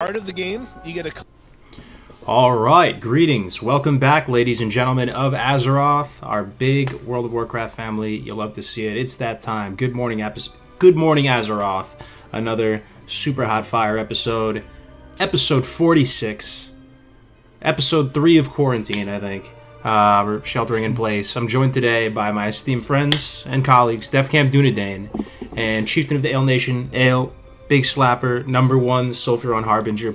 Part of the game, you get a... Alright, greetings. Welcome back, ladies and gentlemen of Azeroth, our big World of Warcraft family. You'll love to see it. It's that time. Good morning, Azeroth. Another super hot fire episode. Episode 46. Episode 3 of Quarantine, I think. We're sheltering in place. I'm joined today by my esteemed friends and colleagues, Defcamp Dunedain, and Chieftain of the Ayle Nation, Ayle, Big Slapper, #1 Sulfuron Harbinger,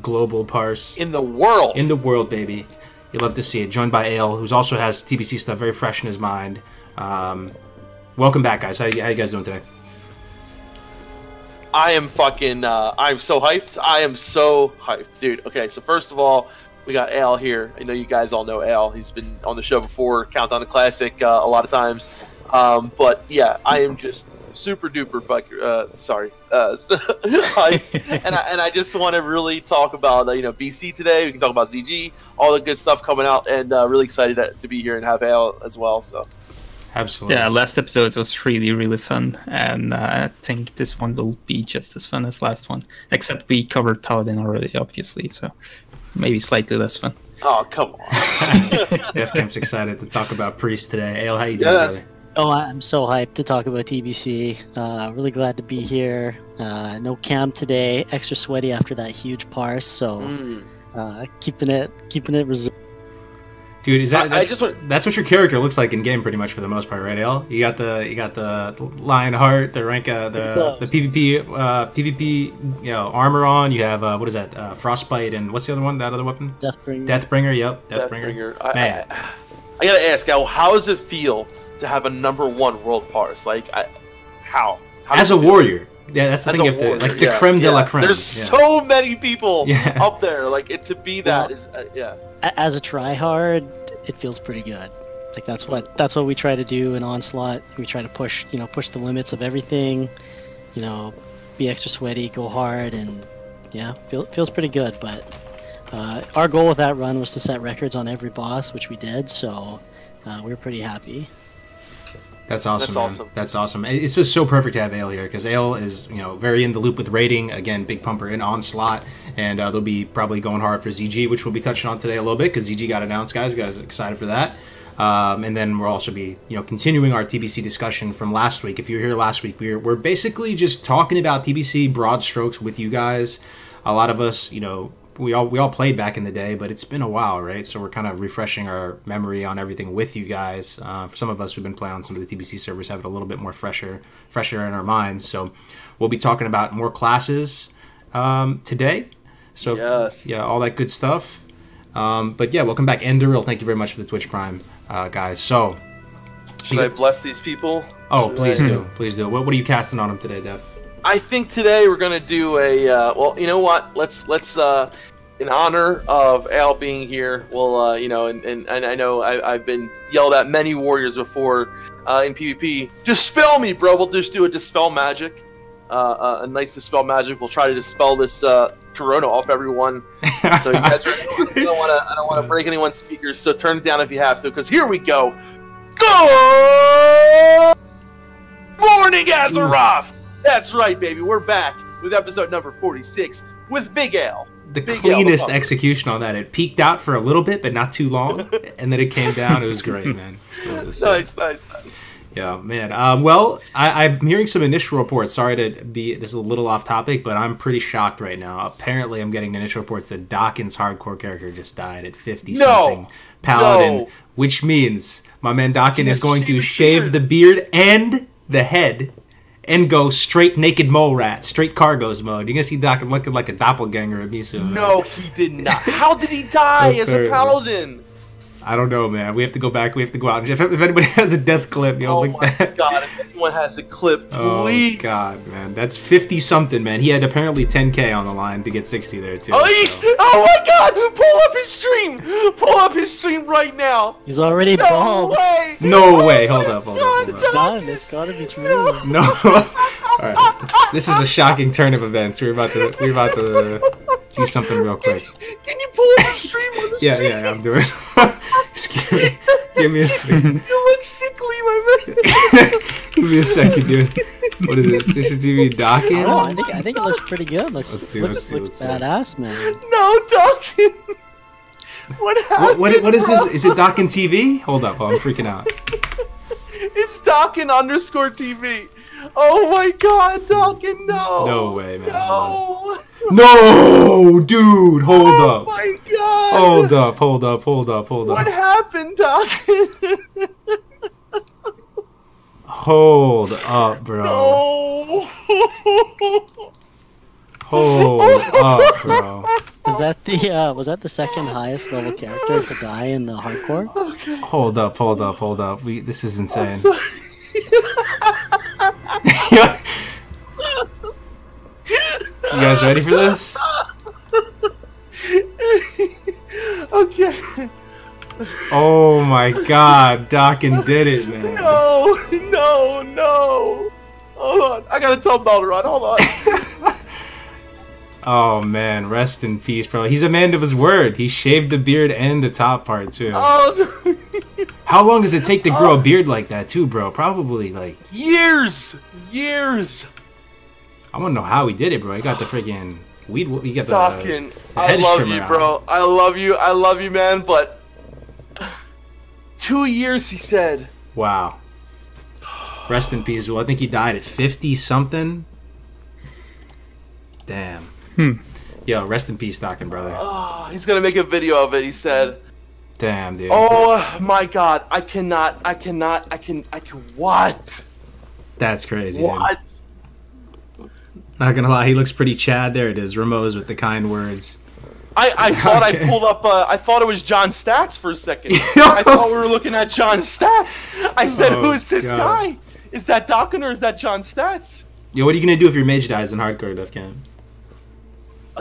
global parse. In the world! In the world, baby. You'll love to see it. Joined by Ayle, who also has TBC stuff very fresh in his mind. Welcome back, guys. How you guys doing today? I am fucking, I'm so hyped. I am so hyped, dude. Okay, so first of all, we got Ayle here. I know you guys all know Ayle. He's been on the show before, Countdown to Classic, a lot of times. But yeah, I am just super duper hyped. and I just want to really talk about, BC today. We can talk about ZG, all the good stuff coming out, and really excited to be here and have Ayle as well, so. Absolutely. Yeah, last episode was really fun, and I think this one will be just as fun as last one. Except we covered Paladin already, obviously, so maybe slightly less fun. Oh, come on. Defcamp's excited to talk about Priest today. Ayle, how you doing, brother? Oh, I'm so hyped to talk about TBC. Really glad to be here. No camp today. Extra sweaty after that huge parse, so keeping it reserved. Dude, is that's what your character looks like in game, pretty much for the most part, right, Ayle? You got the Lion Heart, the rank, the PvP, armor on. You have what is that? Frostbite, and what's the other one? That other weapon? Deathbringer. Deathbringer. Yep, Deathbringer. Man, I gotta ask, Al, how does it feel to have a #1 world parse? Like, how as a warrior? Yeah, that's the thing. The creme de la creme. There's so many people up there. Like, to be that is As a tryhard, it feels pretty good. Like that's what we try to do in Onslaught. We try to push the limits of everything. Be extra sweaty, go hard, and feels pretty good. But our goal with that run was to set records on every boss, which we did. So we were pretty happy. That's awesome. That's awesome. It's just so perfect to have Ayle here, because Ayle is, very in the loop with raiding. Again, big pumper in Onslaught, and they'll be probably going hard for ZG, which we'll be touching on today a little bit, because ZG got announced, guys. You guys are excited for that. And then we'll also be, continuing our TBC discussion from last week. If you were here last week, we're basically just talking about TBC broad strokes with you guys. A lot of us, we all played back in the day, but it's been a while, right? So we're kind of refreshing our memory on everything with you guys. For some of us who've been playing on some of the TBC servers, have it a little bit more fresher in our minds. So we'll be talking about more classes today. So all that good stuff. But yeah, welcome back, Enderil. Thank you very much for the Twitch Prime, guys. So should I bless these people? Oh, please do. What are you casting on them today, Def? I think today we're gonna do a well. You know what? Let's in honor of Ayle being here, we'll and I know I've been yelled at many warriors before in PvP. Dispel me, bro. We'll just do a dispel magic, a nice dispel magic. We'll try to dispel this corona off everyone. So you guys ready? I don't want to break anyone's speakers. So turn it down if you have to, because here we go. Good morning, Azeroth. That's right, baby. We're back with episode number 46 with Big Ayle. The cleanest execution on that. It peaked out for a little bit, but not too long, and then it came down. It was great, man. Nice. Yeah, man. Well, I'm hearing some initial reports. Sorry to be this is a little off topic, but I'm pretty shocked right now. Apparently, I'm getting initial reports that Dawkins' hardcore character just died at 50-something Paladin, which means my man Dawkins is going to shave the beard and the head and go straight naked mole rat, straight Kargoz mode. You're gonna see Dawkins looking like a doppelganger of me soon. No, he did not. How did he die as a paladin? I don't know, man. We have to go back. We have to go out. If anybody has a death clip, oh my god! If anyone has the clip, please. Oh god, man, that's 50-something, man. He had apparently 10K on the line to get 60 there too. Oh, oh my god! Pull up his stream right now. He's already bald. No way! Hold up. It's done. It's gotta be true. No. All right. This is a shocking turn of events. We're about to do something real quick. Can you pull up the stream on the stream? Yeah, I'm doing it. Just give me a second. You look sickly, my man. Give me a second, dude. What is it? Twitch TV docking? Oh, I think it looks pretty good. Looks Let's badass, man. No, docking. What happened? What is this? Is it docking TV? Hold up, I'm freaking out. It's docking_TV. Oh my god, docking, no. No way, man. No. No, dude, hold up. Oh my god. Hold up. What happened, docking? Hold up, bro. No. Hold up, bro. Was that the second highest level character to die in the hardcore? Okay. Hold up. This is insane. You guys ready for this? Okay. Oh my god, Dockin did it, man. No. Hold on. I gotta tell Balderon. Hold on. Oh man, rest in peace, bro. He's a man of his word. He shaved the beard and the top part too. Oh, no. How long does it take to grow a beard like that too, bro? Probably like years. I want to know how he did it, bro. He got the freaking weed. He got the Dockin, the I hedge love trimmer you, out. bro. I love you, man. But 2 years, he said. Wow. Rest in peace. Well, I think he died at 50 something. Damn. Yo, rest in peace, Dockin, brother. Oh, he's gonna make a video of it. He said. Damn, dude. Oh my god, I can. What? That's crazy, What? dude. Not gonna lie, he looks pretty Chad. There it is. Ramos with the kind words. I thought I pulled up. I thought it was John Stats for a second. I thought we were looking at John Stats. I said, Oh, "Who is this God. guy? Is that Dockin or is that John Stats?" Yo, what are you gonna do if your mage dies in hardcore, Defcamp?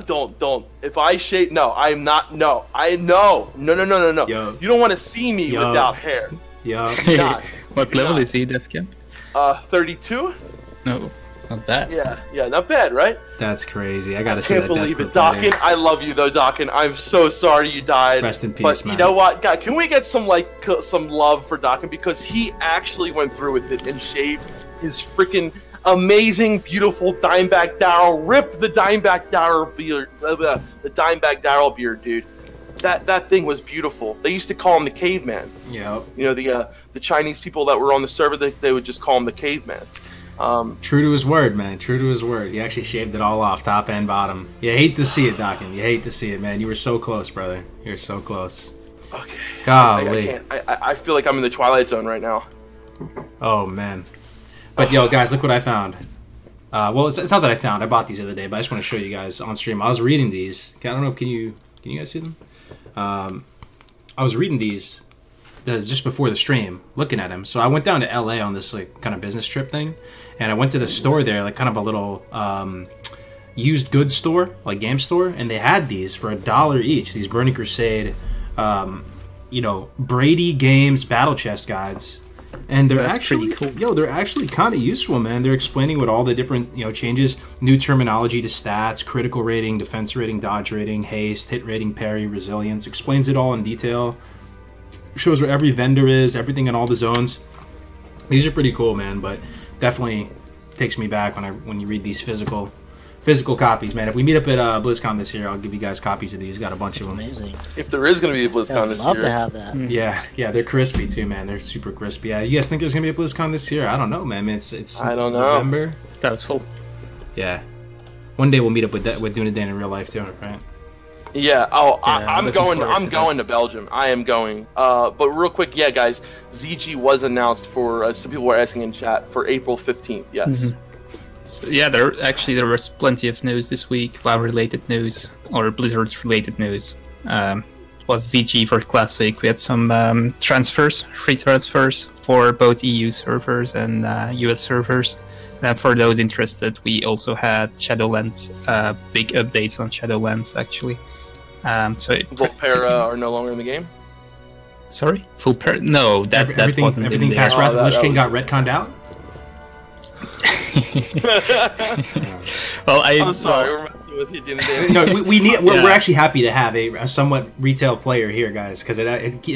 Don't. If I shave, no, I'm not. No, no. Yo. You don't want to see me Yo. without hair. Yo. Not. What level is he, Defcamp? 32. No, it's not bad. Yeah, not bad, right? That's crazy. I gotta say Can't that. believe it, Death Clip Dockin. I love you though, Dockin. I'm so sorry you died. Rest in peace, but man. you know what, God? Can we get some some love for Dockin because he actually went through with it and shaved his freaking amazing, beautiful Dimeback Darrell. Rip the Dimeback Darrell beard, the Dimeback Darrell beard, dude. That thing was beautiful. They used to call him the caveman. Yep. You know, the Chinese people that were on the server, they would just call him the caveman. True to his word, man. True to his word. He actually shaved it all off, top and bottom. You hate to see it, Dockin. You hate to see it, man. You were so close, brother. You're so close. Okay. Golly. I can't. I feel like I'm in the Twilight Zone right now. Oh, man. But, yo, guys, look what I found. Well, it's not that I found. I bought these the other day, but I just want to show you guys on stream. I was reading these. I don't know if can you guys see them? I was reading these just before the stream, looking at them. So I went down to LA on this like kind of business trip thing, and I went to the store there, like kind of a little used goods store, like game store, and they had these for $1 each. These Burning Crusade, Brady Games battle chest guides. And they're actually pretty cool. Yo, they're actually kind of useful, man. They're explaining what all the different, changes, new terminology to stats, critical rating, defense rating, dodge rating, haste, hit rating, parry, resilience. Explains it all in detail. Shows where every vendor is, everything in all the zones. These are pretty cool, man, but definitely takes me back when you read these physical copies, man. If we meet up at BlizzCon this year, I'll give you guys copies of these. Got a bunch of them. Amazing. If there is going to be a BlizzCon this year. I'd love to have that. Yeah, they're crispy too, man. They're super crispy. Yeah, you guys think there's gonna be a BlizzCon this year? I don't know, man. It's I don't know. November. Doubtful. Yeah, one day we'll meet up with Dunedain in real life too, right? Yeah. Oh, I'm looking going. forward I'm to going to Belgium. I am going. But real quick, yeah, guys. ZG was announced for. Some people were asking in chat for April 15th. Yes. So, yeah, there was plenty of news this week, WoW-related news or Blizzard-related news. It was ZG for Classic. We had some transfers, free transfers for both EU servers and US servers. And for those interested, we also had Shadowlands, big updates on Shadowlands actually. Volpera are no longer in the game. Sorry, Volpera? No, everything wasn't everything in past there. Wrath of the Lich King that got retconned out. Well, I'm sorry. We're messing with you, Dunedain. No, we're actually happy to have a somewhat retail player here, guys, because it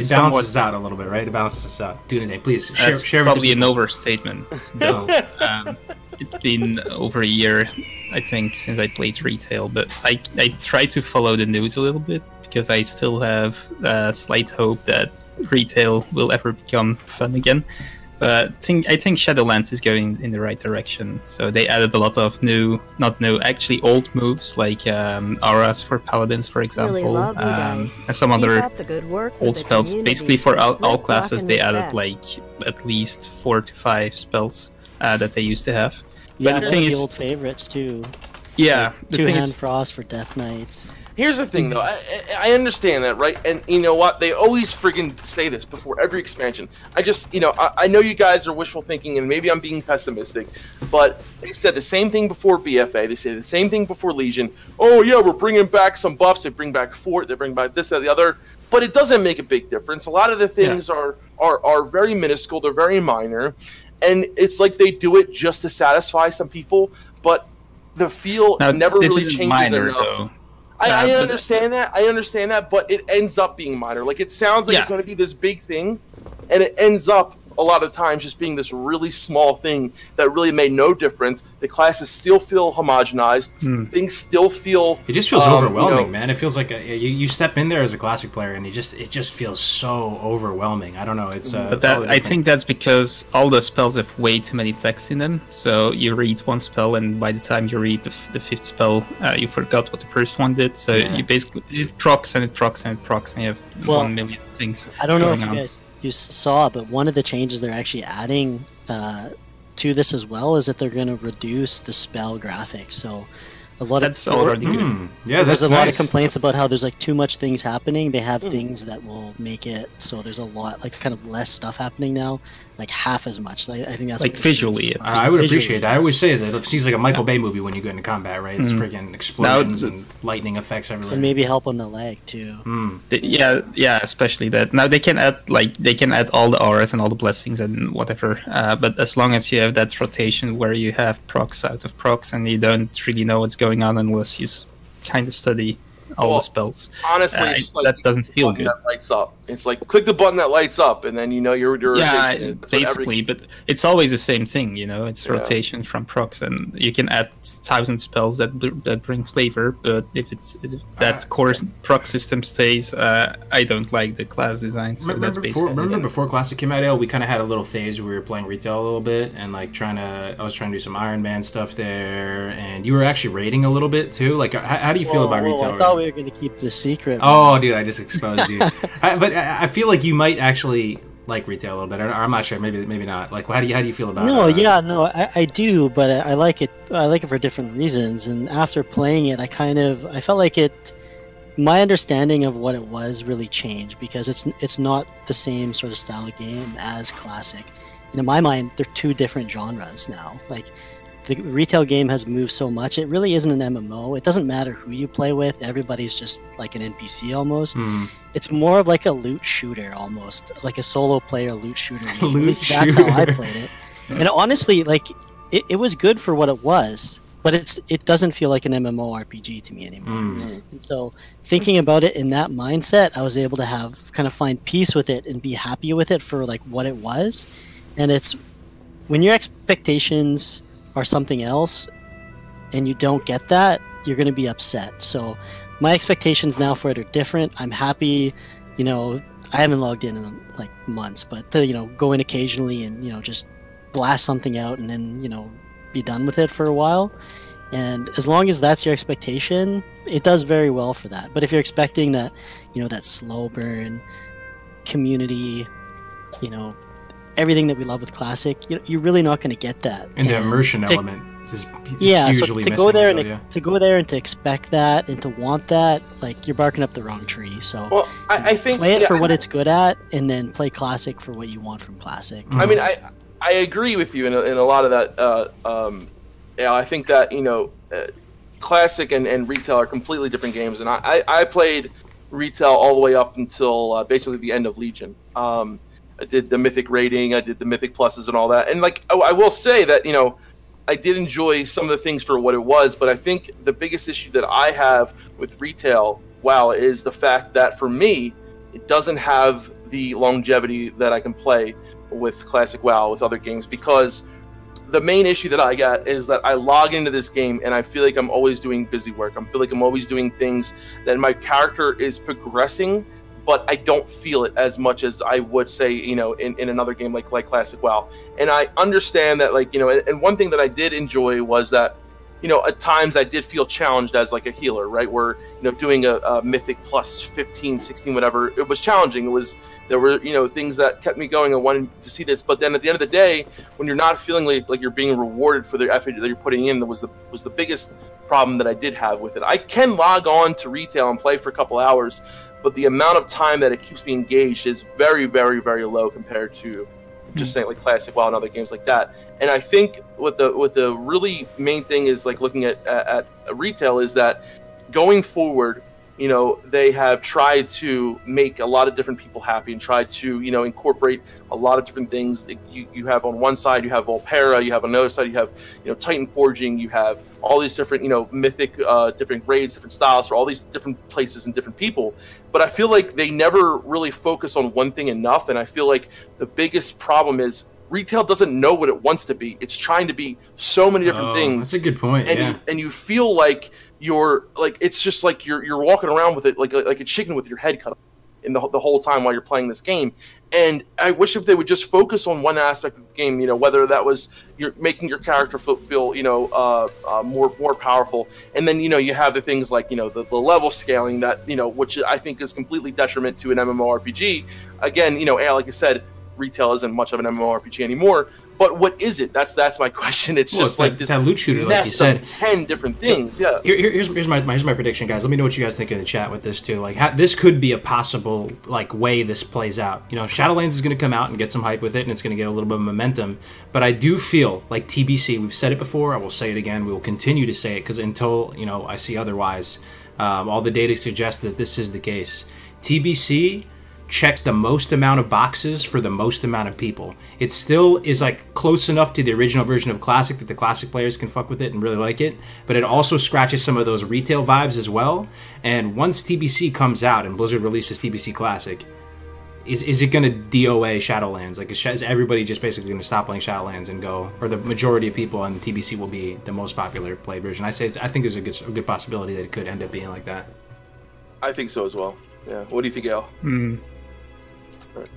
balances us out a little bit, right? It balances us out. Dunedain, please share. That's share probably with an overstatement. No. it's been over a year, I think, since I played retail, but I try to follow the news a little bit because I still have slight hope that retail will ever become fun again. But I think Shadowlands is going in the right direction. So they added a lot of actually old moves like auras for paladins, for example, and some other old spells. Basically, for all classes, they added like at least 4 to 5 spells that they used to have. Yeah, but the thing the is, old favorites too. Yeah, like Two-Hand Frost for Death Knights. Here's the thing, though. I understand that, right? And you know what? They always friggin' say this before every expansion. I know you guys are wishful thinking, and maybe I'm being pessimistic, but they said the same thing before BFA. They say the same thing before Legion. Oh, yeah, we're bringing back some buffs. They bring back Fort. They bring back this, that, the other. But it doesn't make a big difference. A lot of the things are very minuscule. They're very minor. And it's like they do it just to satisfy some people, but the feel never really changes minor, enough. Though. I understand that. I understand that, but it ends up being minor. Like, it sounds like it's going to be this big thing, and it ends up a lot of times just being this really small thing that really made no difference. The classes still feel homogenized. Things still feel... It just feels overwhelming, man. It feels like you step in there as a classic player, and it just feels so overwhelming. I don't know. It's I think that's because all the spells have way too many texts in them. So you read one spell, and by the time you read the fifth spell, you forgot what the first one did. So you basically... It procs, and it procs, and it procs, and you have 1 million things. I don't know if you saw, but one of the changes they're actually adding to this as well is that they're going to reduce the spell graphics. So a lot that's already good. Yeah, there's a lot of complaints about how there's like too much things happening. They have things that will make it so there's a lot, like kind of less stuff happening now, like half as much. So I think that's like visually. I would appreciate that. I always say that it seems like a Michael Bay movie when you get into combat, right? It's freaking explosions and lightning effects everywhere. And maybe help on the lag too. Yeah, especially that. Now they can add all the auras and all the blessings and whatever. But as long as you have that rotation where you have procs out of procs and you don't really know what's going on unless you kind of study all the spells. Honestly, it's just like that doesn't feel good. That lights up. It's like click the button that lights up, and then you know you're basically. But it's always the same thing, you know. It's rotation from procs, and you can add 1,000 spells that bring flavor. But if that core proc system stays, I don't like the class design. So that's basically. Remember before Classic came out, we kind of had a little phase where we were playing retail a little bit, and like I was trying to do some Iron Man stuff there, and you were actually raiding a little bit too. Like, how do you feel about retail? I thought we were going to keep this secret. Oh, dude, I just exposed you. But I feel like you might actually like retail a little bit. I'm not sure. Maybe not. Like, how do you feel about it? I do, but I like it. I like it for different reasons. And after playing it, I felt like it. My understanding of what it was really changed because it's not the same sort of style of game as Classic. And in my mind, they're two different genres now. Like, the retail game has moved so much. It really isn't an MMO. It doesn't matter who you play with. Everybody's just like an NPC almost. It's more of like a loot shooter almost, like a solo player loot shooter. At least that's how I played it. And honestly, like it was good for what it was, but it doesn't feel like an MMORPG to me anymore. And so thinking about it in that mindset, I was able to find peace with it and be happy with it for like what it was. And it's when your expectations are something else and you don't get that, you're going to be upset. So my expectations now for it are different. I'm happy, I haven't logged in like months, but to, go in occasionally and, just blast something out and then, be done with it for a while. And as long as that's your expectation, it does very well for that. But if you're expecting that, that slow burn, community, everything that we love with Classic, you're really not going to get that. And the immersion element is usually so to go there and to expect that and to want that, like you're barking up the wrong tree. So I think play it for what it's good at, and then play Classic for what you want from Classic. I mean, I agree with you in a lot of that. I think that Classic and retail are completely different games, and I played retail all the way up until basically the end of Legion. I did the Mythic rating, I did the Mythic pluses and all that. And like I will say that, I did enjoy some of the things for what it was, but I think the biggest issue that I have with retail WoW is the fact that for me, it doesn't have the longevity that I can play with Classic WoW with other games, because the main issue that I got is that I log into this game and I feel like I'm always doing busy work. I feel like I'm always doing things that my character is progressing, but I don't feel it as much as I would say, you know, in another game like Classic WoW. And I understand that, like, you know, and one thing that I did enjoy was that, you know, at times I did feel challenged as like a healer, right? Where, you know, doing a mythic plus 15, 16, whatever, it was challenging. There were, you know, things that kept me going and wanted to see this. But then at the end of the day, when you're not feeling like you're being rewarded for the effort that you're putting in, that was the biggest problem that I did have with it. I can log on to retail and play for a couple hours, but the amount of time that it keeps me engaged is very, very, very low compared to just saying like Classic WoW and other games like that. And I think what the really main thing is, like, looking at retail, is that going forward, you know, they have tried to make a lot of different people happy and tried to, you know, incorporate a lot of different things. You have on one side, you have Volpera, you have on the other side, you have, you know, Titan Forging, you have all these different, you know, mythic, different grades, different styles for all these different places and different people. But I feel like they never really focus on one thing enough, and I feel like the biggest problem is retail doesn't know what it wants to be. It's trying to be so many different things. That's a good point. And you feel like you're like, it's just like you're walking around with it like a chicken with your head cut off in the whole time while you're playing this game. And I wish if they would just focus on one aspect of the game, you know, whether that was you're making your character feel you know, more powerful, and then, you know, you have the things like, you know, the level scaling that, you know, which I think is completely detriment to an MMORPG. Again, you know, like I said, retail isn't much of an MMORPG anymore, but what is it? That's my question. It's just like this loot shooter, like you said, 10 different things. Yeah. Here's my prediction, guys. Let me know what you guys think in the chat with this too. Like, this could be a possible like way this plays out. You know, Shadowlands is going to come out and get some hype with it, and it's going to get a little bit of momentum. But I do feel like TBC. We've said it before. I will say it again. We will continue to say it, because until, you know, I see otherwise, all the data suggests that this is the case. TBC checks the most amount of boxes for the most amount of people. It still is like close enough to the original version of Classic that the Classic players can fuck with it and really like it, but it also scratches some of those retail vibes as well. And once TBC comes out and Blizzard releases TBC Classic, is it going to DOA Shadowlands? Like, is everybody just basically going to stop playing Shadowlands and go, or the majority of people on TBC will be the most popular played version? I think there's a good possibility that it could end up being like that. I think so as well. Yeah. What do you think, Ayle?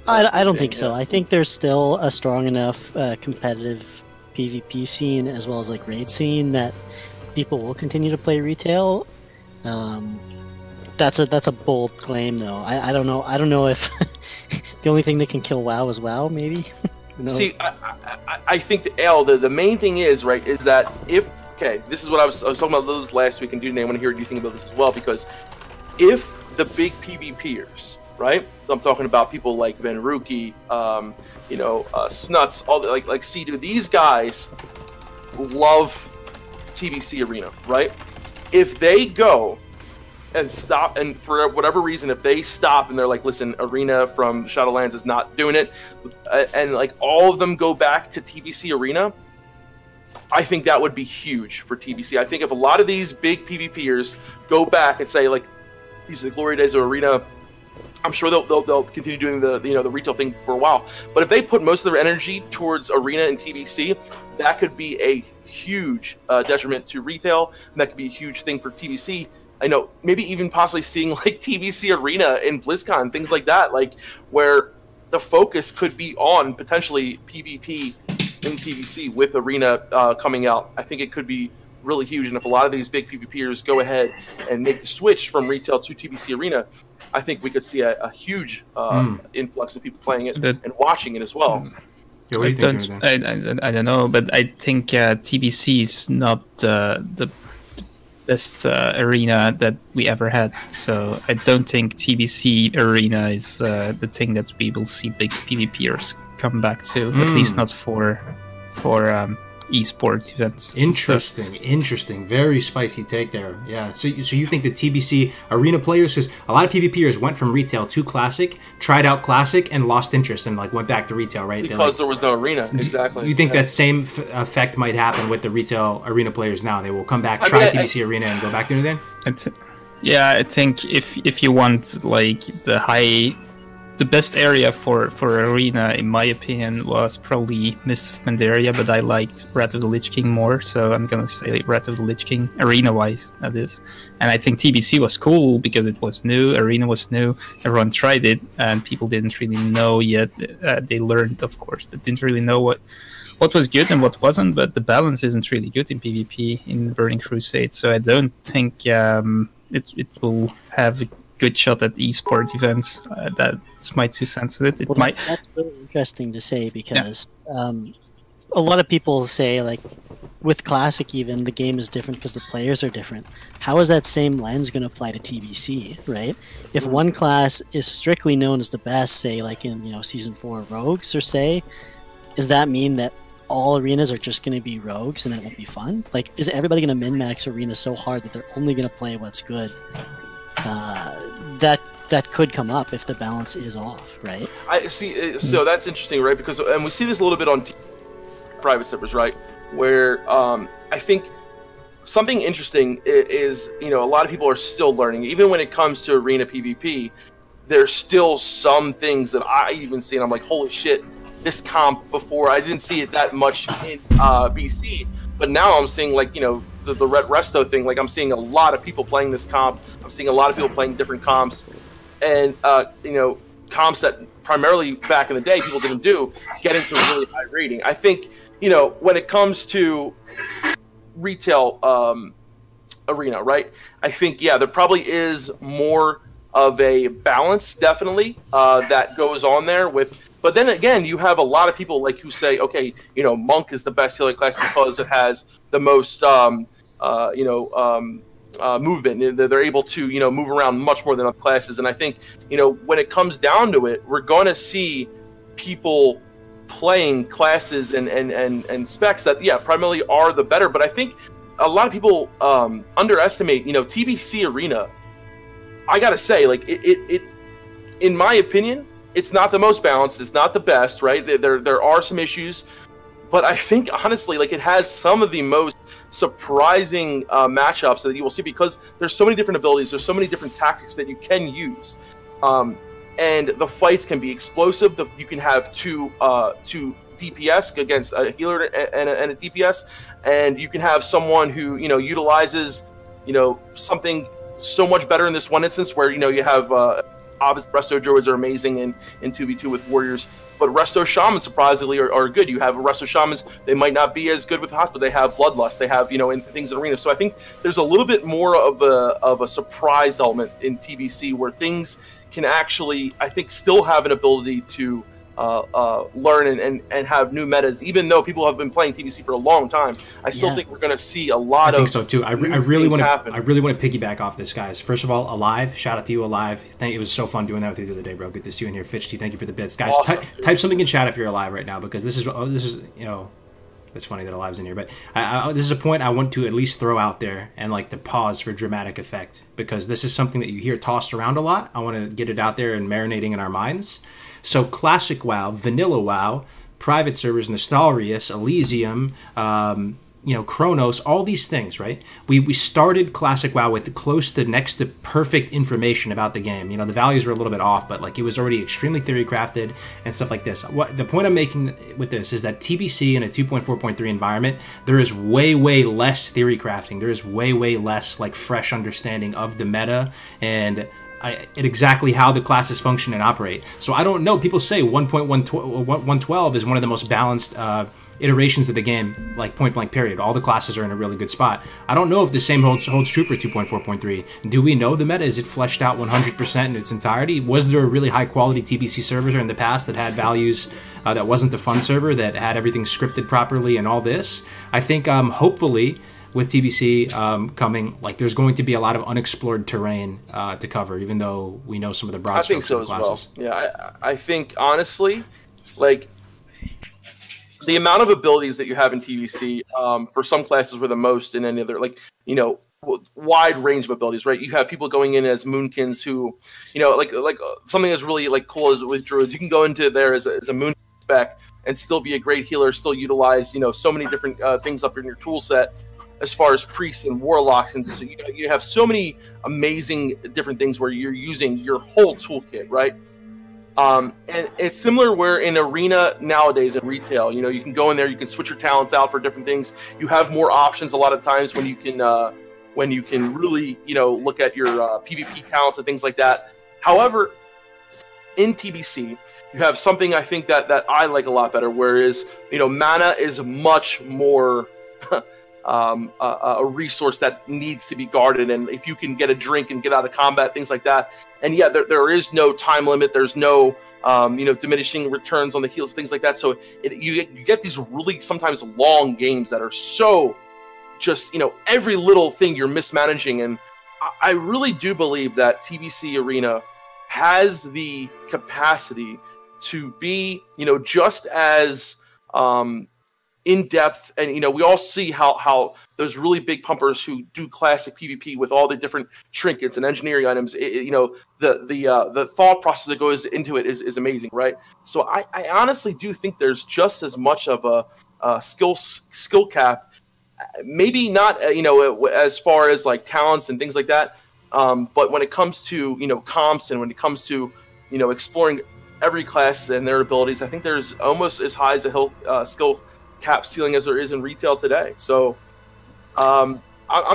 I don't think so. I think there's still a strong enough competitive PvP scene as well as like raid scene that people will continue to play retail. That's a bold claim, though. I don't know. I don't know if the only thing that can kill WoW is WoW. Maybe. No. See, I think the main thing is, right, is that this is what I was talking about this last week, and Dunedain, I want to hear what you think about this as well, because if the big PvPers, right? So I'm talking about people like Venruki, you know, Snuts, all the, like Sea-Doo. These guys love TBC Arena, right? If they go and stop, and for whatever reason, if they stop and they're like, listen, Arena from Shadowlands is not doing it, and like all of them go back to TBC Arena, I think that would be huge for TBC. I think if a lot of these big PvPers go back and say, like, these are the glory days of Arena, I'm sure they'll continue doing the retail thing for a while. But if they put most of their energy towards Arena and TBC, that could be a huge detriment to retail, and that could be a huge thing for TBC. I know, maybe even possibly seeing like TBC Arena in BlizzCon, things like that, like where the focus could be on potentially PvP in TBC with Arena coming out. I think it could be really huge, and if a lot of these big PvPers go ahead and make the switch from retail to TBC Arena, I think we could see a huge influx of people playing it and watching it as well. Yeah, I don't know, but I think TBC is not the best arena that we ever had, so I don't think TBC Arena is the thing that we will see big PvPers come back to, at least not for esport events. Interesting. Very spicy take there. Yeah. So you think the TBC Arena players, because a lot of PvPers went from retail to Classic, tried out Classic, and lost interest and like went back to retail, right? Because there was no Arena. Exactly. You think that same effect might happen with the retail Arena players now? They will come back, try TBC Arena, and go back to it then? Yeah, I think if you want like the high the best area for Arena, in my opinion, was probably Mist of Pandaria, but I liked Wrath of the Lich King more, so I'm gonna say Wrath of the Lich King, arena-wise, that is. And I think TBC was cool because it was new, Arena was new, everyone tried it, and people didn't really know yet. They learned, of course, but didn't really know what was good and what wasn't, but the balance isn't really good in PvP in Burning Crusade, so I don't think it will have a good shot at esports events. That's my 2 cents. That's really interesting to say because a lot of people say, like, with Classic even, the game is different because the players are different. How is that same lens going to apply to TBC, right? If one class is strictly known as the best, say, like in Season 4 Rogues, or say, does that mean that all arenas are just going to be rogues and then it won't be fun? Like, is everybody going to min-max arena so hard that they're only going to play what's good? That could come up if the balance is off, right? I see. So that's interesting, right? Because and we see this a little bit on private servers, right? Where I think something interesting is a lot of people are still learning, even when it comes to arena PvP. There's still some things that I even see, and I'm like, holy shit, this comp before I didn't see it that much in BC, but now I'm seeing, like, the Red Resto thing. Like, I'm seeing a lot of people playing this comp. I'm seeing a lot of people playing different comps, and comps that primarily back in the day people didn't do, getting to a really high rating. I think when it comes to retail arena, right? I think there probably is more of a balance, definitely, that goes on there with. But then again, you have a lot of people who say, okay, Monk is the best healer class because it has the most, movement. They're able to, move around much more than other classes. And I think, when it comes down to it, we're going to see people playing classes and specs that, primarily are the better. But I think a lot of people underestimate, TBC Arena. I got to say, it, in my opinion, it's not the most balanced. It's not the best, right? There are some issues, but I think honestly, it has some of the most surprising matchups that you will see because there's so many different abilities. There's so many different tactics that you can use, and the fights can be explosive. You can have two DPS against a healer and a DPS, and you can have someone who utilizes something so much better in this one instance where you have. Obviously, Resto Druids are amazing in 2v2 with Warriors, but Resto Shamans surprisingly are good. You have Resto Shamans, they might not be as good with Hospital, they have Bloodlust, they have, in things in Arena. So I think there's a little bit more of a surprise element in TBC where things can actually, I think, still have an ability to learn and have new metas. Even though people have been playing TBC for a long time, I still think we're going to see a lot of. I think so too. I really want to piggyback off this, guys. First of all, Alive, shout out to you, Alive. It was so fun doing that with you the other day, bro. Good to see you in here. Fitch T, thank you for the bits, guys. Awesome, type something in chat if you're alive right now, because this is it's funny that Alive's in here, but this is a point I want to at least throw out there and to pause for dramatic effect, because this is something that you hear tossed around a lot. I want to get it out there and marinating in our minds. So Classic WoW, Vanilla WoW, private servers, Nostalrius, Elysium, Chronos, all these things, right? We started Classic WoW with close to next to perfect information about the game. The values were a little bit off, but it was already extremely theory crafted and stuff like this. The point I'm making with this is that TBC in a 2.4.3 environment, there is way less theory crafting. There is way less fresh understanding of the meta and exactly how the classes function and operate. So I don't know. People say 1.112 is one of the most balanced iterations of the game, point blank period. All the classes are in a really good spot. I don't know if the same holds true for 2.4.3. Do we know the meta? Is it fleshed out 100% in its entirety? Was there a really high quality TBC server in the past that had values that wasn't the fun server, that had everything scripted properly and all this? I think hopefully with TBC coming, there's going to be a lot of unexplored terrain to cover, even though we know some of the broad strokes of the classes. Well. Yeah, I think, honestly, the amount of abilities that you have in TBC, for some classes were the most in any other, wide range of abilities, right? You have people going in as Moonkins who, something that's really, cool is with Druids. You can go into there as a Moon spec and still be a great healer, still utilize, so many different things up in your tool set, as far as priests and warlocks, and so you have so many amazing different things where you're using your whole toolkit, right? And it's similar where in Arena nowadays in retail, you know, you can go in there, you can switch your talents out for different things. You have more options a lot of times when you can really, you know, look at your PvP talents and things like that. However, in TBC, you have something I think that I like a lot better, whereas, you know, mana is much more a resource that needs to be guarded, and if you can get a drink and get out of combat, things like that. And yeah, there is no time limit. There's no you know, diminishing returns on the heals, things like that. So you get these really sometimes long games that are so just, you know, every little thing you're mismanaging. And I really do believe that TBC Arena has the capacity to be, you know, just as in depth. And, you know, we all see how those really big pumpers who do classic PvP with all the different trinkets and engineering items, you know, the thought process that goes into it is amazing, right? So I honestly do think there's just as much of a skill cap, maybe not, you know, as far as like talents and things like that. But when it comes to, you know, comps, and when it comes to, you know, exploring every class and their abilities, I think there's almost as high as a skill cap ceiling as there is in retail today. So I'm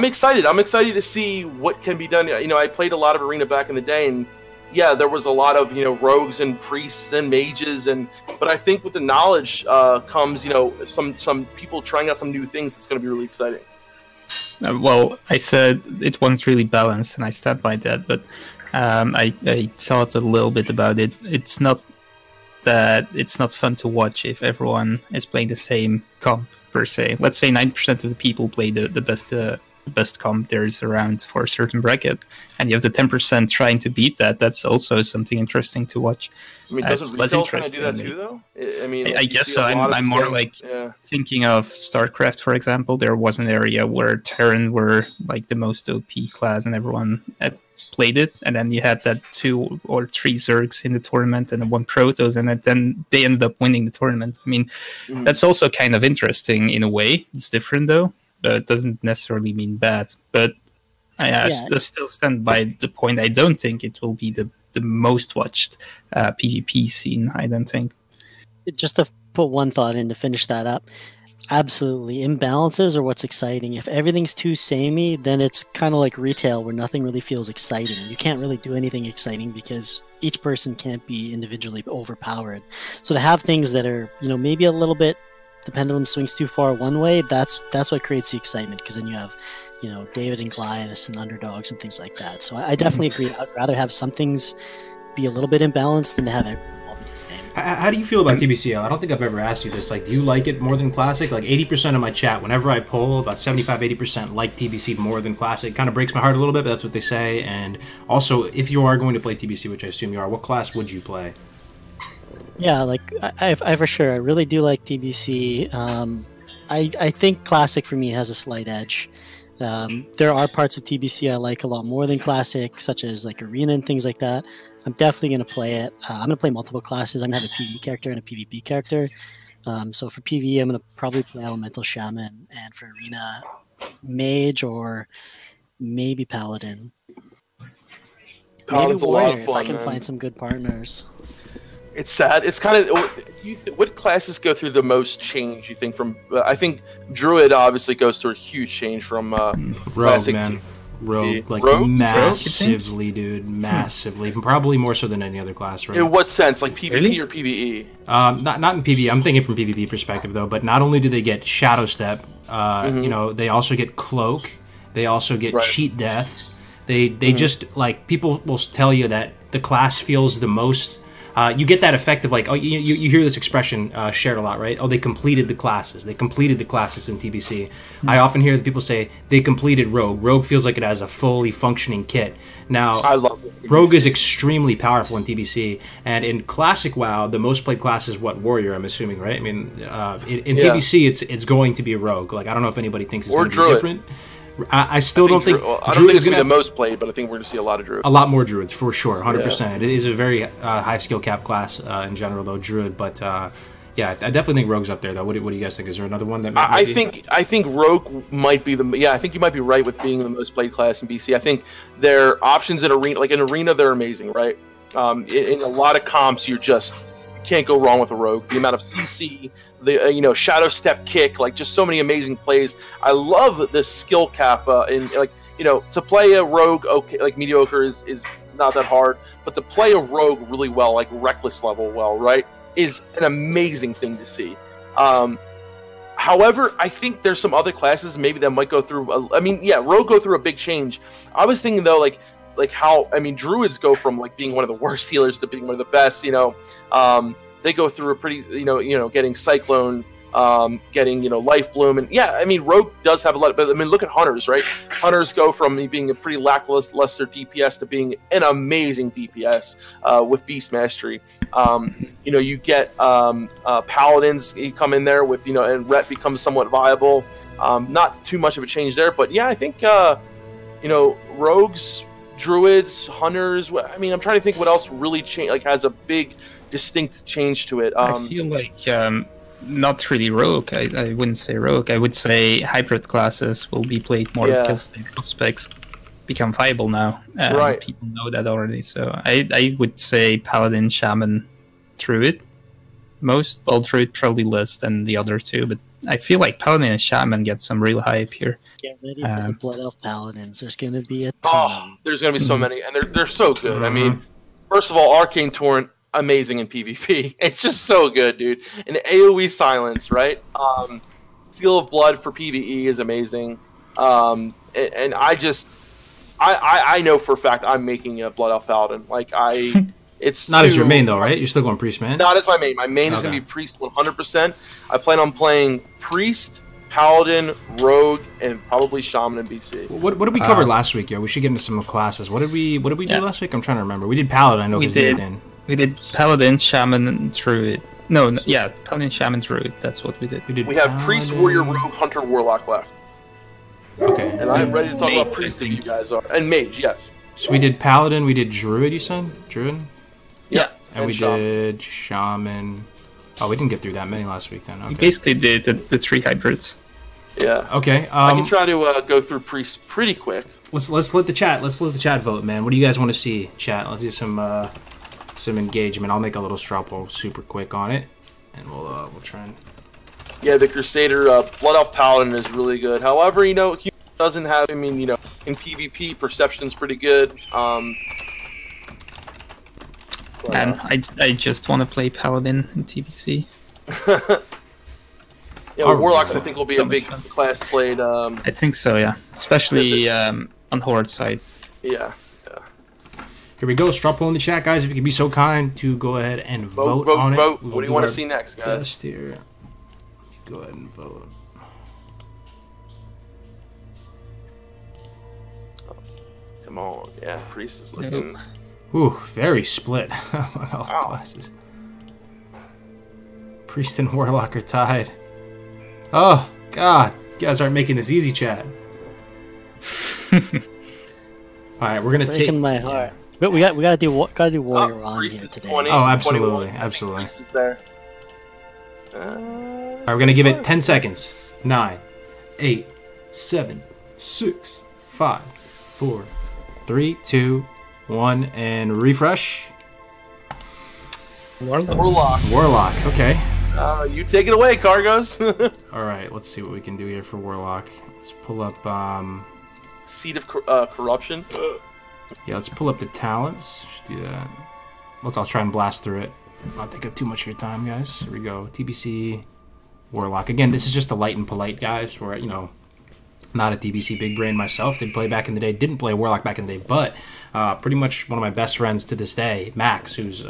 excited. I'm excited to see what can be done. You know, I played a lot of Arena back in the day, and yeah, there was a lot of, you know, rogues and priests and mages, but I think with the knowledge comes, you know, some people trying out some new things. It's going to be really exciting. Well, I said it wasn't really balanced, and I stand by that. But I thought a little bit about it. It's not that it's not fun to watch if everyone is playing the same comp per se. Let's say 90% of the people play the best comp there is around for a certain bracket, and you have the 10% trying to beat that. That's also something interesting to watch. I mean, doesn't retail kind of do that too, though? I mean, I guess so. I'm more like thinking of StarCraft, for example. There was an area where Terran were like the most OP class, and everyone had played it, and then you had that 2 or 3 Zergs in the tournament and 1 Protoss, and then they ended up winning the tournament. I mean, that's also kind of interesting in a way. It's different though. It doesn't necessarily mean bad, but I still stand by the point. I don't think it will be the most watched PvP scene. I don't think. Just to put one thought in to finish that up, absolutely, imbalances are what's exciting. If everything's too samey, then it's kind of like retail where nothing really feels exciting. You can't really do anything exciting because each person can't be individually overpowered. So to have things that are, you know, maybe a little bit, the pendulum swings too far one way, that's what creates the excitement, because then you have, you know, David and Goliath and underdogs and things like that. So I definitely agree. I'd rather have some things be a little bit imbalanced than to have it all be the same. How do you feel about TBCL? I don't think I've ever asked you this. Like, do you like it more than Classic? Like, 80% of my chat, whenever I poll, about 75-80% like TBC more than Classic. It kind of breaks my heart a little bit, but that's what they say. And also, if you are going to play TBC, which I assume you are, what class would you play? Yeah, like I for sure, I really do like TBC. I think Classic for me has a slight edge. There are parts of TBC I like a lot more than Classic, such as like Arena and things like that. I'm definitely going to play it. I'm going to play multiple classes. I'm going to have a PvE character and a PvP character. So for PvE, I'm going to probably play Elemental Shaman, and for Arena, Mage or maybe Paladin. Maybe Warrior, if I can find some good partners. It's sad. It's kind of, what classes go through the most change, you think? From I think Druid obviously goes through a huge change from Rogue, man. Rogue, like Rogue? Massively, dude, massively. Probably more so than any other class, right? In what sense, like PvP or PvE? Not in PvE. I'm thinking from PvP perspective though. But not only do they get Shadow Step, you know, they also get Cloak. They also get Cheat Death. They just, like, people will tell you that the class feels the most. You get that effect of like, oh, you hear this expression shared a lot, right? Oh, they completed the classes. They completed the classes in TBC. I often hear people say they completed Rogue. Rogue feels like it has a fully functioning kit. Now, I love it. Rogue is extremely powerful in TBC, and in Classic WoW, the most played class is what, Warrior? I'm assuming, right? I mean, in TBC, it's going to be a Rogue. Like, I don't know if anybody thinks it's going to be different. I still don't think I don't think it's going to be the most played, but I think we're going to see a lot of Druid. A lot more Druids, for sure, 100%. Yeah. It is a very high skill cap class in general, though, Druid. But yeah, I definitely think Rogue's up there, though. What do you guys think? Is there another one that? I think Rogue might be the. Yeah, I think you might be right with being the most played class in BC. I think their options in Arena, like in Arena, they're amazing, right? In a lot of comps, you can't go wrong with a rogue. The amount of CC, the shadow step kick, like just so many amazing plays. I love this skill cap to play a rogue, okay, like mediocre is not that hard, but to play a rogue really well, like reckless level well, right, is an amazing thing to see. However, I think there's some other classes maybe that might go through. Rogue go through a big change. I was thinking though, like how druids go from like being one of the worst healers to being one of the best. They go through a pretty getting cyclone. Getting life bloom, and rogue does have a lot, but look at hunters, right? Hunters go from being a pretty lackluster DPS to being an amazing DPS with beast mastery. You get paladins, you come in there with and ret becomes somewhat viable. Not too much of a change there, but I think rogues, druids, hunters. I'm trying to think what else really has a big distinct change to it. I feel like not really rogue. I wouldn't say rogue. I would say hybrid classes will be played more because the prospects become viable now. Right. People know that already. So I would say paladin, shaman, druid. Druid probably less than the other two, but I feel like paladin and shaman get some real hype here. Get ready for the Blood Elf paladins. There's going to be a ton. There's going to be so many, and they're so good. First of all, Arcane Torrent, amazing in PvP. It's just so good, dude. And AoE silence, right? Seal of Blood for PvE is amazing. And I know for a fact I'm making a Blood Elf Paladin. It's not as your main though, right? You're still going Priest, man? Not as my main. My main is going to be Priest 100%. I plan on playing Priest, Paladin, Rogue, and probably Shaman and BC. What did we cover last week, yo? We should get into some classes. What did we do last week? I'm trying to remember. We did Paladin, I know, because they did. We did Paladin, Shaman, and Druid. Paladin, Shaman, Druid. That's what we did. We have Paladin, Priest, Warrior, Rogue, Hunter, Warlock left. Okay. And I'm ready to talk about Priest if you guys are. And Mage, yes. So we did Paladin, we did Druid, you said? Druid? Yeah. And we did Shaman. Oh, we didn't get through that many last week then. Okay. We basically did the three hybrids. Yeah. Okay. I can try to go through Priest pretty quick. Let's let the chat vote, man. What do you guys want to see, chat? Let's do some engagement. I'll make a little straw poll super quick on it, and we'll try and. Yeah, the Crusader Blood Elf Paladin is really good. However, he doesn't have. In PvP, Perception's pretty good. And I just want to play Paladin in TBC. Warlocks I think will be a big class played. I think so, yeah. Especially on Horde side. Yeah. Here we go. Straw poll in the chat, guys. If you could be so kind to go ahead and vote on it. What do you want to see next, guys? Best here. Go ahead and vote. Come on. Yeah, Priest is looking... Ooh, very split. All classes. Priest and Warlock are tied. Oh, God. You guys aren't making this easy, chat. Alright, we're going to take... Breaking my heart. But we gotta do Warrior on here today. 20, oh, absolutely, 21. absolutely. Priest is there. Alright, we're gonna give it 10 seconds. 9, 8, 7, 6, 5, 4, 3, 2, 1, and refresh. Warlock, okay. You take it away, Kargoz. Alright, let's see what we can do here for Warlock. Let's pull up, Seed of Corruption. Yeah, let's pull up the talents. Should do that. I'll try and blast through it. Not take up too much of your time, guys. Here we go. TBC Warlock. Again, this is just the light and polite guys. Where not a TBC big brain myself. Did play back in the day. Didn't play Warlock back in the day, but pretty much one of my best friends to this day, Max, who's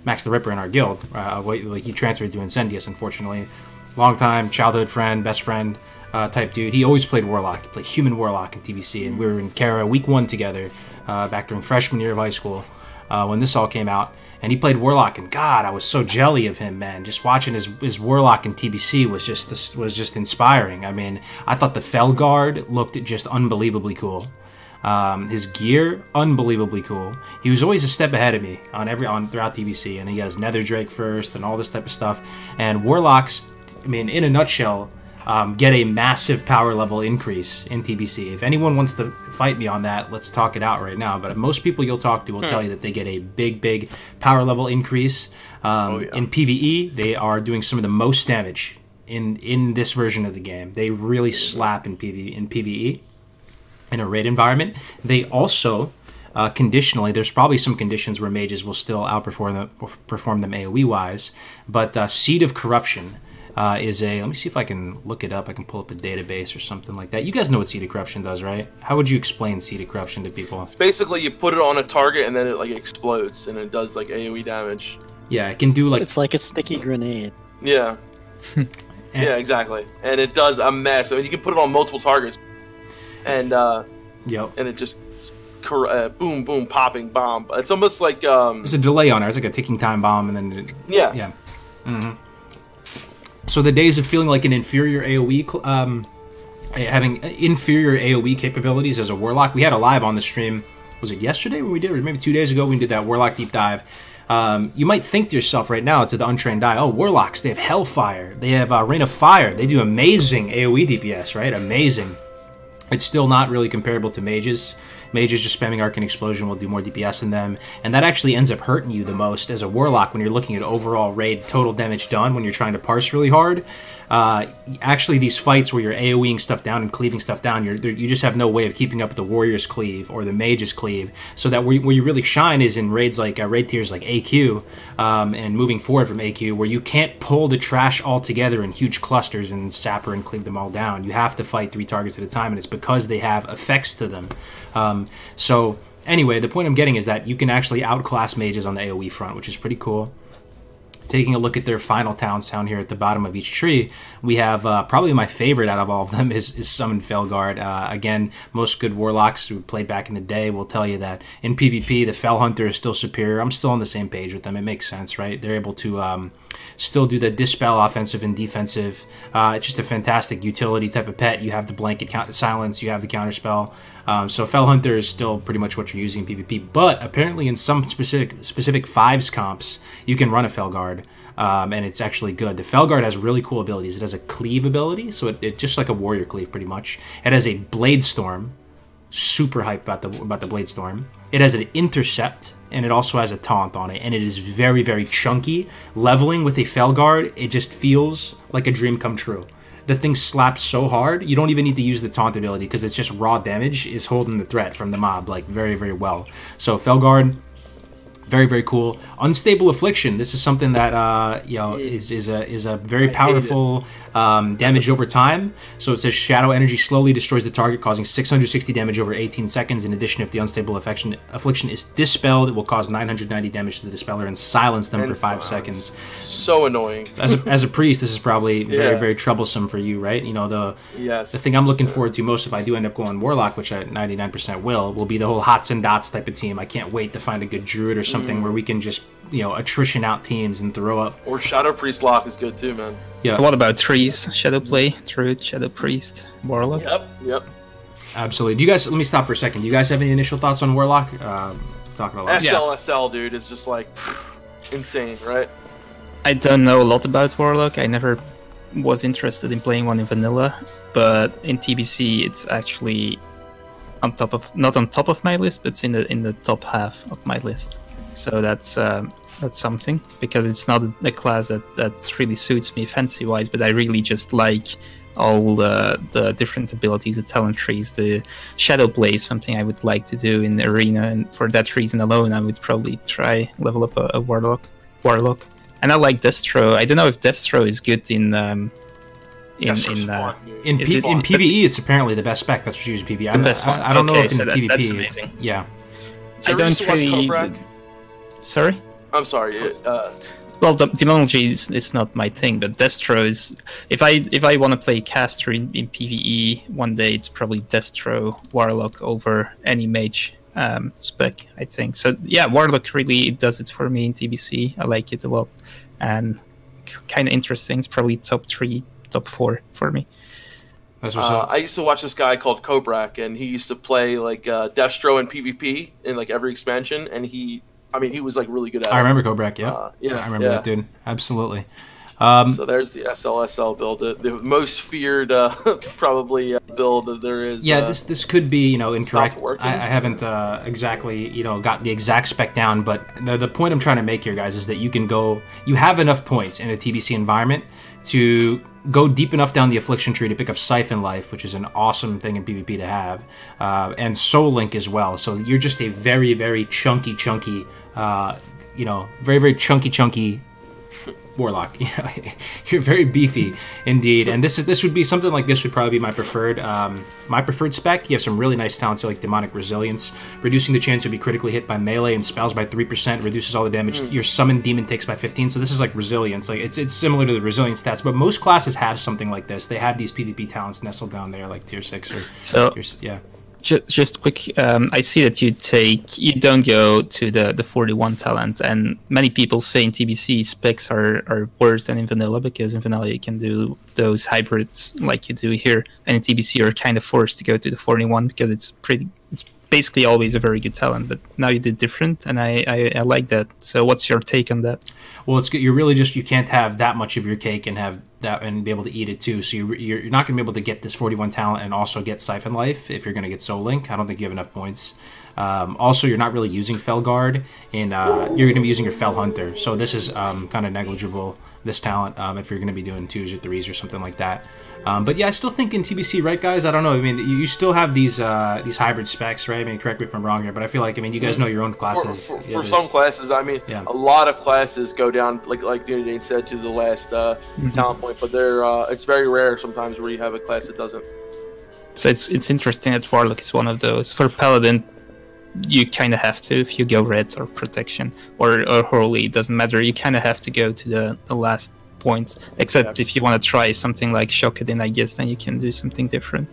Max the Ripper in our guild. He transferred to Incendius, unfortunately. Long time childhood friend, best friend type dude. He always played Warlock. He played Human Warlock in TBC, and we were in Kara week 1 together. Back during freshman year of high school when this all came out, and he played Warlock, and God, I was so jelly of him, man. Just watching his Warlock in TBC was just inspiring. I mean, I thought the Felguard looked just unbelievably cool. His gear, unbelievably cool. He was always a step ahead of me throughout TBC, and he has Nether Drake first and all this type of stuff. And Warlocks, I mean, in a nutshell, get a massive power level increase in TBC. If anyone wants to fight me on that, let's talk it out right now. But most people you'll talk to will tell you that they get a big power level increase. In PvE, they are doing some of the most damage in this version of the game. They really slap in PvE in a raid environment. They also conditionally, there's probably some conditions where mages will still outperform them AoE wise, but Seed of Corruption is a, let me see if I can look it up. I can pull up a database or something like that. You guys know what Seed of Corruption does, right? How would you explain Seed of Corruption to people? It's basically you put it on a target and then it like explodes and it does like AoE damage. Yeah, it can do like... It's like a sticky grenade. Yeah. Yeah, exactly. And it does a mess. I mean, you can put it on multiple targets. And and it just boom, boom, popping bomb. It's almost like... There's a delay on it. It's like a ticking time bomb and then... Yeah. So the days of feeling like an inferior AoE... having inferior AoE capabilities as a Warlock... We had a live on the stream. Was it yesterday when we did it? Or maybe 2 days ago we did that Warlock deep dive. You might think to yourself right now, to the untrained eye, oh, Warlocks, they have Hellfire, they have Rain of Fire, they do amazing AoE DPS, right? Amazing. It's still not really comparable to mages. Mages just spamming Arcane Explosion will do more DPS than them, and that actually ends up hurting you the most as a Warlock when you're looking at overall raid total damage done when you're trying to parse really hard. Actually, these fights where you're AoEing stuff down and cleaving stuff down, you just have no way of keeping up with the Warrior's Cleave or the Mage's Cleave, so that where you really shine is in raids like raid tiers like AQ, and moving forward from AQ, where you can't pull the trash all together in huge clusters and sapper and cleave them all down. You have to fight 3 targets at a time, and it's because they have effects to them. So anyway, the point I'm getting is that you can actually outclass mages on the AoE front, which is pretty cool. Taking a look at their final towns down here at the bottom of each tree, we have probably my favorite out of all of them is Summon Felguard. Again, most good Warlocks who played back in the day will tell you that in PvP, the Fel Hunter is still superior. I'm still on the same page with them. It makes sense, right? They're able to still do the Dispel offensive and defensive. It's just a fantastic utility type of pet. You have the blanket silence, you have the counterspell. So Fel Hunter is still pretty much what you're using in PvP, but apparently in some specific 5s comps, you can run a Felguard, and it's actually good. The Felguard has really cool abilities. It has a cleave ability, so it just like a warrior cleave pretty much. It has a Blade Storm, super hyped about the Blade Storm. It has an intercept, and it also has a taunt on it, and it is very, very chunky. Leveling with a Felguard, it just feels like a dream come true. The thing slaps so hard, you don't even need to use the taunt ability because it's just raw damage is holding the threat from the mob like very, very well. So Felguard, very, very cool. Unstable Affliction. This is something that is a very powerful damage over time. So it says Shadow Energy slowly destroys the target, causing 660 damage over 18 seconds. In addition, if the Unstable Affliction is dispelled, it will cause 990 damage to the Dispeller and silence them for 5 seconds. So annoying. As a priest, this is probably very, very troublesome for you, right? You know, the thing I'm looking forward to most if I do end up going Warlock, which I 99% will be the whole Hots and Dots type of team. I can't wait to find a good Druid or something where we can just, attrition out teams and throw up. Or Shadow Priest Lock is good too, man. Yeah. What about trees? Shadow Play, Druid, Shadow Priest, Warlock? Yep. Absolutely. Do you guys, let me stop for a second. Do you guys have any initial thoughts on Warlock? Talking about SLSL, dude, is just like insane, right? I don't know a lot about Warlock. I never was interested in playing one in vanilla, but in TBC it's actually not on top of my list, but it's in the top half of my list. So that's something, because it's not a class that really suits me fancy wise, but I really just like all the different abilities, the talent trees. The Shadow Play is something I would like to do in the arena, and for that reason alone I would probably try level up a Warlock. And I like Destro. I don't know if Destro is good in PvE. It's apparently the best spec. That's what you use in PvE. I don't know if in PvP. That's amazing. Yeah. I don't really. Sorry? I'm sorry. Well, demonology is not my thing, but Destro is. If I want to play caster in PvE one day, it's probably Destro Warlock over any mage spec, I think. So yeah, Warlock really does it for me in TBC. I like it a lot, and kind of interesting. It's probably top 3, top 4 for me. That's what's up. I used to watch this guy called Kobrak, and he used to play like Destro in PvP in like every expansion, and he was like really good at it. I remember Kobrak, yeah. Yeah, I remember that dude. Absolutely. So there's the SLSL build, the most feared probably build that there is. Yeah, this could be incorrect. I haven't exactly got the exact spec down, but the point I'm trying to make here, guys, is that you have enough points in a TBC environment to go deep enough down the Affliction tree to pick up Siphon Life, which is an awesome thing in PvP to have, and Soul Link as well. So you're just a very, very chunky, very, very chunky Warlock. You're very beefy indeed, and this would be something like this would probably be my preferred spec. You have some really nice talents like Demonic Resilience, reducing the chance to be critically hit by melee and spells by 3%, reduces all the damage your summoned demon takes by 15. So this is like Resilience, like it's similar to the Resilience stats, but most classes have something like this. They have these PvP talents nestled down there, like tier 6 or yeah. Just quick, I see that you don't go to the 41 talent, and many people say in TBC specs are worse than in vanilla, because in vanilla you can do those hybrids like you do here, and in TBC you're kind of forced to go to the 41 because it's basically always a very good talent. But now you did different, and I like that. So what's your take on that? Well, it's good. You're really you can't have that much of your cake and have that and be able to eat it too. So you're not going to be able to get this 41 talent and also get Siphon Life if you're going to get Soul Link. I don't think you have enough points. Also, you're not really using Fel Guard, and you're going to be using your Fel Hunter. So this is kind of negligible, this talent, if you're going to be doing 2s or 3s or something like that. But yeah, I still think in TBC, right, guys? I don't know. I mean, you still have these hybrid specs, right? I mean, correct me if I'm wrong here, but I feel like, you guys know your own classes. For some classes, a lot of classes go down, like Dunedain said, to the last talent point, but it's very rare sometimes where you have a class that doesn't. So it's interesting that Warlock is one of those. For Paladin, you kind of have to, if you go red or protection or holy, it doesn't matter. You kind of have to go to the last point, except if you want to try something like Shockadin, I guess, then you can do something different.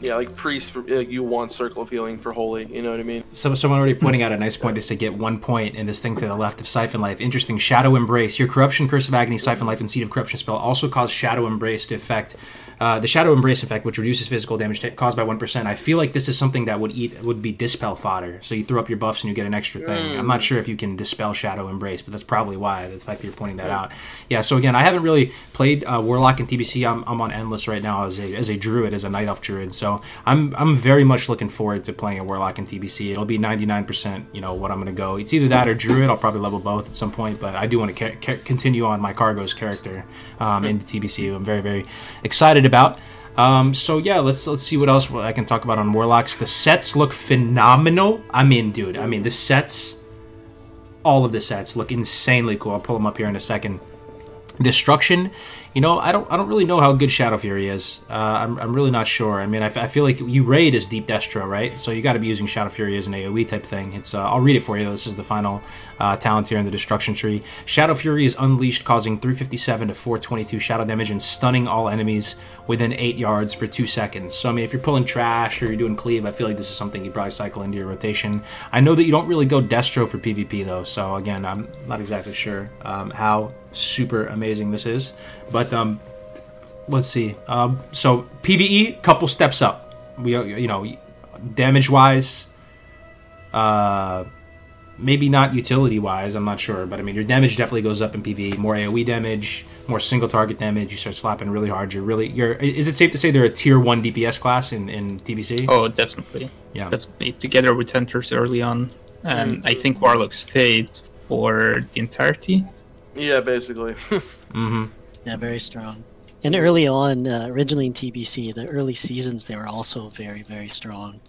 Yeah, like Priest, for you want Circle of Healing for Holy, you know what I mean? So someone already pointing out a nice point is to get 1 point in this thing to the left of Siphon Life. Interesting. Shadow Embrace. Your Corruption, Curse of Agony, Siphon Life, and Seed of Corruption spell also cause Shadow Embrace to affect the Shadow Embrace effect, which reduces physical damage caused by 1%. I feel like this is something that would be Dispel fodder. So you throw up your buffs and you get an extra thing. I'm not sure if you can Dispel Shadow Embrace, but that's probably why, the fact that you're pointing that out. Yeah, so again, I haven't really played Warlock in TBC. I'm on Endless right now as a Druid, as a Night Elf Druid. So I'm very much looking forward to playing a Warlock in TBC. It'll be 99%, what I'm going to go. It's either that or Druid. I'll probably level both at some point, but I do want to continue on my Kargoz character in the TBC. I'm very, very excited about. So yeah, let's see what else I can talk about on Warlocks. The sets look phenomenal. Dude, the sets, all of the sets look insanely cool. I'll pull them up here in a second. Destruction, I don't really know how good Shadow Fury is. I'm really not sure. I feel like you raid as Deep Destro, right? So you got to be using Shadow Fury as an AoE type thing. It's I'll read it for you. This is the final talent here in the Destruction tree. Shadow Fury is unleashed, causing 357 to 422 shadow damage and stunning all enemies within 8 yards for 2 seconds. So if you're pulling trash or you're doing cleave, I feel like this is something you probably cycle into your rotation. I know that you don't really go Destro for PvP though, so again, I'm not exactly sure how super amazing this is, but let's see. So PvE, couple steps up. We damage wise, maybe not utility wise, I'm not sure, but your damage definitely goes up in PvE. More AoE damage, more single target damage. You start slapping really hard. Is it safe to say they're a tier 1 DPS class in TBC? Oh, definitely. Yeah, definitely. Together with Hunters early on, and I think Warlock stayed for the entirety. Yeah, basically. Yeah, very strong. And early on, originally in TBC, the early seasons, they were also very, very strong.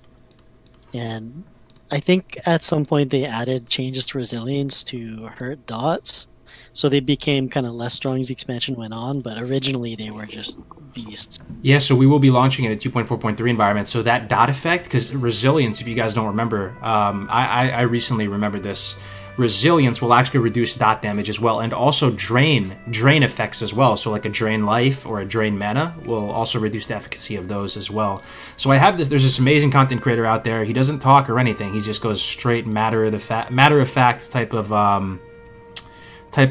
And I think at some point they added changes to resilience to hurt dots, so they became kind of less strong as the expansion went on, but originally they were just beasts. Yeah, so we will be launching in a 2.4.3 environment, so that dot effect, because resilience, if you guys don't remember, I recently remembered this, resilience will actually reduce dot damage as well, and also drain effects as well. So like a drain life or a drain mana will also reduce the efficacy of those as well. So I have this. There's this amazing content creator out there. He doesn't talk or anything. He just goes straight matter of fact type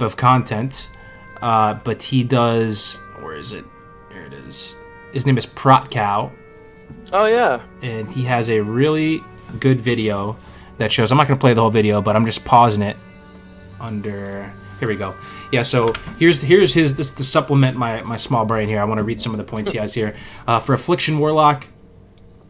of content. But he does. Where is it? Here it is. His name is Protcow. Oh yeah. And he has a really good video that shows. I'm not going to play the whole video, but I'm just pausing it under Here we go. Yeah, so here's his this to supplement my small brain here. I want to read some of the points he has here. For Affliction Warlock,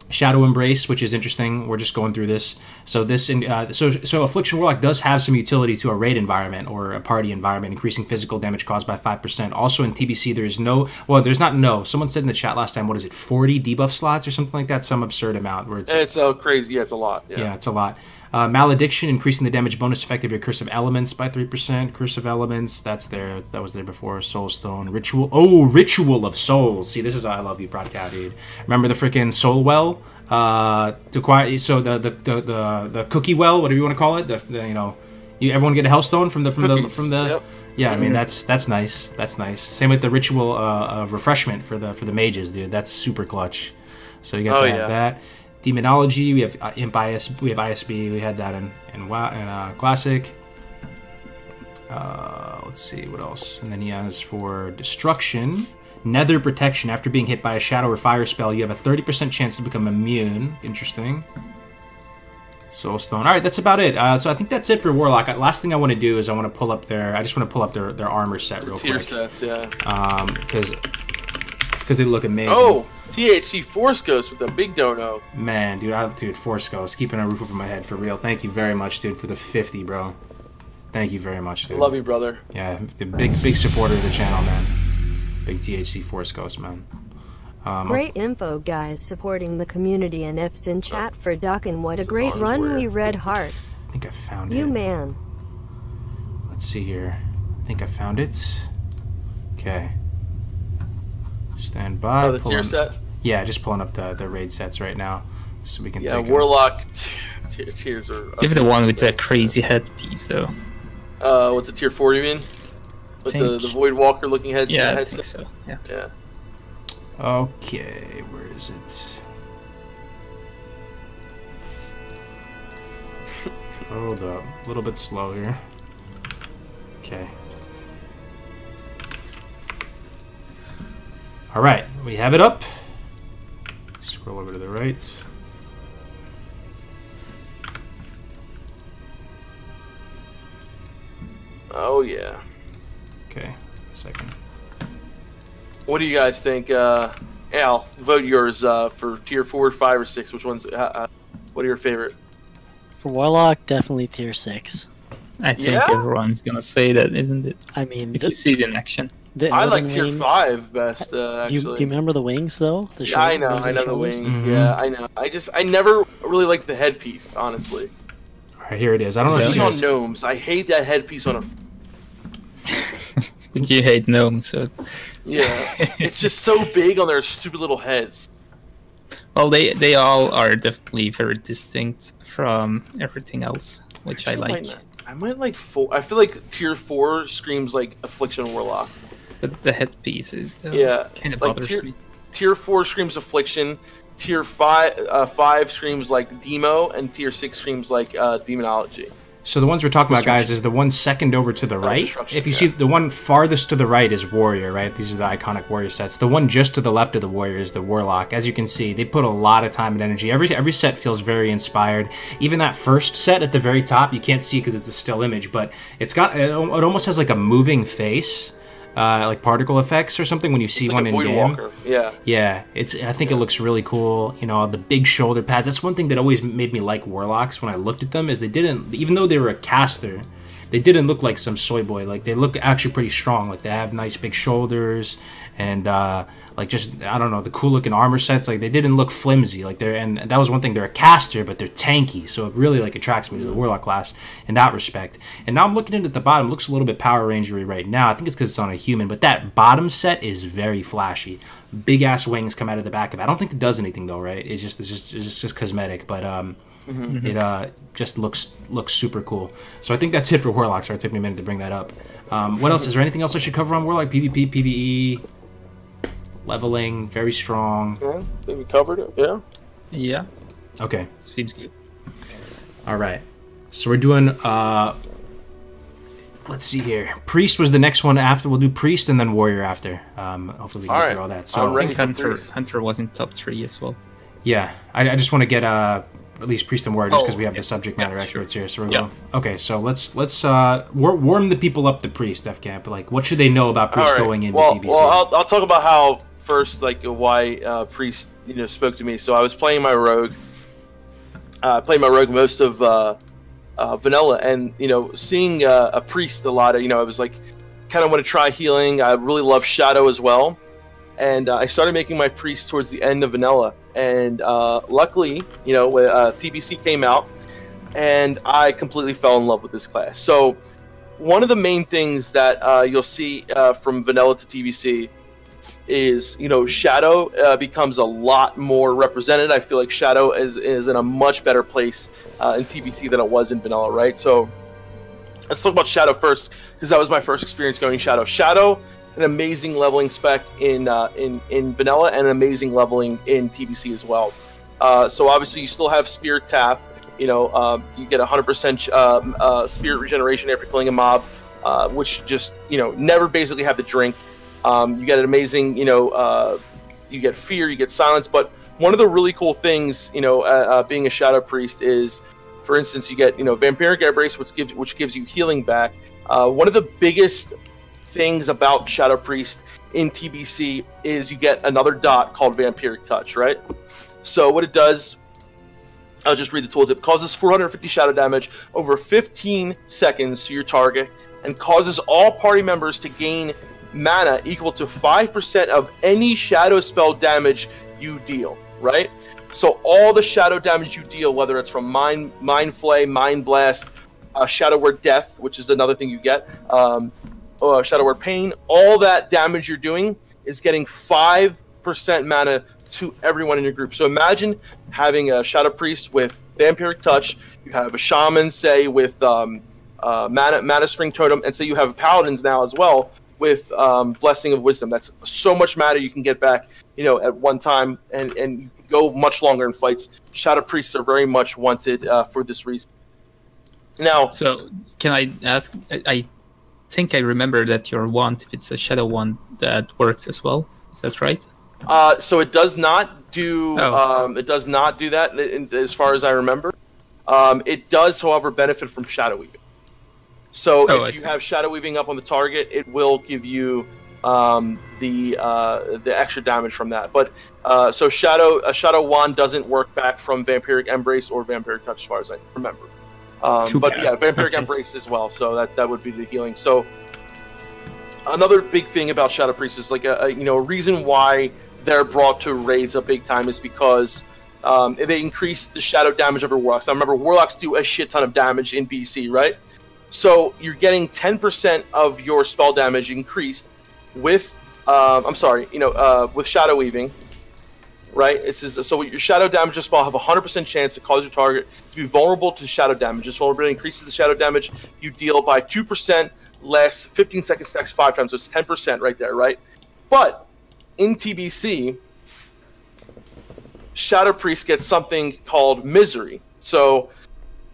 Shadow Embrace, which is interesting. We're just going through this. So so Affliction Warlock does have some utility to a raid environment or a party environment, increasing physical damage caused by 5%. Also in TBC, there is someone said in the chat last time, what is it, 40 debuff slots or something like that? Some absurd amount. Where it's so crazy. Yeah, it's a lot. Yeah, it's a lot. Malediction, increasing the damage bonus effect of your Curse of Elements by 3%. Curse of Elements, that was there before. Soulstone. Ritual of Souls. See, this is why I love you, Broadcat, dude. Remember the freaking Soul Well? The Cookie Well, whatever you want to call it. Everyone get a Hellstone from the. Yep. Yeah, I mean that's nice. That's nice. Same with the Ritual of Refreshment for the mages, dude. That's super clutch. So you got that. Demonology, we have Imp IS, we have ISB, we had that in WoW and Classic. Let's see what else. And then he has for Destruction, Nether Protection. After being hit by a shadow or fire spell, you have a 30% chance to become immune. Interesting. Soulstone. All right, that's about it. So I think that's it for Warlock. Last thing I want to do is I want to pull up their armor set real quick. Tier sets, yeah. Because they look amazing. Oh. THC Force Ghost with the big dono. Man, dude, Force Ghost, keeping a roof over my head for real. Thank you very much, dude, for the 50, bro. Thank you very much, dude. Love you, brother. Yeah, the big supporter of the channel, man. Big THC Force Ghost, man. Great info, guys, supporting the community and F's in chat for Duck, and what a great run we read hard. I think I found it. You man. Let's see here. I think I found it. Okay. Stand by. Oh, the tier set? Yeah, just pulling up the raid sets right now, so we can take them. Warlock tiers are... Give the one with that crazy headpiece, though. What's it, tier 4, you mean? With the Void Walker looking headset? Yeah, I think so, yeah. Okay, where is it? Hold up, a little bit slow here. Okay. Alright, we have it up. Scroll over to the right. Oh, yeah. Okay, second. What do you guys think? Al, vote yours for tier 4, 5, or 6. Which one's... what are your favorite? For Warlock, definitely tier 6. I think everyone's gonna say that, isn't it? I mean... If you see it in action. I like tier 5 best, actually. Do you remember the wings, though? Yeah, I know the wings. Mm-hmm. Yeah, I know. I never really liked the headpiece, honestly. Alright, here it is. I don't know if you on gnomes. I hate that headpiece on a... But you hate gnomes, so... Yeah, it's just so big on their stupid little heads. Well, they all are definitely very distinct from everything else, which I like. I might like 4. I feel like tier 4 screams like Affliction Warlock. But the headpiece is kind of like bothers me. Tier 4 screams Affliction. Tier 5 screams like Demo, and tier 6 screams like Demonology. So the ones we're talking about, guys, is the one second over to the right. If you see the one farthest to the right is Warrior, right? These are the iconic Warrior sets. The one just to the left of the Warrior is the Warlock. As you can see, they put a lot of time and energy. Every set feels very inspired. Even that first set at the very top, you can't see because it's a still image, but it almost has like a moving face. Like particle effects or something when you see one in game. Walker. Yeah. I think it looks really cool. You know, the big shoulder pads. That's one thing that always made me like Warlocks when I looked at them, is they didn't, even though they were a caster, they didn't look like some soy boy. Like, they look actually pretty strong. Like, they have nice big shoulders and like, just, I don't know, the cool looking armor sets. Like, they didn't look flimsy. Like, and that was one thing. They're a caster, but they're tanky, so it really like attracts me to the Warlock class in that respect. And now I'm looking at the bottom. It looks a little bit Power Rangery right now. I think it's because it's on a human, but that bottom set is very flashy. Big ass wings come out of the back of it. I don't think it does anything though, right? It's just cosmetic, but it just looks super cool. So I think that's it for Warlock. Sorry, it took me a minute to bring that up. What else? Is there anything else I should cover on Warlock? PvP, PvE, leveling, very strong. Yeah, I think we covered it. Yeah. Yeah. Okay. Seems good. All right. So we're doing. Let's see here. Priest was the next one after. We'll do Priest and then Warrior after. Hopefully we can get through all that. So I think Hunter was in top 3 as well. Yeah, I just want to get at least Priest and Warrior, just because we have the subject matter experts here. So we're going. Okay, so let's warm the people up to Priest, Defcamp. Like, what should they know about Priest going into TBC? Well, I'll talk about how first, like, why Priest spoke to me. So I was playing my rogue. Playing my rogue most of vanilla, and seeing a Priest a lot. I was like, kind of want to try healing. I really love Shadow as well. And I started making my Priest towards the end of vanilla, and luckily, when TBC came out, and I completely fell in love with this class. So one of the main things that you'll see from vanilla to TBC is, Shadow becomes a lot more represented. I feel like Shadow is in a much better place in TBC than it was in vanilla, right? So let's talk about Shadow first, because that was my first experience going Shadow. Shadow, an amazing leveling spec in vanilla, and an amazing leveling in TBC as well. So obviously you still have Spirit Tap. You get 100% Spirit regeneration after killing a mob, which just never basically have to drink. You get an amazing you get Fear, you get Silence. But one of the really cool things being a Shadow Priest is, for instance, you get Vampiric Embrace, which gives you healing back. One of the biggest things about Shadow Priest in TBC is you get another dot called Vampiric Touch, right? So what it does, I'll just read the tooltip, causes 450 shadow damage over 15 seconds to your target, and causes all party members to gain mana equal to 5% of any shadow spell damage you deal, right? So all the shadow damage you deal, whether it's from Mind Flay, Mind Blast, Shadow Word Death, which is another thing you get, Shadow Word Pain, all that damage you're doing is getting 5% mana to everyone in your group. So imagine having a Shadow Priest with Vampiric Touch, you have a Shaman, say, with Mana Spring Totem, and say you have Paladins now as well with Blessing of Wisdom. That's so much mana you can get back, at one time, and you can go much longer in fights. Shadow Priests are very much wanted for this reason. Now, so can I ask? I think I remember that your wand, if it's a shadow wand, that works as well. Is that right? So it does not do. It does not do that, as far as I remember. It does, however, benefit from shadow weaving. So if you have shadow weaving up on the target, it will give you the extra damage from that. But so a shadow wand doesn't work back from Vampiric Embrace or Vampiric Touch, as far as I remember. But yeah, Vampiric Embrace as well. So that would be the healing. So another big thing about Shadow Priest is like a reason why they're brought to raids up big time is because they increase the shadow damage over Warlocks. I remember Warlocks do a shit ton of damage in BC, right? So you're getting 10% of your spell damage increased with with Shadow Weaving. Right? So your shadow damage spell have a 100% chance to cause your target to be vulnerable to shadow damage. This vulnerability increases the shadow damage you deal by 2%, less 15 seconds, stacks 5 times. So it's 10% right there, right? But in TBC, Shadow Priest gets something called Misery. So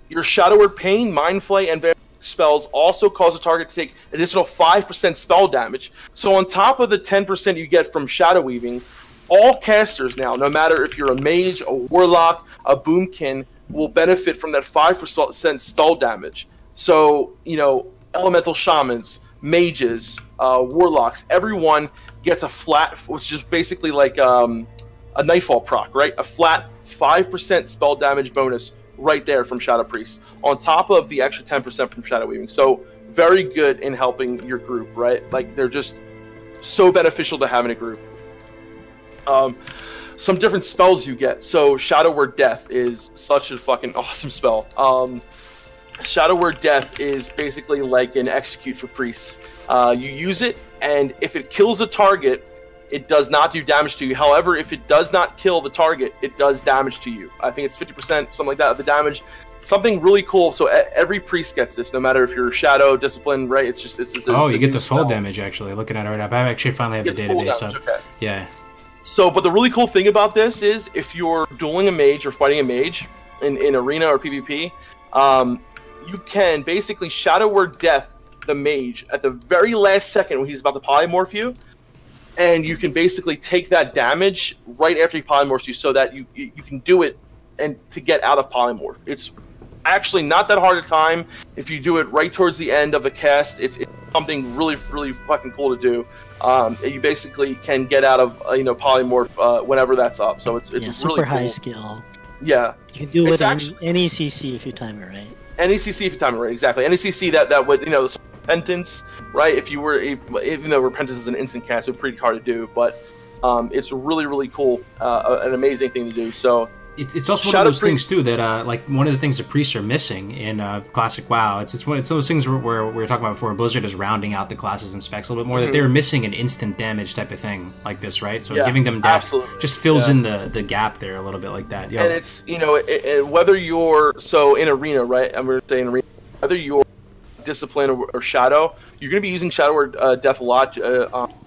your Shadow Word Pain, Mind Flay, and spells also cause a target to take additional 5% spell damage. So on top of the 10% you get from Shadow Weaving, all casters now, no matter if you're a mage, a warlock, a boomkin, will benefit from that 5% spell damage. So, elemental shamans, mages, warlocks, everyone gets a flat, which is basically like a Nightfall proc, right? A flat 5% spell damage bonus right there from Shadow Priest, on top of the extra 10% from Shadow Weaving. So, very good in helping your group, right? Like, they're just so beneficial to have in a group. Some different spells you get. So Shadow Word Death is such a fucking awesome spell. Shadow Word Death is basically like an execute for priests. You use it, and if it kills a target, it does not do damage to you. However, if it does not kill the target, it does damage to you. I think it's 50%, something like that, of the damage. Something really cool. So every priest gets this, no matter if you're Shadow, Discipline, right? It's you get the full damage, actually. Looking at it right now. I actually finally have the database up. Okay. Yeah. So, but the really cool thing about this is if you're dueling a mage or fighting a mage in arena or PvP, you can basically Shadow Word Death the mage at the very last second when he's about to polymorph you, and you can basically take that damage right after he polymorphs you, so that you can do it and to get out of polymorph. It's actually not that hard a time if you do it right towards the end of a cast. It's something really fucking cool to do. You basically can get out of polymorph whenever that's up. So it's really super cool. high skill. Yeah, you can do it any CC if you time it right. Any CC if you time it right, exactly. Any CC that would repentance, right? If you were even though repentance is an instant cast, it's pretty hard to do, but it's really cool, an amazing thing to do. So. It's also one of those things too that like one of the things the priests are missing in classic WoW. It's one of those things where we were talking about before. Blizzard is rounding out the classes and specs a little bit more. That they're missing an instant damage type of thing like this, right? So giving them depth just fills in the gap there a little bit like that. And it's whether you're in arena, right? I'm going to say in arena, whether you're discipline or shadow, you're going to be using shadow or death a lot,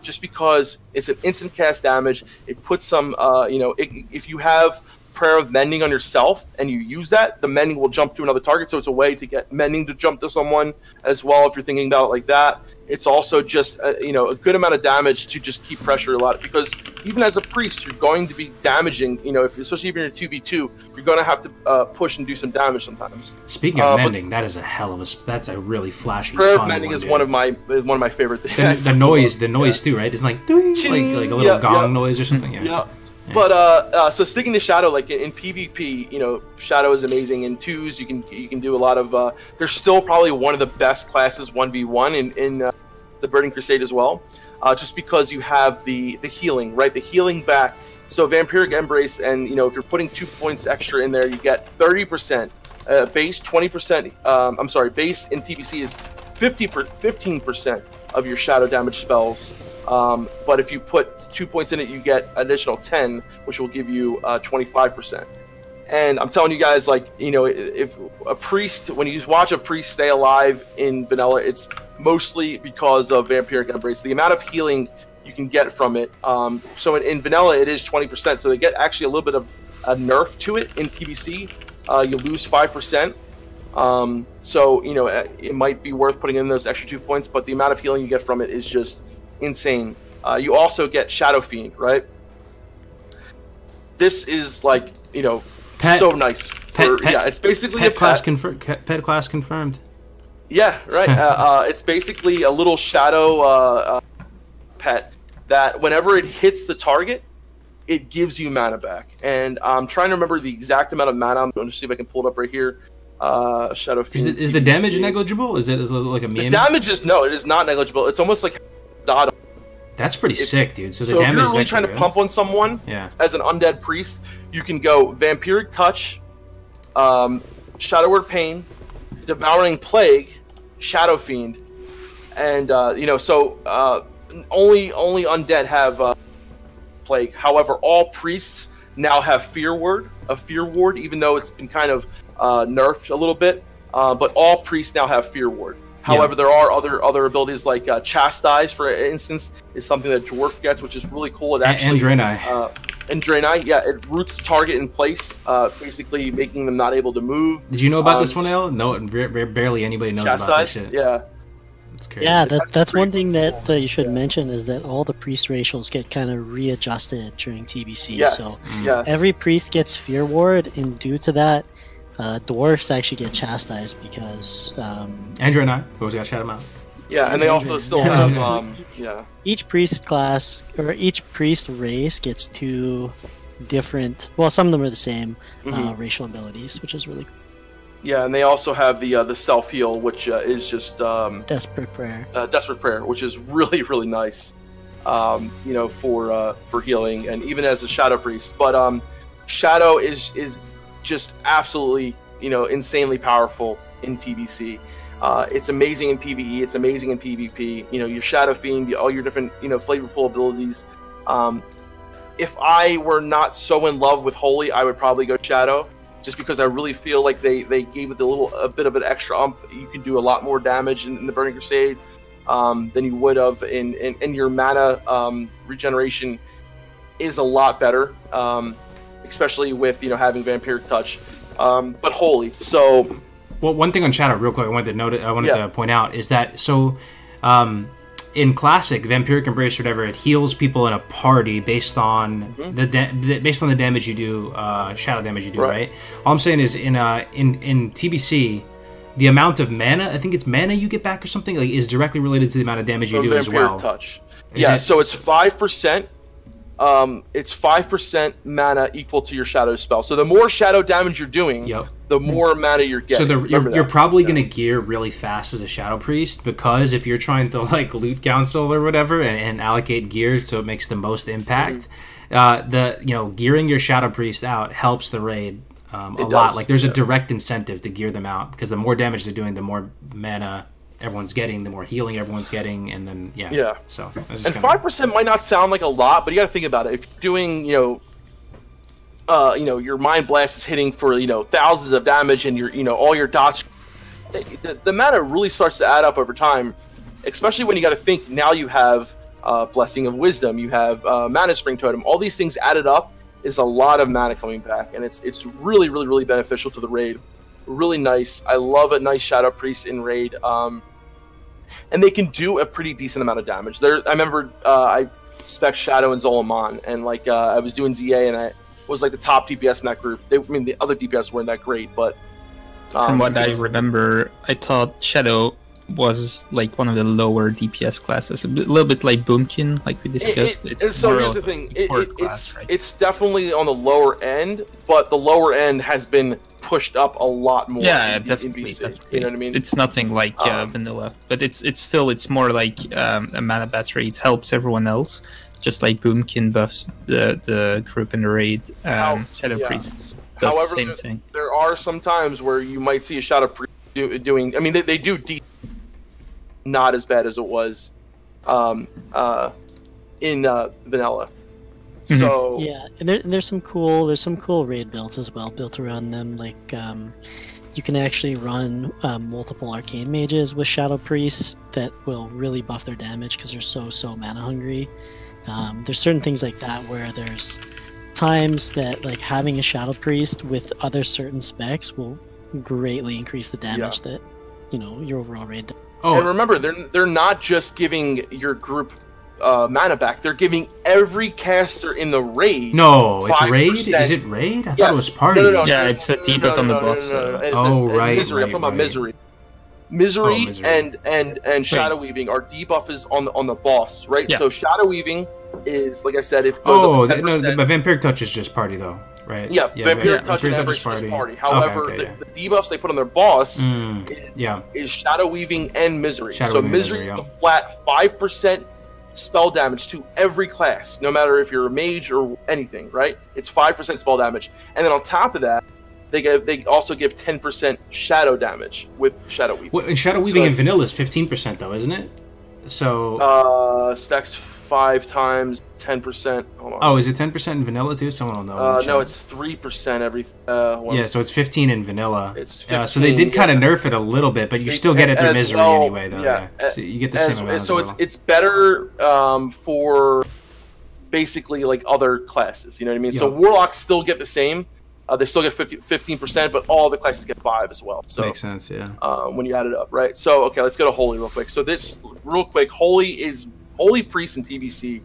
just because it's an instant cast damage. It puts some if you have Prayer of Mending on yourself and you use that, the mending will jump to another target, so it's a way to get mending to jump to someone as well if you're thinking about it like that. It's also just a good amount of damage to just keep pressure a lot, because even as a priest you're going to be damaging, especially if you're in a 2v2, you're going to have to push and do some damage sometimes. Speaking of mending, that's a really flashy Prayer of Mending is one of my favorite things. The noise too, right? It's like doing like a little gong noise or something. Yeah. But so sticking to Shadow, like in PvP, Shadow is amazing. In 2s, you can do a lot of. There's still probably one of the best classes 1v1 in the Burning Crusade as well, just because you have the healing, right? The healing back. So Vampiric Embrace, and if you're putting 2 points extra in there, you get 30% base, 20%. Base in TBC is 15% of your shadow damage spells. But if you put 2 points in it, you get additional 10, which will give you 25%. And I'm telling you guys, if a priest, when you watch a priest stay alive in vanilla, it's mostly because of Vampiric Embrace. The amount of healing you can get from it. So in vanilla, it is 20%. So they get actually a little bit of a nerf to it in TBC. You lose 5%. So it might be worth putting in those extra 2 points, but the amount of healing you get from it is just insane. You also get Shadow Fiend, right? This is so nice. It's basically pet class pet class confirmed. Yeah, right. It's basically a little shadow pet that whenever it hits the target, it gives you mana back. And I'm trying to remember the exact amount of mana. I'm going to see if I can pull it up right here. Shadow Fiend. Is the damage negligible? Is it like a meme? The damage is it is not negligible. It's almost like dot. That's pretty sick, dude. So the if damage you're really trying to pump on someone as an undead priest, you can go Vampiric Touch, Shadow Word Pain, Devouring Plague, Shadow Fiend, and only undead have Plague. However, all priests now have Fear Ward, even though it's been kind of nerfed a little bit. But all priests now have Fear Ward. However, there are other abilities like Chastise, for instance, is something that Dwarf gets, which is really cool. It actually and Draenei. And Draenei, it roots the target in place, basically making them not able to move. Did you know about this one, Ayle? No, barely anybody knows Chastise, about this shit. Yeah. It's crazy. Yeah, that's one thing that you should mention is that all the priest racials get kind of readjusted during TBC. Yes. So every priest gets Fear Ward, and due to that, dwarfs actually get chastised because and Draenei, always got to shout them out. Yeah, and they also still have each priest class or each priest race gets 2 different, well, some of them are the same racial abilities, which is really cool. Yeah, and they also have the self heal, which is just Desperate Prayer. Desperate Prayer, which is really nice, for healing, and even as a shadow priest. But shadow is just absolutely insanely powerful in TBC. It's amazing in PvE. It's amazing in PvP. Your Shadow Fiend, all your different flavorful abilities. If I were not so in love with Holy, I would probably go Shadow, just because I really feel like they gave it a bit of an extra umph. You can do a lot more damage in the Burning Crusade than you would have in your mana regeneration is a lot better, especially with having Vampiric Touch. But Holy, so. Well, one thing on Shadow, real quick, I wanted to point out is that in Classic, Vampiric Embrace, whatever, it heals people in a party based on based on the damage you do, shadow damage you do, right? All I'm saying is in TBC, the amount of mana, I think it's mana you get back or something, like, is directly related to the amount of damage you do as well. Vampiric Touch. Yeah, so it's 5%. It's 5% mana equal to your shadow spell. So the more shadow damage you're doing, the more mana you're getting. So you're probably going to gear really fast as a Shadow Priest, because if you're trying to like loot council or whatever and allocate gear so it makes the most impact, gearing your Shadow Priest out helps the raid a lot. Like there's a direct incentive to gear them out, because the more damage they're doing, the more mana everyone's getting, the more healing everyone's getting, and then So and 5% might not sound like a lot, but you got to think about it. If you're doing, your Mind Blast is hitting for thousands of damage, and all your dots, the mana really starts to add up over time. Especially when you got to think now you have Blessing of Wisdom, you have Mana Spring Totem. All these things added up is a lot of mana coming back, and it's really, really, really beneficial to the raid. Really nice. I love a nice Shadow Priest in raid. And they can do a pretty decent amount of damage. I remember I spec Shadow and Zolomon, and I was doing ZA, and I was like the top DPS in that group. The other DPS weren't that great, but from what I remember, I thought Shadow was like one of the lower DPS classes, a little bit like Boomkin, like we discussed. So here's the thing: it's definitely on the lower end, but the lower end has been pushed up a lot more. Yeah, definitely. You know what I mean? It's nothing like vanilla, but it's more like a mana battery. It helps everyone else, just like Boomkin buffs the group in the raid. Shadow Priests does the same thing. There are some times where you might see a Shadow Priest doing. I mean, they do not as bad as it was in vanilla. So and there's some cool raid builds as well built around them. Like you can actually run multiple arcane mages with Shadow Priests that will really buff their damage because they're so mana hungry. There's certain things like that where there's times that like having a Shadow Priest with other certain specs will greatly increase the damage that your overall raid does. And remember, they're not just giving your group mana back; they're giving every caster in the raid. No, it's raid. Is it raid? I thought it was party. No, yeah, it's a debuff on the boss. Right. Misery. I'm talking about Misery. Misery and Shadow Weaving are debuffs on the boss, right? Yeah. So Shadow Weaving is, like I said, it goes up to 10%. But Vampiric Touch is just party though. Right. Yeah, Vampiric Touch and Ember is just party. However, the debuffs they put on their boss is Shadow Weaving and Misery. Misery is a flat 5% spell damage to every class, no matter if you're a mage or anything, right? It's 5% spell damage. And then on top of that, they also give 10% shadow damage with Shadow Weaving. Well, and Shadow Weaving in vanilla is 15% though, isn't it? So stacks 5 times 10%. Hold on. Oh, is it 10% in vanilla too? Someone will know. No, it's 3% every. So it's 15 in vanilla. It's 15, so they did kind of nerf it a little bit, but you still get it through Misery anyway, though. Yeah. So you get the same amount. So it's better for basically like other classes. You know what I mean? Yeah. So Warlocks still get the same. They still get 15%, but all the classes get 5 as well. So makes sense, yeah. When you add it up, right? So okay, let's go to Holy real quick. So this real quick, Holy Priest in TBC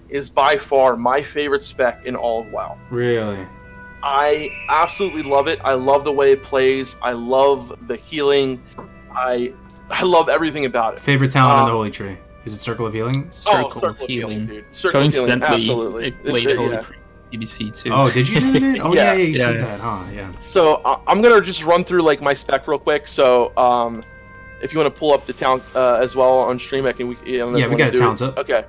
is by far my favorite spec in all of WoW. Really? I absolutely love it. I love the way it plays. I love the healing. I love everything about it. Favorite talent in the Holy Tree? Is it Circle of Healing? Circle of Healing, dude. Circle of Healing, absolutely. It played Holy TBC too. Oh, did you do it? Oh, yeah, you said that, huh? Yeah. So I'm gonna just run through like my spec real quick. So if you want to pull up the talent as well on stream, we got talents up. Okay.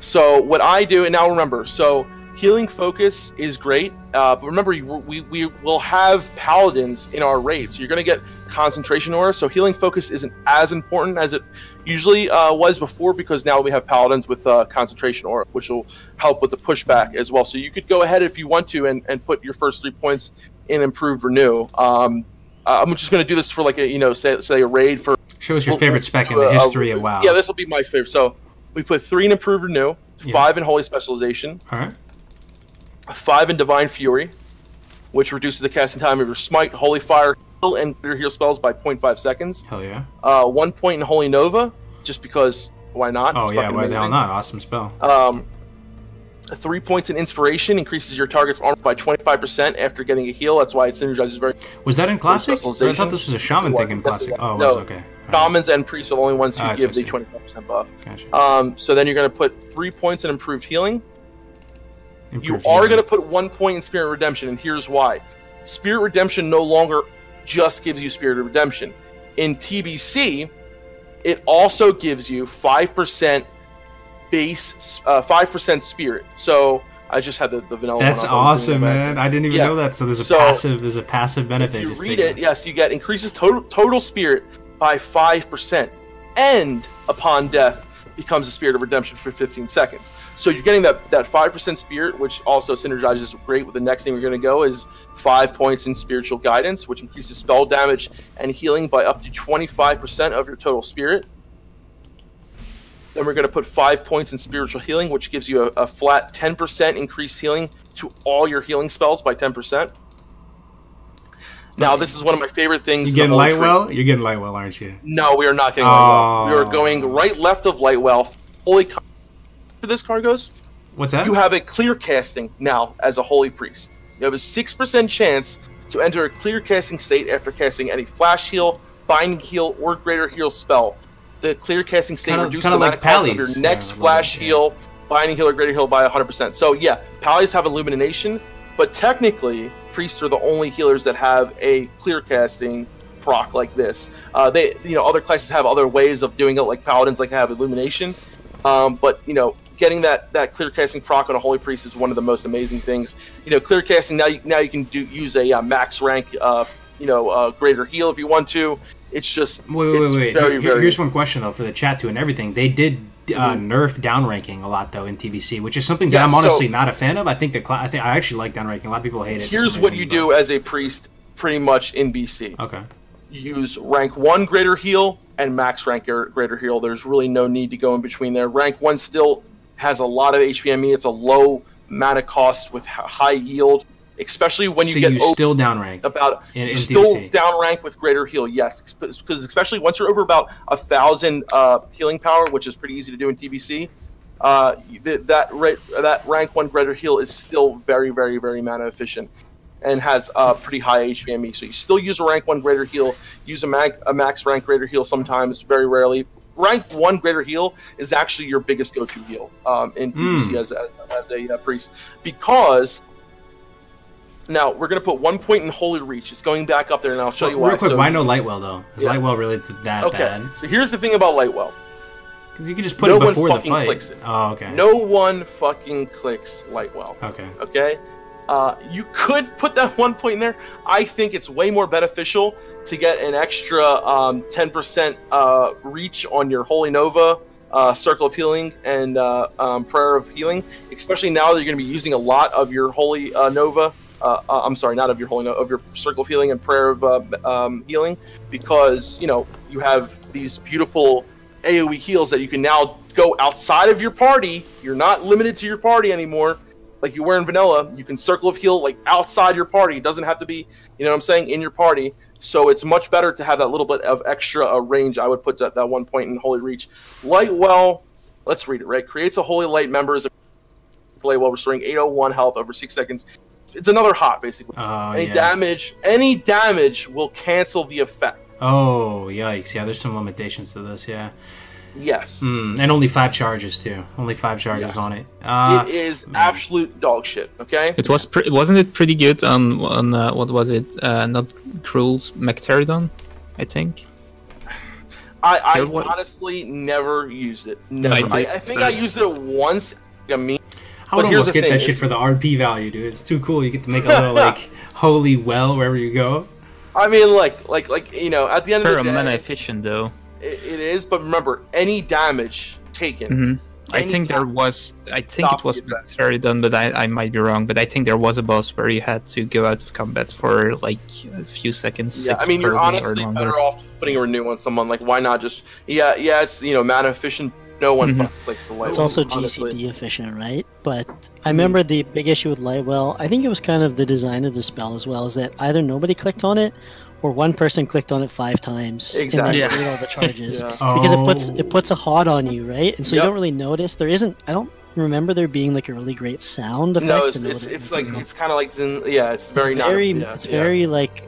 So what I do, and now remember, so healing focus is great, but remember we will have paladins in our raid, so you're going to get concentration aura. So healing focus isn't as important as it usually was before, because now we have paladins with concentration aura, which will help with the pushback as well. So you could go ahead if you want to and put your first 3 points in improved renew. I'm just going to do this for like a say a raid for. Show us your favorite spec in the history of WoW. Yeah, this will be my favorite. So we put 3 in improved renew, 5 in holy specialization. All right. 5 in Divine Fury, which reduces the casting time of your Smite, Holy Fire, and your heal spells by 0.5 seconds. Hell yeah. 1 point in Holy Nova, just because Why not? Oh it's yeah, why amazing. the hell not? Awesome spell. 3 points in inspiration increases your target's armor by 25% after getting a heal. That's why it synergizes very. Was that in Classic? I thought this was a Shaman thing in Classic. Oh, it was, okay. Shamans and priests are the only ones who give the 25% buff. Gotcha. So then you're going to put 3 points in improved healing. You are going to put 1 point in Spirit Redemption, and here's why. Spirit Redemption no longer just gives you Spirit of Redemption. In TBC, it also gives you 5% base, 5% Spirit. So I just had the vanilla. That's awesome, man! I didn't even know that. So there's a passive benefit. If you read it, yes, you get increases total Spirit by 5%, and upon death becomes a Spirit of Redemption for 15 seconds. So you're getting that 5% Spirit, which also synergizes great with the next thing we're going to go is 5 points in Spiritual Guidance, which increases spell damage and healing by up to 25% of your total Spirit. Then we're going to put 5 points in Spiritual Healing, which gives you a flat 10% increased healing to all your healing spells by 10%. Now, this is one of my favorite things. You getting Lightwell? You're getting Lightwell, aren't you? No, we are not getting Lightwell. We are going right left of Lightwell. Fully for this, Kargoz. What's that? You have a clear casting now as a Holy Priest. You have a 6% chance to enter a clear casting state after casting any Flash Heal, Binding Heal, or Greater Heal spell. The clear casting state reduces the mana cost of your next Flash Heal, Binding Heal, or Greater Heal by 100%. So yeah, Pallies have Illumination, but technically, priests are the only healers that have a clear casting proc like this. Other classes have other ways of doing it, like paladins like have illumination. But getting that clear casting proc on a holy priest is one of the most amazing things. Clear casting now you can use a max rank greater heal if you want to. It's just wait. Here's one question though for the chat too and everything. They did nerf downranking a lot though in TBC, which is something that I'm honestly not a fan of. I think I actually like downranking. A lot of people hate it. Here's what you do as a priest, pretty much in BC. Okay. You use rank 1 greater heal and max rank greater heal. There's really no need to go in between there. Rank 1 still has a lot of HPME. It's a low mana cost with high yield. Especially when you get still downrank you still downrank with greater heal, yes. Because especially once you're over about 1,000 healing power, which is pretty easy to do in TBC, that rank 1 greater heal is still very, very, very mana efficient and has pretty high HPME. So you still use a rank 1 greater heal, use a max rank greater heal sometimes, very rarely. Rank 1 greater heal is actually your biggest go-to heal in TBC as a priest, because. Now, we're going to put 1 point in Holy Reach. It's going back up there, and I'll show you why. Real quick, why no Lightwell, though? Is Lightwell really that bad? So here's the thing about Lightwell. Because you can just put it before the fight. Clicks it. Oh, okay. No one fucking clicks Lightwell. Okay. Okay? You could put that 1 point in there. I think it's way more beneficial to get an extra 10% reach on your Holy Nova, Circle of Healing, and Prayer of Healing, especially now that you're going to be using a lot of your Holy Nova. I'm sorry, not of your Holy Nova, of your Circle of Healing and Prayer of Healing, because you have these beautiful AoE heals that you can now go outside of your party. You're not limited to your party anymore, like you were in vanilla. You can Circle of Heal like outside your party. It doesn't have to be, in your party. So it's much better to have that little bit of extra range. I would put that 1 point in Holy Reach. Lightwell, let's read it, right? Creates a Holy Light member as a Lightwell, restoring 801 health over 6 seconds. It's another hot, basically. Any damage will cancel the effect. Oh, yikes. Yeah, there's some limitations to this, yeah. Yes. And only 5 charges, too. Only 5 charges on it. It is absolute dog shit, okay? It was wasn't it pretty good on what was it? Not Cruel's Martyrdom, I think? I honestly never used it. Never. I think I used it once. I would almost get that shit for the RP value, dude. It's too cool. You get to make a little holy well wherever you go. I mean, at the end of the day, mana efficient though. It is, but remember, any damage taken. I think it was Martyrdom, but I might be wrong. But I think there was a boss where you had to go out of combat for like a few seconds. Yeah, I mean, you're honestly better off putting a renew on someone. Like, why not just? Yeah, it's mana efficient. No one clicks the Lightwell. It's also GCD efficient, right? But I remember the big issue with Lightwell, I think it was kind of the design of the spell as well, is that either nobody clicked on it, or one person clicked on it 5 times Exactly. and then all the charges Yeah. because it puts a HOD on you, right? And so you Yep. don't really notice. There isn't. I don't remember there being like a really great sound effect. No, to notice it's it. like it's kind of like it's very very like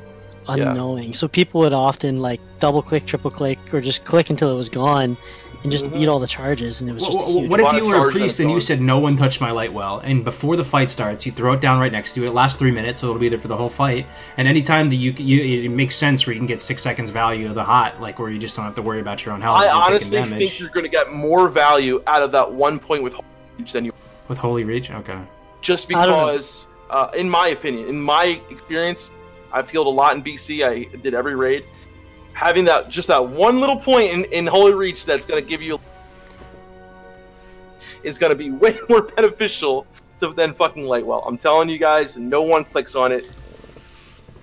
unknowing. So people would often like double click, triple click, or just click until it was gone, and just eat all the charges, and it was just a huge. What if you were a priest and you said no one touched my light well, and before the fight starts, you throw it down right next to it. It lasts 3 minutes, so it'll be there for the whole fight. And anytime that it makes sense where you can get 6 seconds value of the hot, like where you just don't have to worry about your own health. I honestly think you're going to get more value out of that 1 point with Holy Reach than you with Holy Reach. Okay. Just because, in my opinion, in my experience, I've healed a lot in BC. I did every raid. Having that one little point in Holy Reach that's going to give you is going to be way more beneficial than fucking Lightwell. I'm telling you guys, no one clicks on it.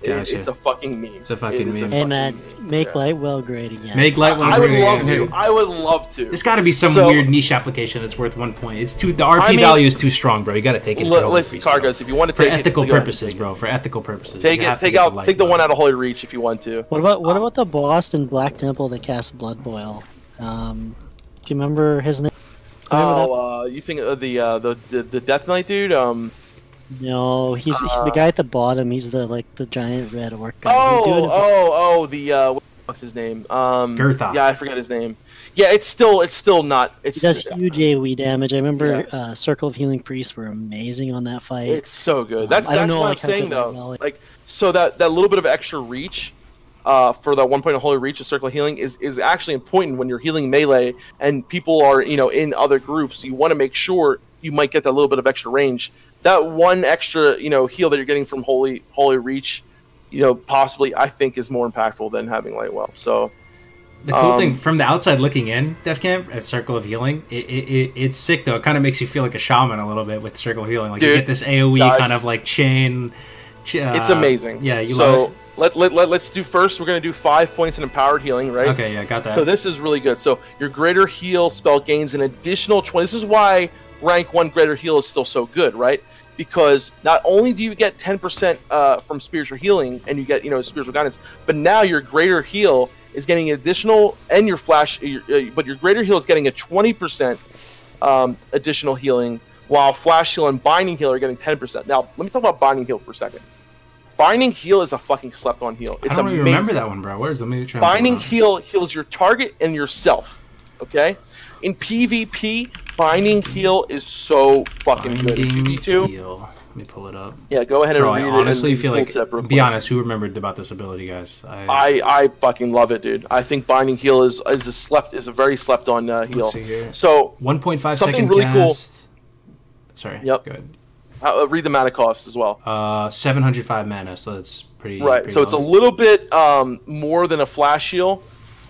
Gotcha. It's a fucking meme. It's a fucking meme. Hey man, make Lightwell great again. Make Lightwell great again. I would love to. There's got to be some weird niche application that's worth 1 point. It's the RP value is too strong, bro. You got to take it. Listen, Kargoz, if you want to take it for ethical purposes, bro. For ethical purposes, take the one out of Holy Reach if you want to. What about the boss in Black Temple that cast Blood Boil? Do you remember his name? You think of the Death Knight dude? No, he's the guy at the bottom. He's the giant red orc guy. What's his name? Gertha. Yeah, I forget his name. Yeah, it's still not. He does huge AoE damage. I remember Circle of Healing Priests were amazing on that fight. It's so good. That's what I'm saying though. Like, so that little bit of extra reach for that 1 point of Holy Reach of Circle of Healing is actually important when you're healing melee and people are in other groups. You want to make sure you might get that little bit of extra range. That one extra, heal that you're getting from Holy Reach, possibly I think is more impactful than having Lightwell. So the cool thing from the outside looking in, Defcamp at Circle of Healing, it's sick though. It kind of makes you feel like a shaman a little bit with Circle of Healing. Like, dude, you get this AoE kind of like chain. It's amazing. Yeah, you love it. Let's do first. We're gonna do 5 points in empowered healing, right? Okay, yeah, got that. So this is really good. So your greater heal spell gains an additional 20. This is why rank 1 greater heal is still so good, right? Because not only do you get 10% from spiritual healing and you get spiritual guidance, but now your greater heal is getting additional, and your but your greater heal is getting a 20% additional healing, while flash heal and binding heal are getting 10%. Now let me talk about binding heal for a second. Binding heal is a fucking slept on heal. It's I don't even remember that one, bro. Let me try. Binding heal heals your target and yourself. Okay, in PvP, binding heal is so fucking good. In PvP2, let me pull it up. Yeah, go ahead and read it. I honestly feel like, be honest, who remembered about this ability, guys? I fucking love it, dude. I think binding heal is a very slept on heal. Let's see here. So 1.5 something second really cast. Cool. Sorry. Yep. Good. Read the mana cost as well. 705 mana, so that's pretty. Right. Pretty so it's a little bit more than a flash heal.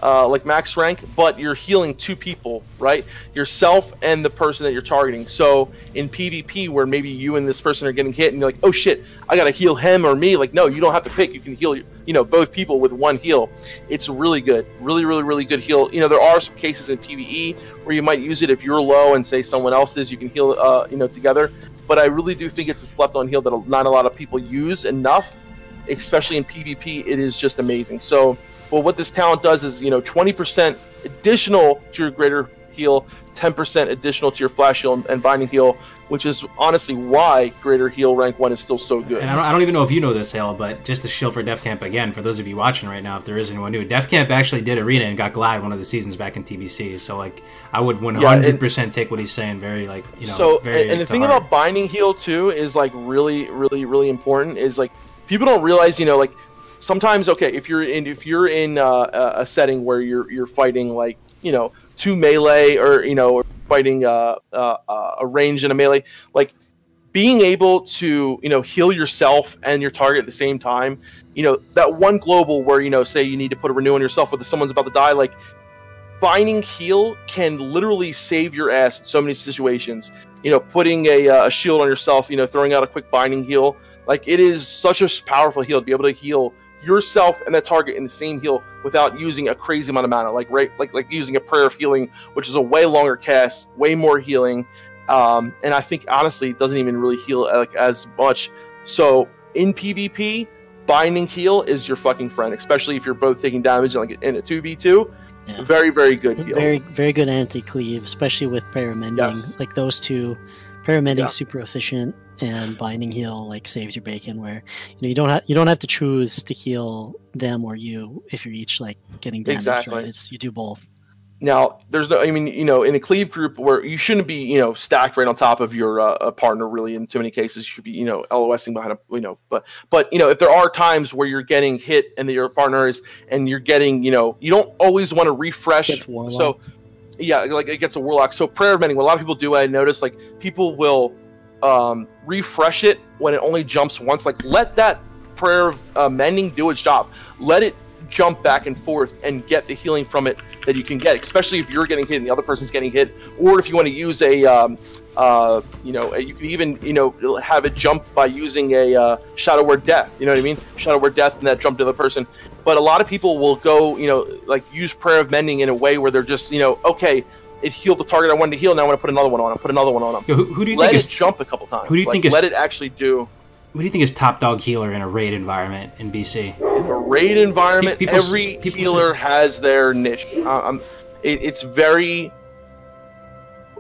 Like max rank, but you're healing 2 people, right? Yourself and the person that you're targeting. So in PvP, where maybe you and this person are getting hit, and you're like, "Oh shit, I gotta heal him or me." Like, no, you don't have to pick. You can heal, both people with 1 heal. It's really good, really good heal. There are some cases in PvE where you might use it if you're low and say someone else is. You can heal, together. But I really do think it's a slept-on heal that not a lot of people use enough, especially in PvP. It is just amazing. So. Well, what this talent does is, 20% additional to your greater heal, 10% additional to your flash heal and binding heal, which is honestly why greater heal rank 1 is still so good. And I don't even know if you know this, Ayle, but just to shield for Defcamp again, for those of you watching right now, if there is anyone new, Defcamp actually did Arena and got Glad one of the seasons back in TBC. So, I would 100% take what he's saying very, and the thing about binding heal, too, is, really important, is, people don't realize, sometimes, okay, if you're in a setting where you're fighting 2 melee or fighting a range and a melee, being able to heal yourself and your target at the same time, that one global where say you need to put a renew on yourself or someone's about to die, binding heal can literally save your ass in so many situations. Putting a shield on yourself, throwing out a quick binding heal, it is such a powerful heal to be able to heal yourself and that target in the same heal without using a crazy amount of mana, like using a Prayer of Healing, which is a way longer cast, way more healing, and I think honestly it doesn't even really heal as much. So in PvP, Binding Heal is your fucking friend, especially if you're both taking damage like in a 2v2. Yeah. Very, very good heal. Very, very good anti-cleave, especially with Prayer of Mending. Yes. Like those two, Prayer of Mending super efficient, and Binding Heal like saves your bacon. Where you don't have to choose to heal them or you if you're each like getting damage. Exactly. Right? You do both. Now, there's no, I mean, in a cleave group where you shouldn't be, stacked right on top of your partner, really, in too many cases. You should be, LOSing behind a, but, if there are times where you're getting hit and your partner is, and you're getting, you don't always want to refresh. So, yeah, like it gets a Warlock. So, Prayer of Mending, what a lot of people do, I notice, like, people will refresh it when it only jumps once. Like, let that Prayer of Mending do its job. Let it jump back and forth and get the healing from it that you can get, especially if you're getting hit and the other person's getting hit, or if you want to use a, you can even, have it jump by using a Shadow Word Death. You know what I mean? Shadow Word Death and that jump to the person. But a lot of people will go, like use Prayer of Mending in a way where they're just, okay, it healed the target I wanted to heal. Now I want to put another one on him. Put another one on him. Who do you let think it jump a couple times? Who do you think is? Let it actually do. What do you think is top dog healer in a raid environment in BC? In a raid environment, every healer has their niche. It's very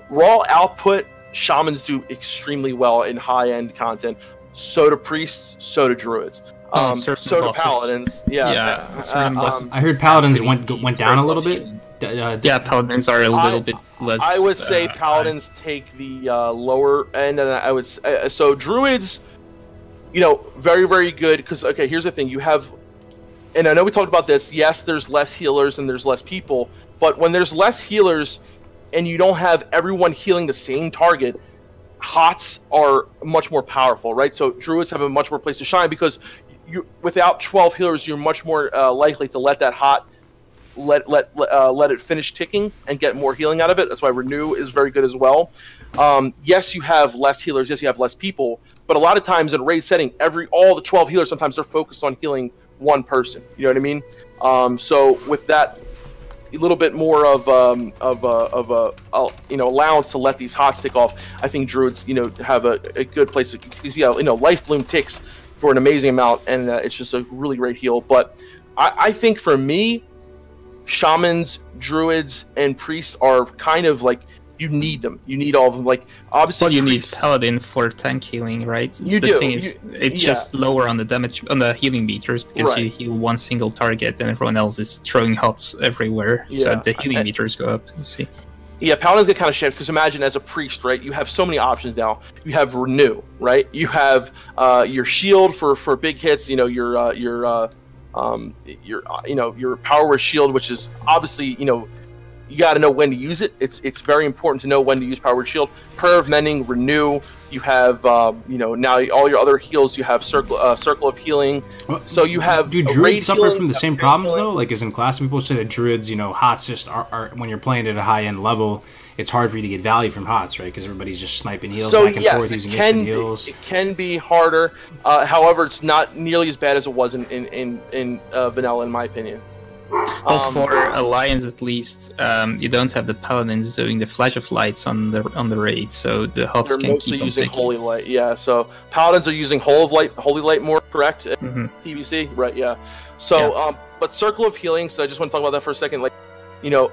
raw output. Shamans do extremely well in high-end content. So do priests. So do druids. So do paladins. I heard paladins went down a little bit. Paladins are a little bit less. I would say paladins take the lower end, and I would say, so druids. Very, very good, because, okay, here's the thing. You have, and I know we talked about this, yes, there's less healers and there's less people, but when there's less healers and you don't have everyone healing the same target, HOTS are much more powerful, right? So druids have a much more place to shine, because without 12 healers, you're much more likely to let that HOT let it finish ticking and get more healing out of it. That's why Renew is very good as well. Yes, you have less healers. Yes, you have less people. But a lot of times in a raid setting, all the 12 healers, sometimes they're focused on healing one person. You know what I mean? So with that, a little bit more of allowance to let these HOTs tick off, I think druids, have a good place. Because Life Bloom ticks for an amazing amount, and it's just a really great heal. But I think for me, shamans, druids, and priests are kind of like, you need them. You need all of them. Like, obviously, well, you need paladin for tank healing, right? The thing is, it's just lower on the damage on the healing meters, because you heal one single target and everyone else is throwing HOTS everywhere. So the healing meters go up. You see. Yeah, paladins get kind of shit, because imagine as a priest, right? You have so many options now. You have Renew, right? You have your shield for big hits. Your power word shield, which is obviously you got to know when to use it. It's very important to know when to use Power Word Shield. Prayer of Mending, Renew. You have now all your other heals. You have Circle of Healing. So you have. Do druids suffer from the same problems though? Like, as in class, people say that druids, HOTS just are when you're playing at a high end level, it's hard for you to get value from HOTS, right? Because everybody's just sniping heals back and forth using instant heals. It can be harder. However, it's not nearly as bad as it was in vanilla, in my opinion. Well, for Alliance at least, you don't have the paladins doing the flash of lights on the raid, so the HOTS can keep on mostly using Holy Light. Yeah, so paladins are using Holy Light more, correct? TBC, right? Yeah. So, but Circle of Healing. So I just want to talk about that for a second. Like,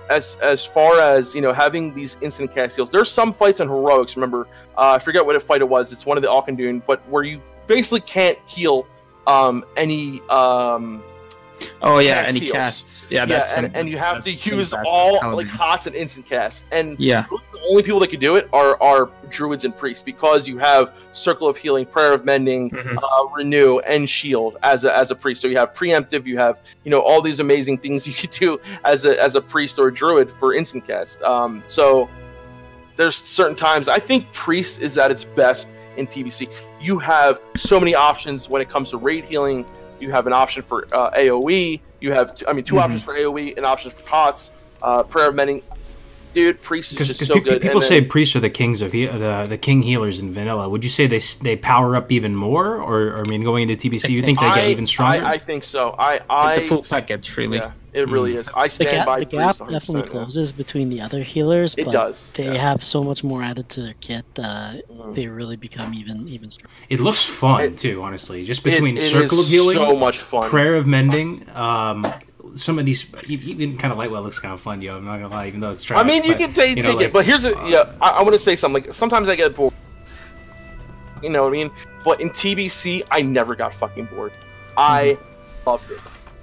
as far as having these instant cast heals, there's some fights in heroics. Remember, I forget what fight it was. It's one of the Auchendoon, but where you basically can't heal any. Any casts. And you have to use all like HOTS and instant casts. And the only people that can do it are druids and priests, because you have Circle of Healing, Prayer of Mending, Renew, and Shield as a priest. So you have preemptive, you have all these amazing things you could do as a priest or a druid for instant cast. So there's certain times I think priest is at its best in TBC. You have so many options when it comes to raid healing. You have an option for AoE. You have, two options for AoE, an option for HOTS, Prayer of Mending. Dude, Priest is just so good. People say priests are the kings of the king healers in vanilla. Would you say they power up even more, or going into TBC, you think they get even stronger? I think so. It's a full package, really. It really is. I stand by the priest gap 100%, definitely yeah. closes between the other healers, It but does, they yeah. have so much more added to their kit. They really become even stronger. It looks fun too, honestly. Just between It Circle is of Healing, so much fun. Prayer of Mending, some of these, even kind of Lightwell looks kind of fun, yo. I'm not gonna lie, even though it's trash. I mean, you can take it, but here's I want to say something. Like, sometimes I get bored. You know what I mean? But in TBC, I never got fucking bored. I loved it.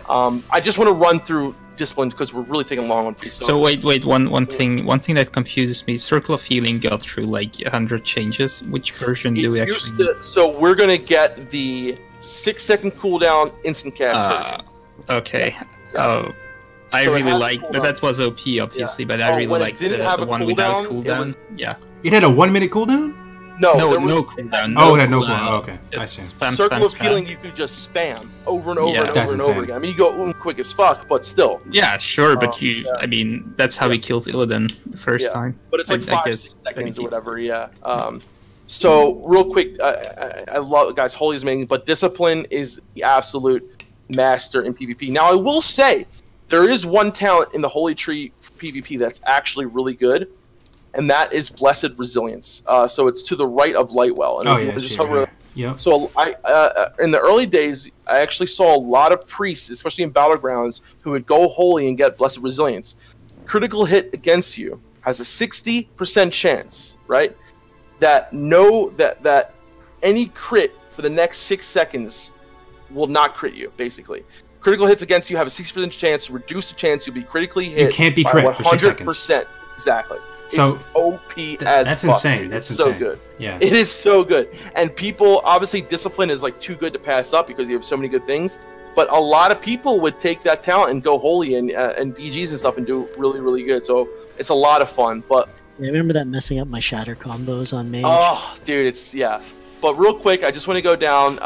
I just want to run through disciplines because we're really taking long on these. So wait, one thing that confuses me. Circle of Healing got through like 100 changes. Which version do we actually? So we're gonna get the 6-second cooldown instant cast version. Okay. Yes. Oh, I So it really has liked. cooldown. That was OP, obviously, Yeah. but I really when it liked didn't have the a one without cooldown, it cooldown. was- Yeah. It had a 1 minute cooldown. No, No, there was- no cooldown. Oh, it had no cooldown. Oh, okay, I Just see. Spam, Circle spam, of spam. Healing, you could just spam over and over Yeah. and That's over and insane. over again. I mean, you go quick as fuck, but still. Yeah, sure, but yeah. I mean, that's how we killed Illidan the first time. But it's like I 5-6 guess seconds or maybe. whatever, yeah. So, real quick, I love, guys, Holy is amazing, but Discipline is the absolute master in PvP. Now, I will say, there is one talent in the Holy Tree for PvP that's actually really good, and that is Blessed Resilience. So, it's to the right of Lightwell. And Oh if you yeah, I just see it hover- right here. Yep. So in the early days, I actually saw a lot of priests, especially in Battlegrounds, who would go holy and get Blessed Resilience. Critical hit against you has a 60% chance, right? That any crit for the next 6 seconds will not crit you, basically. Critical hits against you have a 60% chance to reduce the chance you'll be critically hit. You can't be by crit for 6 100%. Exactly. So, it's OP as that's fuck, insane. dude. That's It's insane. so good. Yeah. It is so good. And people, obviously, Discipline is like too good to pass up because you have so many good things. But a lot of people would take that talent and go holy and BGs and stuff and do really, really good. So it's a lot of fun. But I remember that messing up my shatter combos on Mage. oh, dude, But real quick, I just want to go down,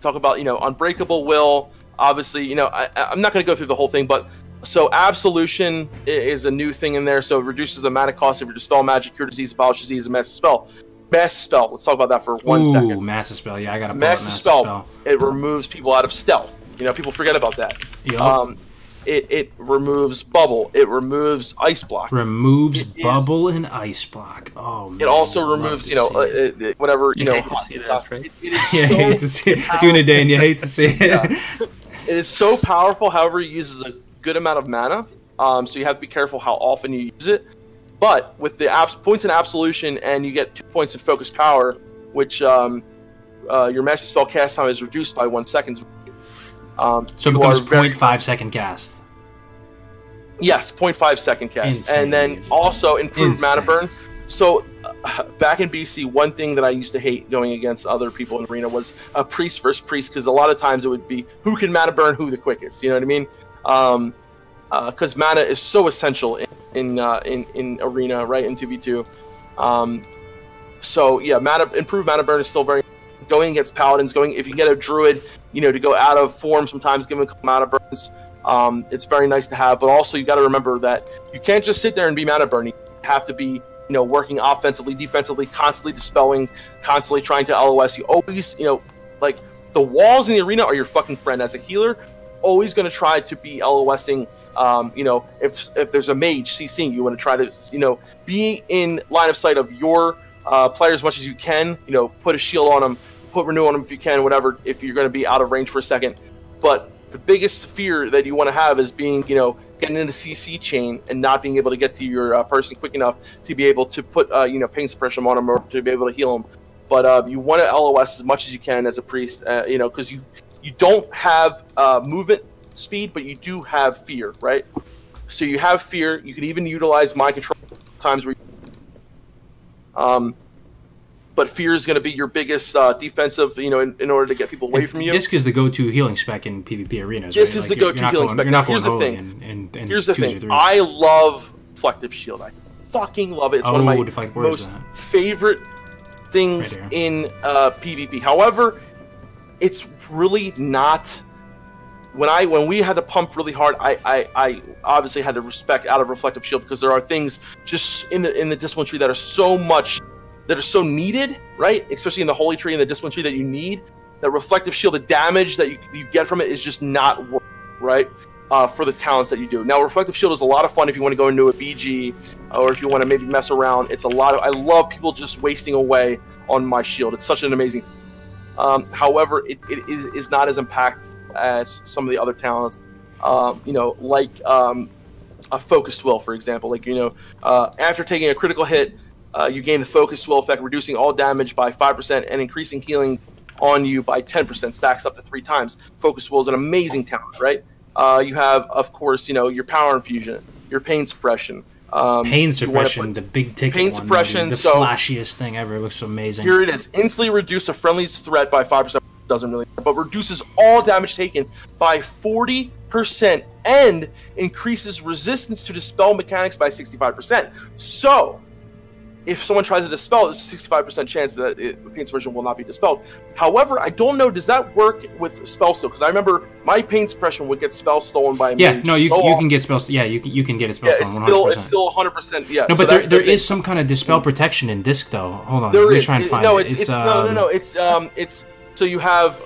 talk about, Unbreakable Will. Obviously, I'm not going to go through the whole thing, but so Absolution is a new thing in there. So it reduces the mana cost if you dispel magic, cure disease, abolish disease, and master spell. Master spell. Let's talk about that for 1 second. Ooh, Master Spell. Yeah, I got to Master spell. It removes people out of stealth. People forget about that. Yep. It removes bubble. It removes ice block. Removes bubble and ice block. Oh man. It also I'd love removes, to see it. whatever, You hate to see that, right? It is Yeah, I hate to see it. Dunedain, you hate to see it. Yeah. It is so powerful. However, it uses a good amount of mana. So you have to be careful how often you use it. But with the points in Absolution, and you get 2 points in Focus Power, which your Master Spell cast time is reduced by 1 second. So it becomes 0.5 second cast. Yes, 0.5 second cast. Insane. And then also improved Insane. mana burn. So back in BC, one thing that I used to hate going against other people in Arena was a priest versus priest, because a lot of times it would be who can mana burn who the quickest. You know what I mean? Because mana is so essential in Arena, right, in 2v2. So yeah, improved mana burn is still very going against paladins. If you get a druid, to go out of form sometimes, give him a couple mana burns. It's very nice to have, but also you got to remember that you can't just sit there and be mana burning. You have to be, working offensively, defensively, constantly dispelling, constantly trying to LOS. You always, like the walls in the arena are your fucking friend. As a healer, always going to try to be LOSing. If there's a mage CCing, you want to try to, be in line of sight of your player as much as you can. Put a shield on them, put renew on them if you can, whatever. If you're going to be out of range for a second, but the biggest fear that you want to have is being, getting into CC chain and not being able to get to your person quick enough to be able to put, pain suppression on them or to be able to heal them. But you want to LOS as much as you can as a priest, because you don't have movement speed, but you do have fear, right? So you have fear. You can even utilize mind control times where but fear is going to be your biggest defensive, in order to get people away from you. Disc is the go-to healing spec in PvP arenas. Disc right? is the go-to healing spec. You're not Here's going the holy thing. and Here's the twos or thing. threes. I love Reflective Shield. I fucking love it. It's one of my most favorite things Right in PvP. However, it's really not. When we had to pump really hard, I obviously had to respect out of Reflective Shield, because there are things just in the Discipline tree that are so needed, right? Especially in the Holy Tree and the Discipline tree that you need. That Reflective Shield, the damage that you get from it is just not worth, right? for the talents that you do. Now, Reflective Shield is a lot of fun if you want to go into a BG, or if you want to maybe mess around. It's a lot of, I love people just wasting away on my shield. It's such an amazing however, it is not as impactful as some of the other talents, like a Focused Will, for example. Like, after taking a critical hit, you gain the Focused Will effect, reducing all damage by 5% and increasing healing on you by 10%, stacks up to 3 times. Focused Will is an amazing talent, right? You have, of course, your Power Infusion, your Pain Suppression. Pain Suppression, the big ticket Pain one, Suppression, the flashiest thing ever. It looks so amazing. Here it is. Instantly reduce a friendly's threat by 5%. Doesn't really matter, but reduces all damage taken by 40% and increases resistance to dispel mechanics by 65%. So, if someone tries to dispel, there's a 65% chance that Pain Suppression will not be dispelled. However, I don't know, does that work with spell steal? Because I remember my Pain Suppression would get spell stolen by me. Yeah, no, you can get spell. Yeah, you can get a spell stolen. 100%. It's still 100%. Yeah. No, but there is some kind of dispel protection in Disc, though. Hold on, let me try and find it. It's so you have.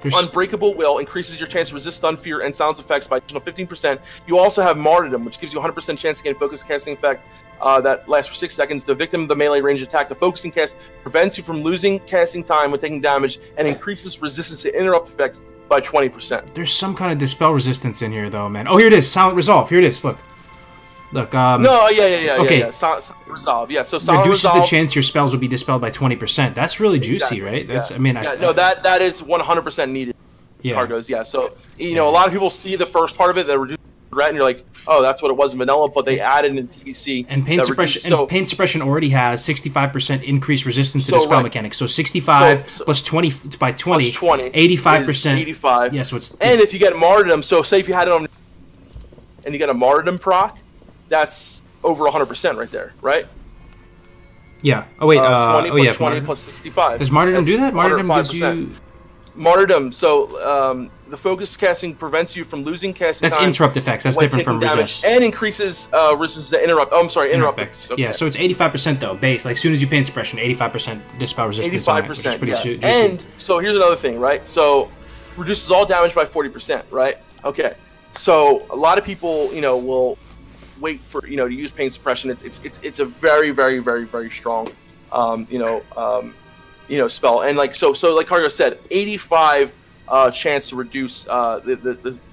Unbreakable Will increases your chance to resist stun, fear, and sounds effects by 15%. You also have Martyrdom, which gives you 100% chance to gain focus casting effect that lasts for 6 seconds. The victim of the melee range attack, the focusing cast prevents you from losing casting time when taking damage and increases resistance to interrupt effects by 20%. There's some kind of dispel resistance in here, though, man. Oh, here it is. Silent Resolve. Here it is. Look. Okay. Silent Resolve. Yeah, so Silent reduces Resolve the chance your spells will be dispelled by 20%. That's really juicy, right? That's. That is 100% needed. Yeah. Kargoz. Yeah. So a lot of people see the first part of it that reduces threat, and you're like, oh, that's what it was in vanilla, but they added in TBC. And Pain Suppression. Pain Suppression already has 65% increased resistance to dispel mechanics. So 65 plus 20 by 20, 85%. 85. Yeah. So it's. And if you get Martyrdom, so say if you had it on, and you get a Martyrdom proc. That's over 100% right there, right? Yeah. Oh wait. 20 plus 20 plus 65. Does Martyrdom do that? Martyrdom gives you Martyrdom. So the focus casting prevents you from losing casting. That's time interrupt effects. That's different from resist. And increases resistance to interrupt. Oh, I'm sorry, interrupt effects. Okay. Yeah. So it's 85% though. Base. Like as soon as you Pain Suppression, 85% dispel resistance. 85%. Yeah. And so here's another thing, right? So reduces all damage by 40%, right? Okay. So a lot of people, will wait for to use Pain Suppression. It's a very, very, very, very strong spell, and like Kargoz said, 85 chance to reduce that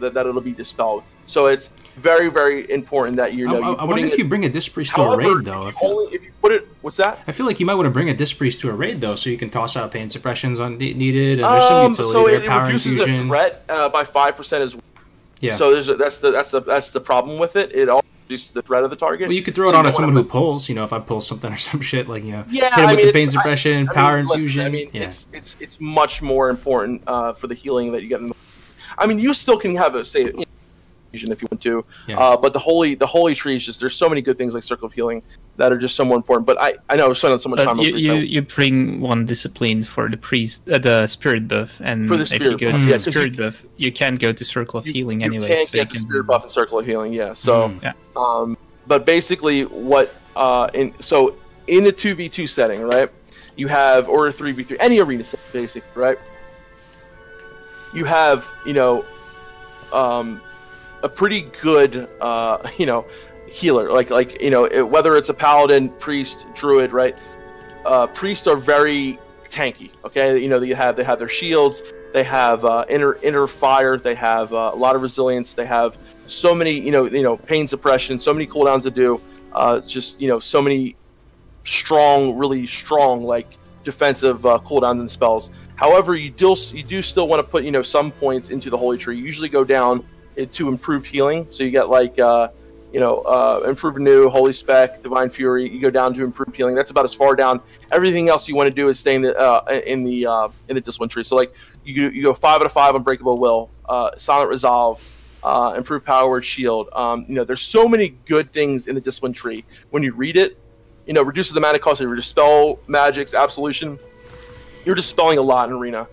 it'll be dispelled. So it's very, very important that I wonder if you bring a Disc Priest to a raid though. If you put it, what's that? I feel like you might want to bring a Disc Priest to a raid though, so you can toss out Pain Suppressions on needed. And there's some utility there. Power reduces Infusion. the threat by 5% as well. Yeah. So that's the problem with it. It all reduces the threat of the target. Well, you could throw it on someone who pulls. If I pull something or some shit, like hit him with the Pain Suppression, Power Infusion. It's much more important for the healing that you get. You still can have a fusion if you want to, but the holy tree is just, there's so many good things like Circle of Healing that are just so more important. But I know we're spending so much time. You bring one discipline for the priest, the spirit buff, and if you go to the spirit buff, you can go to Circle of Healing anyway. You can't get the spirit buff and Circle of Healing, yeah. So, but basically, what in the 2v2 setting, right? You have, or a 3v3, any arena setting, basically, right? You have a pretty good healer, like whether it's a paladin, priest, druid, right? Priests are very tanky. Okay, they have their shields, they have inner fire, they have a lot of resilience, they have so many pain suppression, so many cooldowns to do, so many really strong like defensive cooldowns and spells. However, you do still want to put some points into the holy tree. You usually go down to improved healing, so you get like improved renew, holy spec, divine fury. You go down to improved healing. That's about as far down. Everything else you want to do is stay in the discipline tree. So like you go 5 out of 5 unbreakable will, silent resolve, improved power word shield. There's so many good things in the discipline tree. When you read it, reduces the mana cost. You dispel magics, absolution. You're dispelling a lot in arena.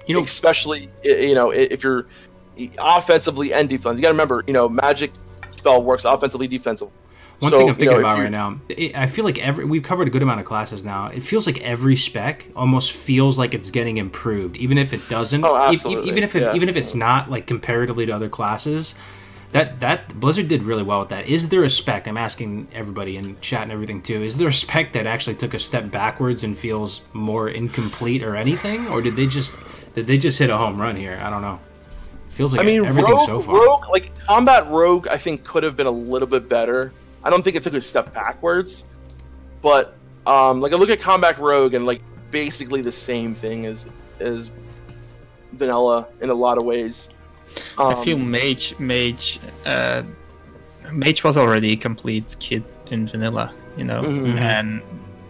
Especially if you're offensively and defense. You got to remember, magic spell works offensively, defensively. One thing I'm thinking about right now, I feel like we've covered a good amount of classes now. It feels like every spec almost feels like it's getting improved, even if it doesn't. Oh, absolutely. Even if it's not like comparatively to other classes. That Blizzard did really well with that. Is there a spec? I'm asking everybody in chat and everything too. Is there a spec that actually took a step backwards and feels more incomplete or anything, or did they just hit a home run here? I don't know. Feels like everything so far. Rogue, like Combat Rogue, I think could have been a little bit better. I don't think it took a step backwards, but like I look at Combat Rogue and like basically the same thing as vanilla in a lot of ways. I feel Mage was already a complete kit in vanilla, you know, and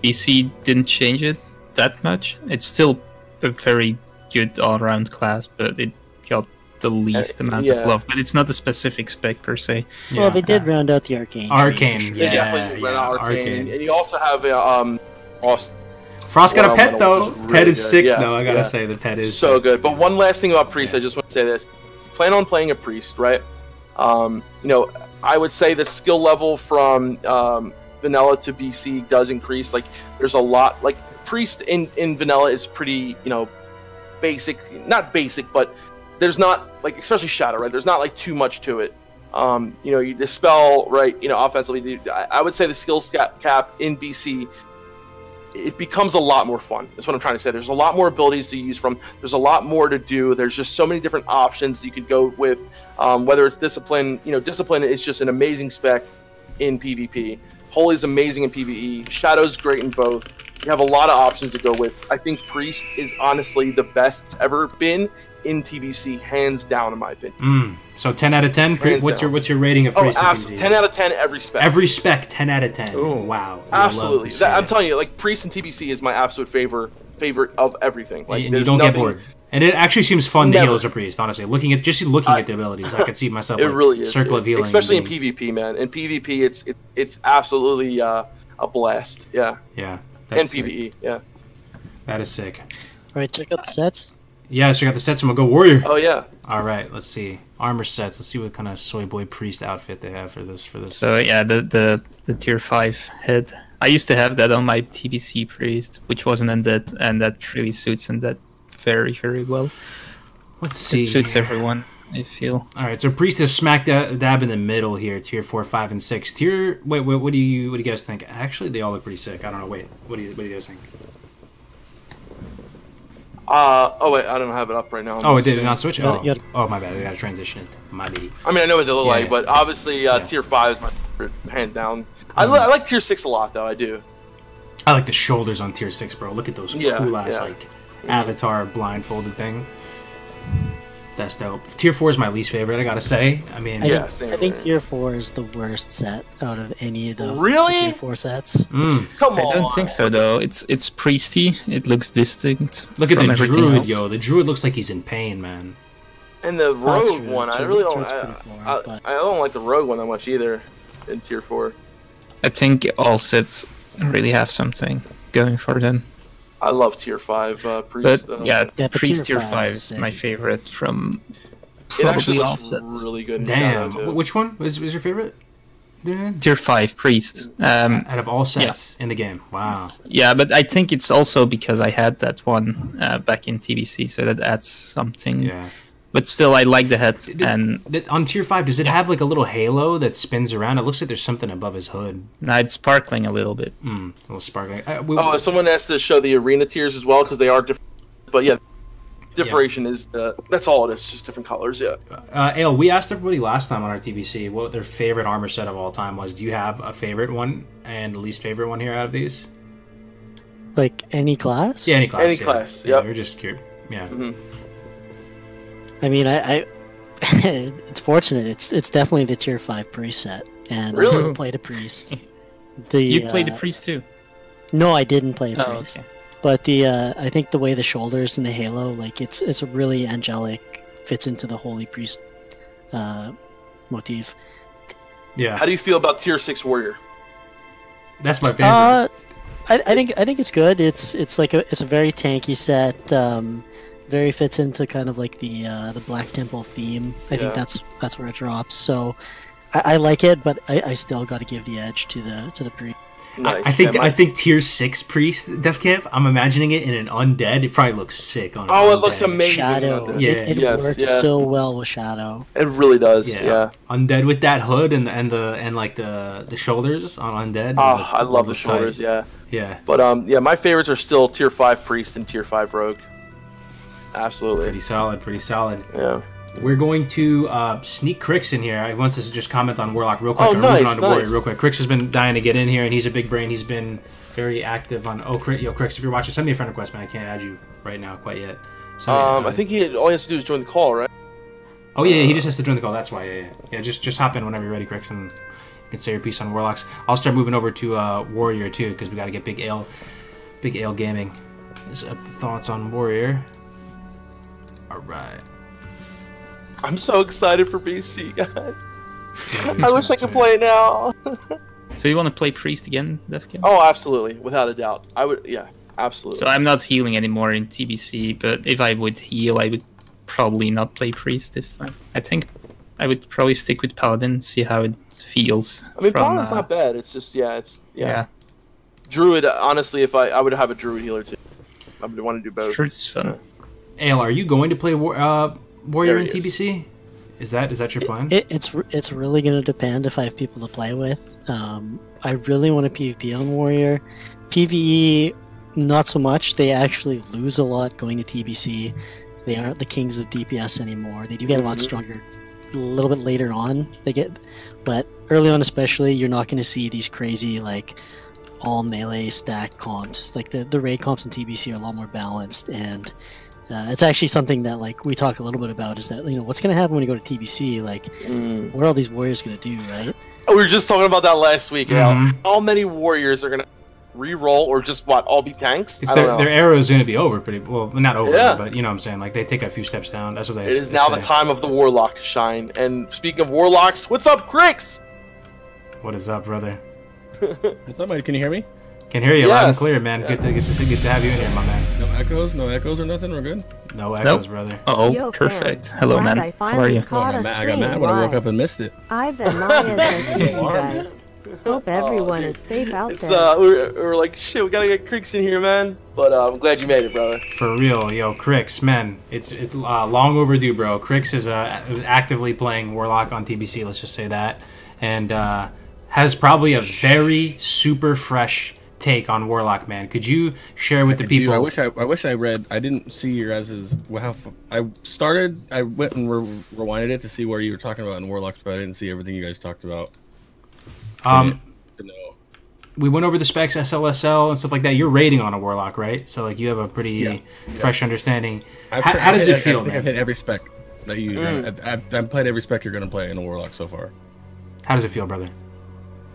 BC didn't change it that much. It's still a very good all-around class, but it got the least amount of love. But it's not a specific spec per se. Yeah. Well, they did round out the Arcane. Arcane, They definitely round out Arcane. And you also have Frost got a pet though. Really pet is good. Sick though. I gotta say the pet is so sick. good. But one last thing about Priest, I just want to say this: plan on playing a Priest, right? You know, I would say the skill level from vanilla to BC does increase. Like, there's a lot. Like, Priest in vanilla is pretty, you know, basic. Not basic, but there's not, like, especially Shadow, right? There's not like too much to it. You know, you dispel, right? You know, offensively, I would say the skills cap in BC, it becomes a lot more fun. That's what I'm trying to say. There's a lot more abilities to use from. There's a lot more to do. There's just so many different options you could go with. Whether it's Discipline, you know, Discipline is just an amazing spec in PvP. Holy is amazing in PvE. Shadow's great in both. You have a lot of options to go with. I think Priest is honestly the best it's ever been in TBC, hands down, in my opinion. So 10 out of 10. What's your rating of Priest? Oh, absolutely. 10 out of 10 every spec. Every spec, 10 out of 10. Oh, wow. Absolutely. I'm telling you, like, Priest and TBC is my absolute favorite of everything. Like, and you don't get bored. And it actually seems fun to heal as a Priest, honestly. Looking at the abilities, I could see myself it really is, Circle of Healing. Especially in PvP, man. In PvP, it's absolutely a blast. Yeah. Yeah. And PvE, yeah. That is sick. All right, check out the sets. Yeah, check out the sets and we'll go Warrior. Oh, yeah. All right, let's see. Armor sets. Let's see what kind of Soy Boy Priest outfit they have for this. So, yeah, the tier 5 head. I used to have that on my TBC Priest, which wasn't undead, and that really suits undead very, very well. Let's see. It suits everyone, I feel. All right, so Priest is smack dab in the middle here, tier 4, 5, and 6. Wait, what do you guys think? Actually, they all look pretty sick. I don't know. Wait, what do you guys think? Oh wait, I don't have it up right now. Oh, it did not switch? Oh, my bad. I gotta transition it. My bad. I mean, I know what they look like, but obviously tier 5 is my favorite, hands down. I like tier 6 a lot, though. I do. I like the shoulders on tier 6, bro. Look at those cool ass like avatar blindfolded thing. That's dope. Tier 4 is my least favorite, I gotta say. I mean, I think tier 4 is the worst set out of any of the tier 4 sets. Come on. I don't think so, though. It's priesty. It looks distinct. Look at the druid, yo. The druid looks like he's in pain, man. And the rogue one, I really don't. I don't like the rogue one that much either. In tier 4, I think all sets really have something going for them. I love tier 5 Priest. But yeah, Priest tier 5 is my favorite from probably all sets. Really good. Damn, which one was your favorite? Tier 5 Priest. Out of all sets in the game. Wow. Yeah, but I think it's also because I had that one back in TBC, so that adds something. Yeah. But still, I like the head. And on tier 5, does it have like a little halo that spins around? It looks like there's something above his hood. No, it's sparkling a little bit. A little sparkling. Someone has to show the arena tiers as well because they are different. But yeah, differentiation is that's all it is, just different colors. Yeah. Ayle, we asked everybody last time on our TBC what their favorite armor set of all time was. Do you have a favorite one and the least favorite one here out of these? Like any class? Yeah, any class. Any class. Yeah. You're just curious. Yeah. I mean, I it's fortunate. It's definitely the tier 5 Priest set, and really? I played a Priest. You played a Priest too? No, I didn't play a Priest. Okay. But I think the way the shoulders and the halo, like it's a really angelic, fits into the Holy Priest motif. Yeah. How do you feel about tier 6 Warrior? That's my favorite. I think it's good. It's a very tanky set. Very fits into kind of like the Black Temple theme. I think that's where it drops. So I like it, but I still got to give the edge to the priest. Nice. I think tier 6 priest Defcamp. I'm imagining it in an undead. It probably looks sick on. Oh, it looks amazing. Shadow. Yeah. It works so well with Shadow. It really does. Yeah. Undead with that hood and like the shoulders on undead. Oh, I love the shoulders. Tight. Yeah. But my favorites are still tier 5 priest and tier 5 rogue. Absolutely. Pretty solid. Yeah. We're going to sneak Crixx in here. He wants us to just comment on Warlock real quick. Nice, moving on to Warrior real quick. Crixx has been dying to get in here, and he's a big brain. He's been very active on... Crixx, if you're watching, send me a friend request, man. I can't add you right now quite yet. So, I think all he has to do is join the call, right? Oh, yeah, he just has to join the call. That's why, yeah. Just hop in whenever you're ready, Crixx, and you can say your piece on Warlocks. I'll start moving over to Warrior, too, because we got to get Big Ale Gaming. His thoughts on Warrior. All right. I'm so excited for BC, guys. I wish I could play it now. So you want to play priest again, Defcamp? Oh, absolutely, without a doubt. I would, absolutely. So I'm not healing anymore in TBC, but if I would heal, I would probably not play priest this time. I think I would probably stick with paladin, see how it feels. I mean, paladin's not bad. It's just, yeah. Druid, honestly, if I would have a druid healer too. I would want to do both. Sure, it's fun. Ale, are you going to play Warrior in TBC? Is that your plan? It's really going to depend if I have people to play with. I really want to PvP on Warrior. PvE, not so much. They actually lose a lot going to TBC. They aren't the kings of DPS anymore. They do get a lot stronger a little bit later on. But early on especially, you're not going to see these crazy like all melee stack comps. Like the raid comps in TBC are a lot more balanced, and it's actually something that like we talk a little bit about, is that what's going to happen when you go to TBC, like what are all these warriors going to do, right? We were just talking about that last week. How many warriors are going to re-roll or just all be tanks? Their arrow is going to be over pretty well, not over, but you know what I'm saying, like they take a few steps down. That's what they. It is now the time of the warlock to shine. And speaking of warlocks, what's up, Crixx? What is up, brother? What's up, mate? Can you hear me? Can hear you loud and clear, man. Good to have you in here, my man. No echoes or nothing. We're good. No echoes, brother. Oh, perfect. Hello, man. How are you? I got mad when I woke up and missed it. I've been Maya's you guys. Hope everyone is safe out there. We're like, shit, we gotta get Crixx in here, man. But I'm glad you made it, brother. For real, Crixx, man. It's long overdue, bro. Crixx is actively playing Warlock on TBC, let's just say that. And has probably a very super fresh take on Warlock, man. Could you share with the people? I wish I read. I didn't see your guys's. I went and rewinded it to see where you were talking about in Warlocks, but I didn't see everything you guys talked about. We went over the specs, SLSL and stuff like that. You're rating on a Warlock, right? So like you have a pretty fresh understanding. How does it feel, I think I've hit every spec that you. I've played every spec you're gonna play in a Warlock so far. How does it feel, brother?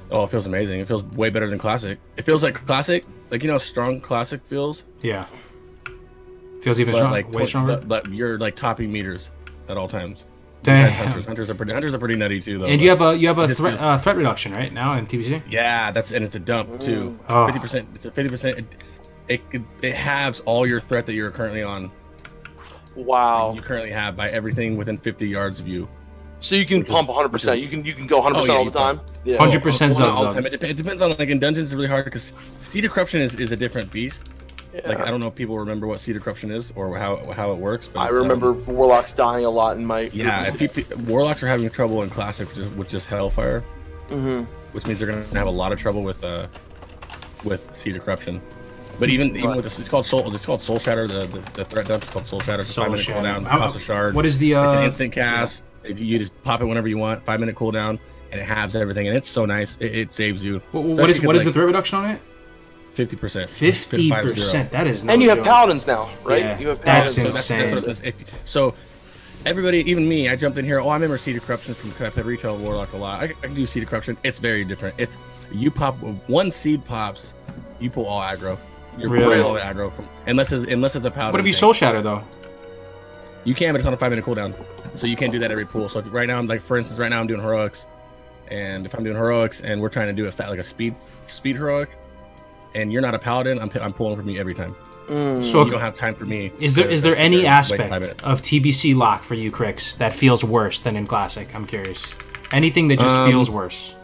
Oh, it feels amazing. It feels way better than Classic. It feels like Classic, like how strong Classic feels. Yeah. Feels even way stronger. But you're like topping meters at all times. Damn. Hunters are pretty nutty too, though. And you have a threat reduction, right, now in TBC? Yeah, it's a dump too. 50%. It's a 50%. It halves all your threat that you're currently on. Wow. You currently have by everything within 50 yards of you. So you can pump 100%. You can go 100% all the time. 100% all the time. It depends on, like, in dungeons it's really hard because Seed of Corruption is a different beast. Yeah. Like, I don't know if people remember what Seed of Corruption is or how it works. But I remember Warlocks dying a lot in my. Yeah, Warlocks are having trouble in Classic with just Hellfire, which means they're going to have a lot of trouble with Seed of Corruption. But even with this, it's called Soul Shatter. The threat dump is called Soul Shatter. So 5-minute cooldown, cost a shard. What is the? It's an instant cast. You just pop it whenever you want. 5-minute cooldown, and it halves everything, and it's so nice. It saves you. What is the threat reduction on it? 50%. 50%. That is. And you have paladins now, right? Yeah, you have paladins. That's insane. So everybody, even me, I jumped in here. Oh, I remember Seed of Corruption from Retail Warlock a lot. I can do Seed of Corruption. It's very different. It's you pop one seed pops, you pull all aggro. You're pulling all the aggro from unless it's a paladin. What if you Soul Shatter though? You can, but it's on a 5-minute cooldown, so you can't do that every pool. So right now, for instance, I'm doing heroics, and if I'm doing heroics and we're trying to do a speed heroic, and you're not a paladin, I'm pulling from you every time. So you don't have time for me. Is there any aspect of TBC lock for you, Crixx, that feels worse than in Classic? I'm curious. Anything that just feels worse.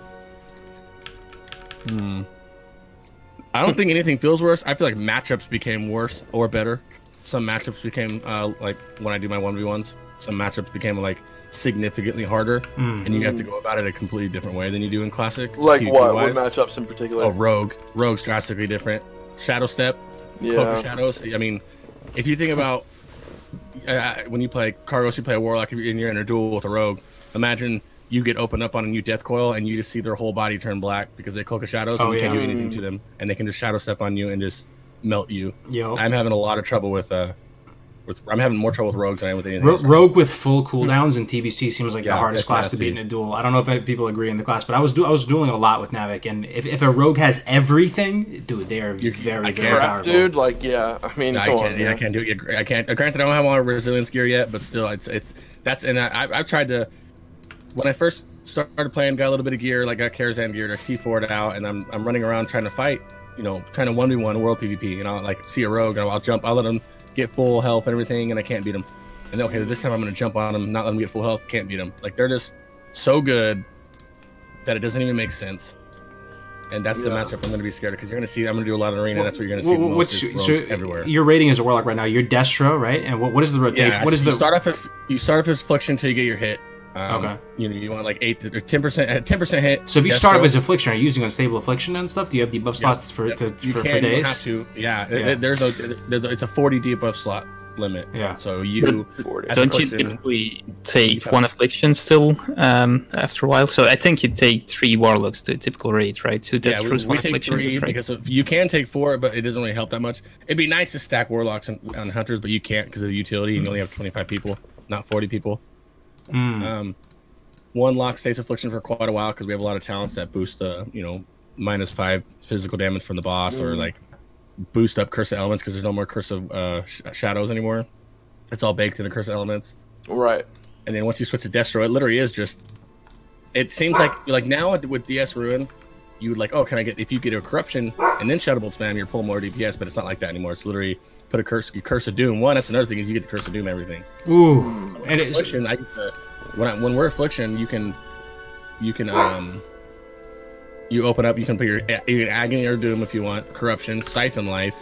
I don't think anything feels worse. I feel like matchups became worse or better. Some matchups became like when I do my 1v1s, some matchups became like significantly harder, and you have to go about it a completely different way than you do in Classic. Like what? What matchups in particular? Oh, Rogue. Rogue's drastically different. Shadow Step, Cloak of Shadows. I mean, if you think about when you play Kargoz, you play a Warlock, and you're in a duel with a Rogue, imagine you get opened up on a new Death Coil, and you just see their whole body turn black because they Cloak of Shadows, and you can't do anything to them, and they can just Shadow Step on you and just melt you. I'm having a lot of trouble with I'm having more trouble with Rogues than I am with anything else. Rogue with full cooldowns in TBC seems like the hardest class to beat in a duel. I don't know if any people agree in the class, but I was dueling a lot with Navik, and if a Rogue has everything, dude, they are very powerful. Dude, like, I mean, I can't do it. I can't. Granted, I don't have all our resilience gear yet, but still, I've tried to. When I first started playing, got a little bit of gear, like got Karazhan gear, to T4'd out, and I'm running around trying to fight, trying to 1v1 world PvP, and I'll like see a Rogue, and I'll jump, I'll let him get full health and everything, and I can't beat them. And then, okay, this time I'm gonna jump on them, not let them get full health, can't beat them. Like, they're just so good that it doesn't even make sense. And that's the matchup I'm gonna be scared of, because you're gonna see I'm gonna do a lot of arena. That's what you're gonna see everywhere. Your rating as a Warlock right now, you're Destro, right? And what is the rotation? Yeah, what is you start off as Affliction until you get your hit. Okay. You want like 8 or 10% hit. So if you start off as Affliction, are you using unstable Affliction and stuff? Do you have debuff slots for days? You have to. Yeah. It's a 40 debuff slot limit. Yeah. So you don't you typically take one Affliction still after a while? So I think you take 3 Warlocks to a typical raid, right? 2 Destros, we take 3 because you can take 4, but it doesn't really help that much. It'd be nice to stack Warlocks on Hunters, but you can't because of the utility, and you only have 25 people, not 40 people. One lock stays Affliction for quite a while because we have a lot of talents that boost -5 physical damage from the boss, or like boost up Curse of Elements because there's no more Curse of Shadows anymore. It's all baked into Curse of Elements. Right. And then once you switch to Destro, it literally is just. It seems like now with DS Ruin, you would like, oh, can I get, if you get a Corruption and then Shadow Bolt spam, you're pulling more DPS, but it's not like that anymore. It's literally put a Curse of Doom. That's another thing, is you get the Curse of Doom everything. Ooh, and it's Affliction. When we're Affliction, you open up. You can put your Agony or Doom if you want, Corruption, Siphon Life,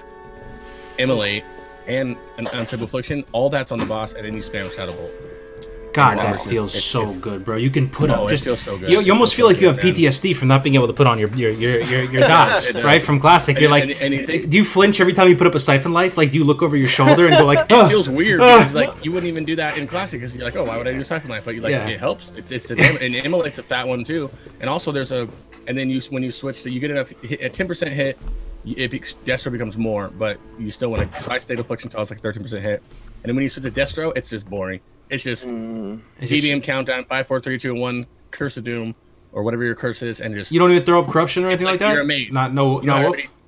Immolate, and an Unstable Affliction. All that's on the boss, and then you spam Shadow Bolt. God, that feels so good, bro. You can put up just. It feels so good. You almost feel like you have PTSD from not being able to put on your dots, right? From Classic, you're like, do you flinch every time you put up a Siphon Life? Like, do you look over your shoulder and go like, it feels weird because like you wouldn't even do that in Classic because you're like, oh, why would I do Siphon Life? But you like it helps. It's and Immolate's a fat one too. And also there's when you switch to, you get enough a 10% hit. Destro becomes more, but you still want to. So I stayed Affliction until I was like 13% hit, and then when you switch to Destro, it's just boring. It's just TBM countdown, 5, 4, 3, 2, 1, Curse of Doom, or whatever your curse is, and just. You don't even throw up Corruption or anything like that. You're a mage.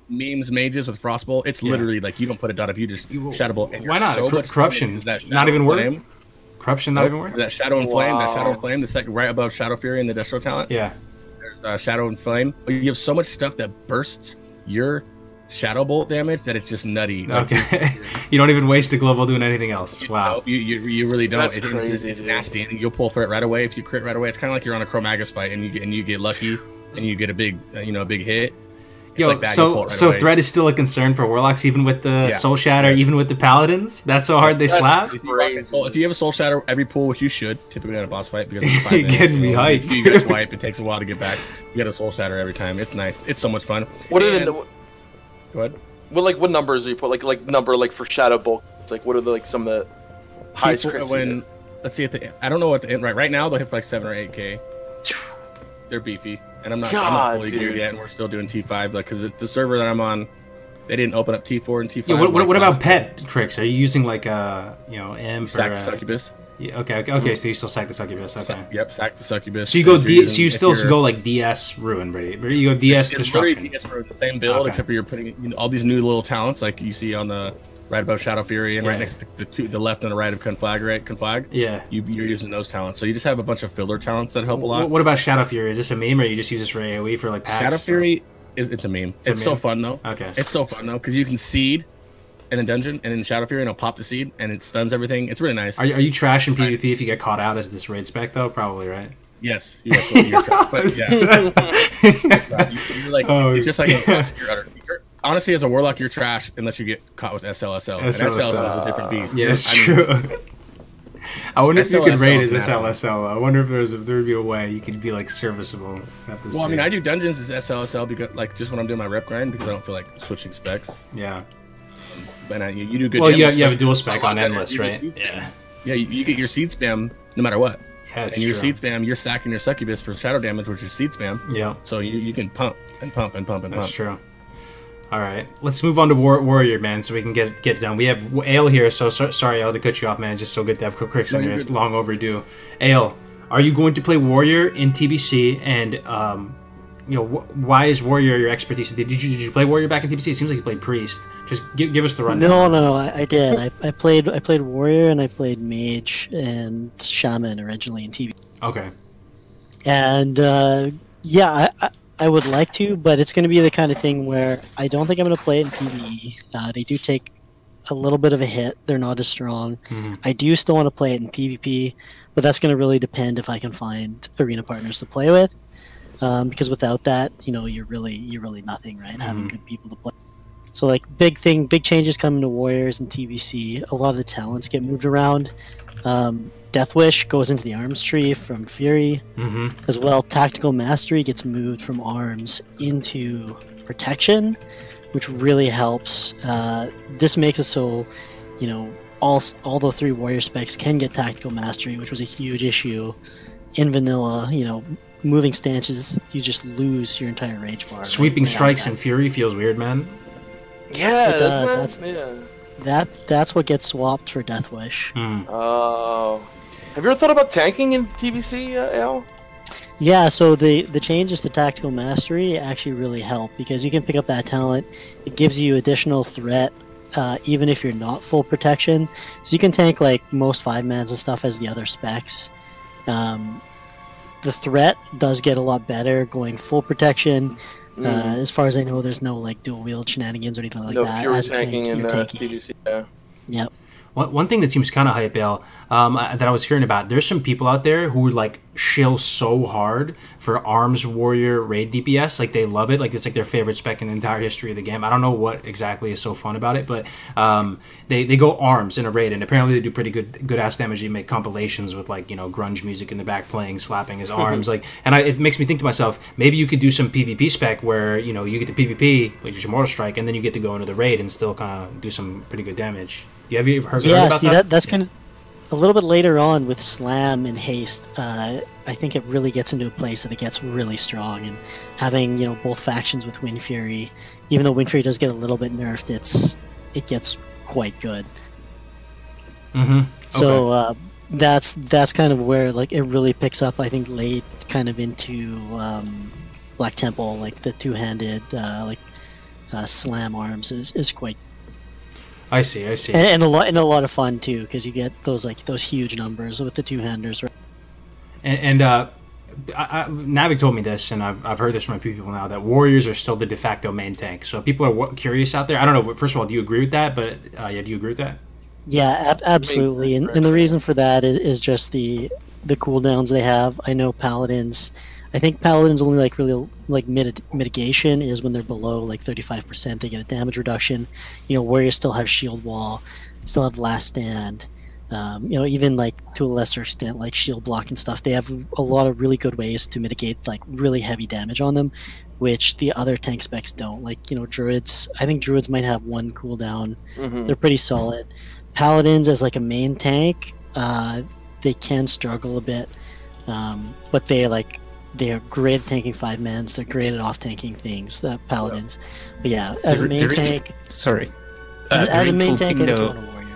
Memes mages with Frostbolt. It's literally like you don't put a dot up, you just Shadow Bolt. And why not? Corruption. Not even worth. Corruption not even worth. That Shadow and Flame. That Shadow and Flame. The second right above Shadow Fury and the Destro talent. Yeah. There's Shadow and Flame. You have so much stuff that bursts your Shadow Bolt damage that it's just nutty. Okay. You don't even waste a global doing anything else. Wow. You really don't. That's crazy. It's nasty, and you'll pull threat right away. If you crit right away, it's kind of like you're on a Chromagus fight, and you get lucky, and you get a big big hit. So threat is still a concern for Warlocks, even with the Soul Shatter, even with the Paladins. That's so hard they slap. If you have a Soul Shatter every pull, which you should, typically on a boss fight, because it's 5 minutes, getting me hyped. You guys wipe. It takes a while to get back. You get a Soul Shatter every time. It's nice. It's so much fun. Go ahead. What numbers do you put? Like number for Shadow Bolt. It's like, what are some of the highest crits? Let's see I don't know what the end right now. They'll hit for like 7 or 8K. They're beefy, and I'm not fully geared yet, and we're still doing T5 because the server that I'm on, they didn't open up T4 and T5. Yeah, what about pet Crixx? Are you using like Imp or Succubus? Yeah, okay. So you still sack the Succubus. Okay. Yep, stack the Succubus. So you go you still go like DS Ruin, Brady. You go DS Destruction. DS Ruin, the same build, except for you're putting all these new little talents like you see on the right above Shadow Fury and right next to the left and the right of Conflag. Yeah. You're using those talents. So you just have a bunch of filler talents that help a lot. What about Shadow Fury? Is this a meme or you just use this for AoE for like packs? Shadow Fury it's a meme. It's so fun though. Okay. It's so fun though because you can seed in a dungeon and in Shadow Fury and it'll pop the seed and it stuns everything. It's really nice. Are you trash in PvP if you get caught out as this raid spec though? Probably, right? Yes, you are you're trash. But yeah, you're like it's just like honestly, as a warlock, you're trash unless you get caught with SLSL. And SLSL is a different beast. Yeah, it's true. I wonder if you could rate as SLSL. I wonder if there would be a way you could be like serviceable. Well, I mean, I do dungeons as SLSL because like just when I'm doing my rep grind because I don't feel like switching specs. Yeah. And you do good. Well, you have a dual spec on Endless, right? Yeah. Yeah, you get your seed spam no matter what. Yeah, and your seed spam, you're sacking your succubus for shadow damage, which is seed spam. Yeah. So you can pump and pump and pump and pump. That's true. All right, let's move on to Warrior, man, so we can get it done. We have Ayle here, so sorry, Ayle, to cut you off, man. It's just so good to have Crixx in here. It's long overdue. Ayle, are you going to play Warrior in TBC? And why is Warrior your expertise? Did you play Warrior back in TBC? It seems like you played Priest. Just give us the rundown. No, I did. I played Warrior and I played Mage and Shaman originally in TBC. Okay. And I would like to, but it's going to be the kind of thing where I don't think I'm going to play it in PvE. They do take a little bit of a hit. They're not as strong. Mm-hmm. I do still want to play it in PvP, but that's going to really depend if I can find arena partners to play with. Because without that, you're really nothing, right? Mm-hmm. Having good people to play. So like big changes coming to Warriors and TBC. A lot of the talents get moved around. Death Wish goes into the arms tree from Fury. Mm-hmm. As well, Tactical Mastery gets moved from arms into protection, which really helps. This makes it so, all the 3 warrior specs can get Tactical Mastery, which was a huge issue in vanilla. Moving stances, you just lose your entire rage bar. Sweeping strikes in Fury feels weird, man. Yeah, it does. That's what gets swapped for Death Wish. Oh. Have you ever thought about tanking in TBC, Al? Yeah, so the changes to Tactical Mastery actually really help because you can pick up that talent. It gives you additional threat, even if you're not full protection. So you can tank like most 5-mans and stuff as the other specs. The threat does get a lot better going full protection. As far as I know, there's no like dual wield shenanigans or anything like that. No pure tanking in TBC. Yeah. Yep. One thing that seems kind of hype, Ayle, that I was hearing about, there's some people out there who like shill so hard for Arms Warrior raid DPS, like they love it, like it's like their favorite spec in the entire history of the game. I don't know what exactly is so fun about it, but they go Arms in a raid, and apparently they do pretty good ass damage. They make compilations with like grunge music in the back playing, slapping his arms, like, and it makes me think to myself, maybe you could do some PvP spec where you get the PvP, which is your Mortal Strike, and then you get to go into the raid and still kind of do some pretty good damage. Have you heard about that? That's kind of a little bit later on with Slam and Haste. I think it really gets into a place that it gets really strong, and having both factions with Wind Fury, even though Wind Fury does get a little bit nerfed, it gets quite good. Mm-hmm. Okay. So that's kind of where like it really picks up. I think late kind of into Black Temple, like the 2-handed Slam arms is quite. I see. And a lot of fun too, because you get those huge numbers with the 2-handers. Right? And Navik told me this, and I've heard this from a few people now, that Warriors are still the de facto main tank. So if people are curious out there, I don't know. First of all, do you agree with that? But do you agree with that? Yeah, absolutely. And the reason for that is just the cooldowns they have. I know Paladins. I think Paladins only like mitigation is when they're below like 35%. They get a damage reduction. Warriors still have Shield Wall, still have Last Stand. Even like to a lesser extent like Shield Block and stuff. They have a lot of really good ways to mitigate like really heavy damage on them, which the other tank specs don't. Like Druids. I think Druids might have 1 cooldown. Mm-hmm. They're pretty solid. Paladins as like a main tank, they can struggle a bit, but they are great at tanking 5-mans. They're great at off-tanking things, the Paladins. But yeah, as a main tank... Sorry. As a main tank, I want a Warrior,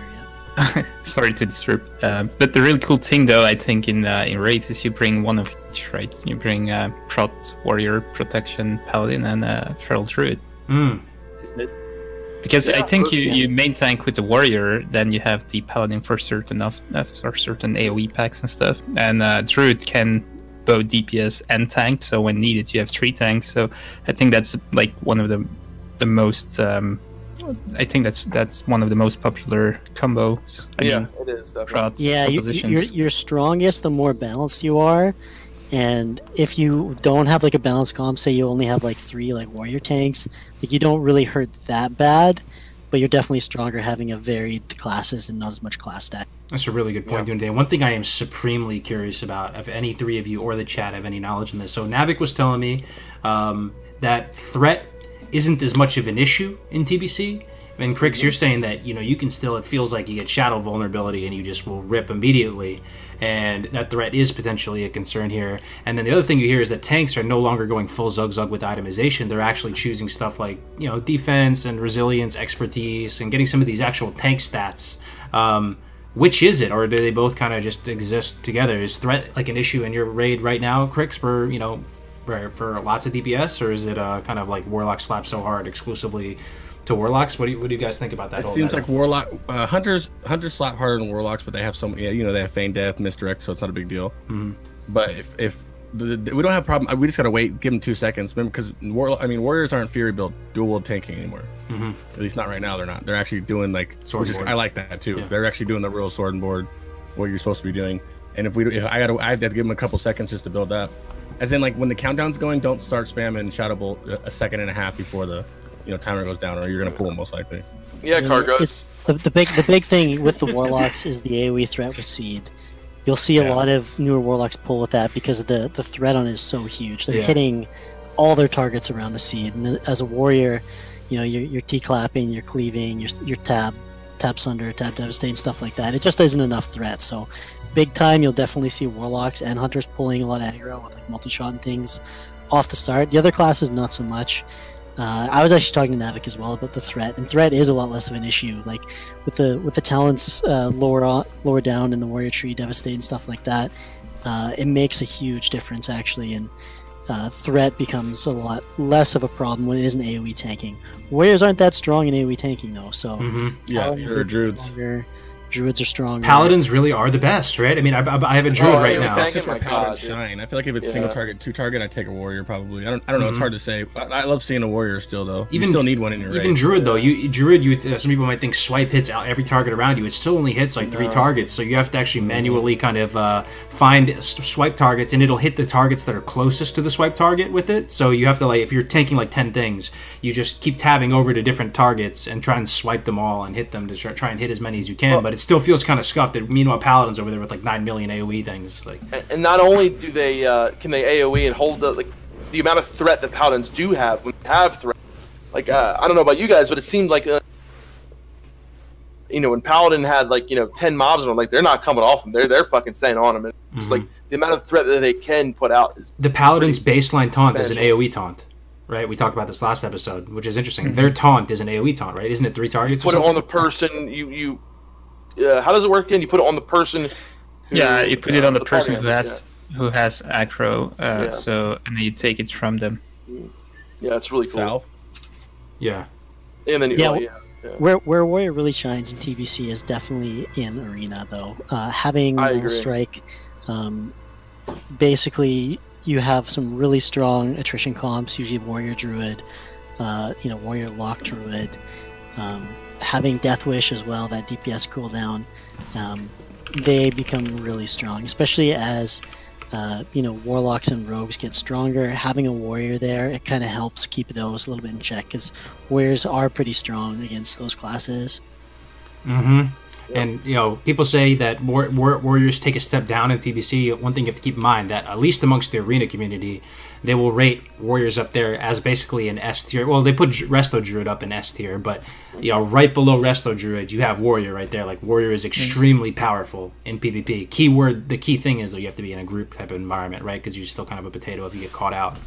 yeah. Sorry to disrupt. But the really cool thing, though, I think, in raids is you bring one of each, right? You bring Prot, Warrior, Protection, Paladin, and Feral Druid. Mm. Isn't it? Because I think you main tank with the Warrior, then you have the Paladin for certain AoE packs and stuff. And Druid can both DPS and tank, so when needed you have 3 tanks. So I think that's like one of the most I think that's one of the most popular combos. It is definitely. Yeah, you're strongest the more balanced you are, And if you don't have like a balanced comp, say you only have like 3 like warrior tanks, like you don't really hurt that bad, but you're definitely stronger having a varied classes and not as much class stack. That's a really good point, Dunedain. One thing I am supremely curious about, if any 3 of you or the chat have any knowledge in this. So Navik was telling me that threat isn't as much of an issue in TBC. And Crixx, you're saying that, you know, you can still, it feels like you get shadow vulnerability and you just will rip immediately. And that threat is potentially a concern here. And then the other thing you hear is that tanks are no longer going full zug-zug with itemization. They're actually choosing stuff like, you know, defense and resilience, expertise, and getting some of these actual tank stats. Which is it? Or do they both kind of just exist together? Is threat like an issue in your raid right now, Crixx, for, you know, for lots of DPS? Or is it kind of like Warlock slap so hard exclusively to Warlocks? What do you guys think about that? It seems like Warlock hunters slap harder than Warlocks, but they have some, you know, they have feign death, misdirect, so it's not a big deal. But if we don't have a problem, we just gotta wait, give them 2 seconds. Remember, because Warriors aren't Fury build dual wield tanking anymore. At least not right now. They're not. They're actually doing like I like that too. They're actually doing the real sword and board, what you're supposed to be doing. And if I have to give them a couple seconds just to build up. As in, like when the countdown's going, don't start spamming Shadow Bolt a second and a half before the timer goes down, or you're gonna pull them most likely. Yeah, Kargoz. The big thing with the Warlocks is the AoE threat with Seed. You'll see a lot of newer Warlocks pull with that because the threat on it is so huge. They're hitting all their targets around the Seed, and as a warrior, you know, you're T-clapping, you're cleaving, you're tab sunder, tab devastate, and stuff like that. It just isn't enough threat. So big time, you'll definitely see Warlocks and Hunters pulling a lot of aggro with like multi-shot and things off the start. The other classes, not so much. I was actually talking to Navik as well about the threat, and threat is a lot less of an issue. Like with the talents lower down in the warrior tree, devastate and stuff like that, it makes a huge difference actually, and threat becomes a lot less of a problem when it isn't AoE tanking. Warriors aren't that strong in AoE tanking though, so you're Druids. Druids are strong. Paladins really are the best, right? I mean, I have a Druid right now. That's just where Paladins shine. I feel like if it's single target, 2 target, I'd take a Warrior probably. I don't know. It's hard to say. I love seeing a Warrior still though. You still need one in your raid. Even Druid though, some people might think swipe hits out every target around you. It still only hits like 3 targets, so you have to actually manually kind of find swipe targets, and it'll hit the targets that are closest to the swipe target with it. So you have to, like, if you're tanking like 10 things, you just keep tabbing over to different targets and try and swipe them all and hit them to try and hit as many as you can. But it still feels kind of scuffed. Meanwhile, Paladins over there with like 9 million AoE things. Like, and not only do they can they AoE and hold the amount of threat that Paladins do have when they have threat. Like I don't know about you guys, but it seemed like when Paladin had 10 mobs on them, like they're not coming off them. They're fucking staying on them. And just like the amount of threat that they can put out is the Paladin's baseline taunt is an AoE taunt. Right, we talked about this last episode, which is interesting. Their taunt is an AoE taunt, right? Isn't it 3 targets? Put it on the person. How does it work again? You put it on the person. You put it on the person who has aggro. So and then you take it from them. Yeah, it's really cool. Yeah. And then Where Warrior really shines in TBC is definitely in Arena, though. Having Normal Strike, basically you have some really strong attrition comps. Usually Warrior Druid, Warrior Lock Druid. Having Death Wish as well, that DPS cooldown, they become really strong, especially as Warlocks and Rogues get stronger. Having a Warrior there, it kind of helps keep those a little bit in check, because Warriors are pretty strong against those classes. And people say that Warriors take a step down in TBC. One thing you have to keep in mind, that at least amongst the Arena community, they will rate Warriors up there as basically an S tier. Well, they put Resto Druid up in S tier, but right below Resto Druid, you have Warrior right there. Like, Warrior is extremely powerful in PvP. The key thing is, though, you have to be in a group type of environment, right? Because you're still kind of a potato if you get caught out.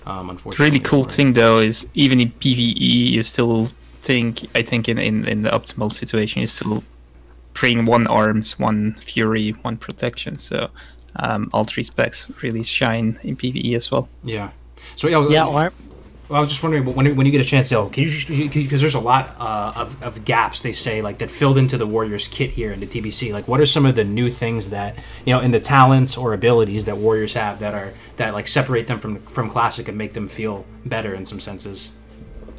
Unfortunately, the really cool thing though is even in PvE, you still think in the optimal situation, you still bring 1 arms, 1 fury, 1 protection. So all 3 specs really shine in PvE as well. Yeah. So I was just wondering, when you get a chance, because there's a lot of gaps, they say, like, that filled into the Warriors kit here in the TBC. Like, what are some of the new things that in the talents or abilities that Warriors have that separate them from Classic and make them feel better in some senses?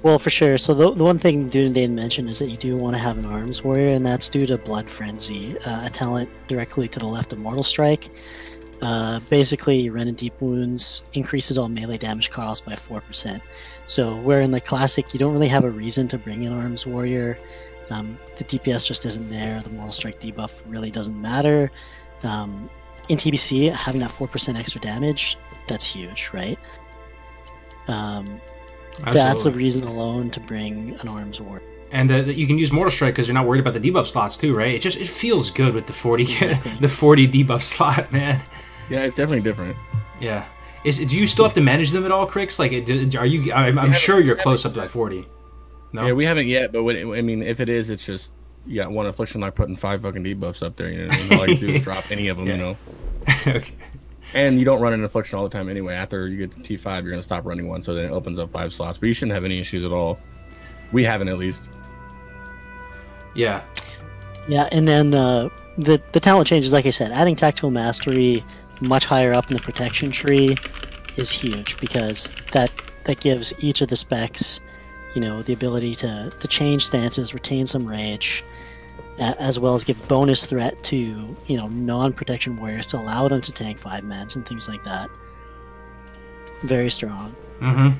Well, for sure. So the one thing Dunedain mentioned is that you do want to have an Arms Warrior, and that's due to Blood Frenzy, a talent directly to the left of Mortal Strike. Basically, Ren and Deep Wounds increases all melee damage costs by 4%. So where in the Classic you don't really have a reason to bring in Arms Warrior, the DPS just isn't there, the Mortal Strike debuff really doesn't matter. In TBC, having that 4% extra damage, that's huge, right? That's a reason alone to bring an Arms Warrior. And you can use Mortal Strike because you're not worried about the debuff slots too, right? It feels good with the 40 the 40 debuff slot, man. Yeah, it's definitely different. Yeah. Do you still have to manage them at all, Crixx? Like, are you? I'm sure you're close up to that 40. No. Yeah, we haven't yet, but if it is, it's just you got one Affliction like putting 5 fucking debuffs up there. You know, all I can do is drop any of them. You know. Okay. And you don't run an Affliction all the time anyway. After you get to T5, you're gonna stop running one, so then it opens up 5 slots. But you shouldn't have any issues at all. We haven't, at least. Yeah. Yeah, and then the talent changes, like I said, adding Tactical Mastery much higher up in the protection tree is huge, because that gives each of the specs, you know, the ability to change stances, retain some rage, as well as give bonus threat to, you know, non-protection warriors to allow them to tank 5 mans and things like that. Very strong. Mm-hmm.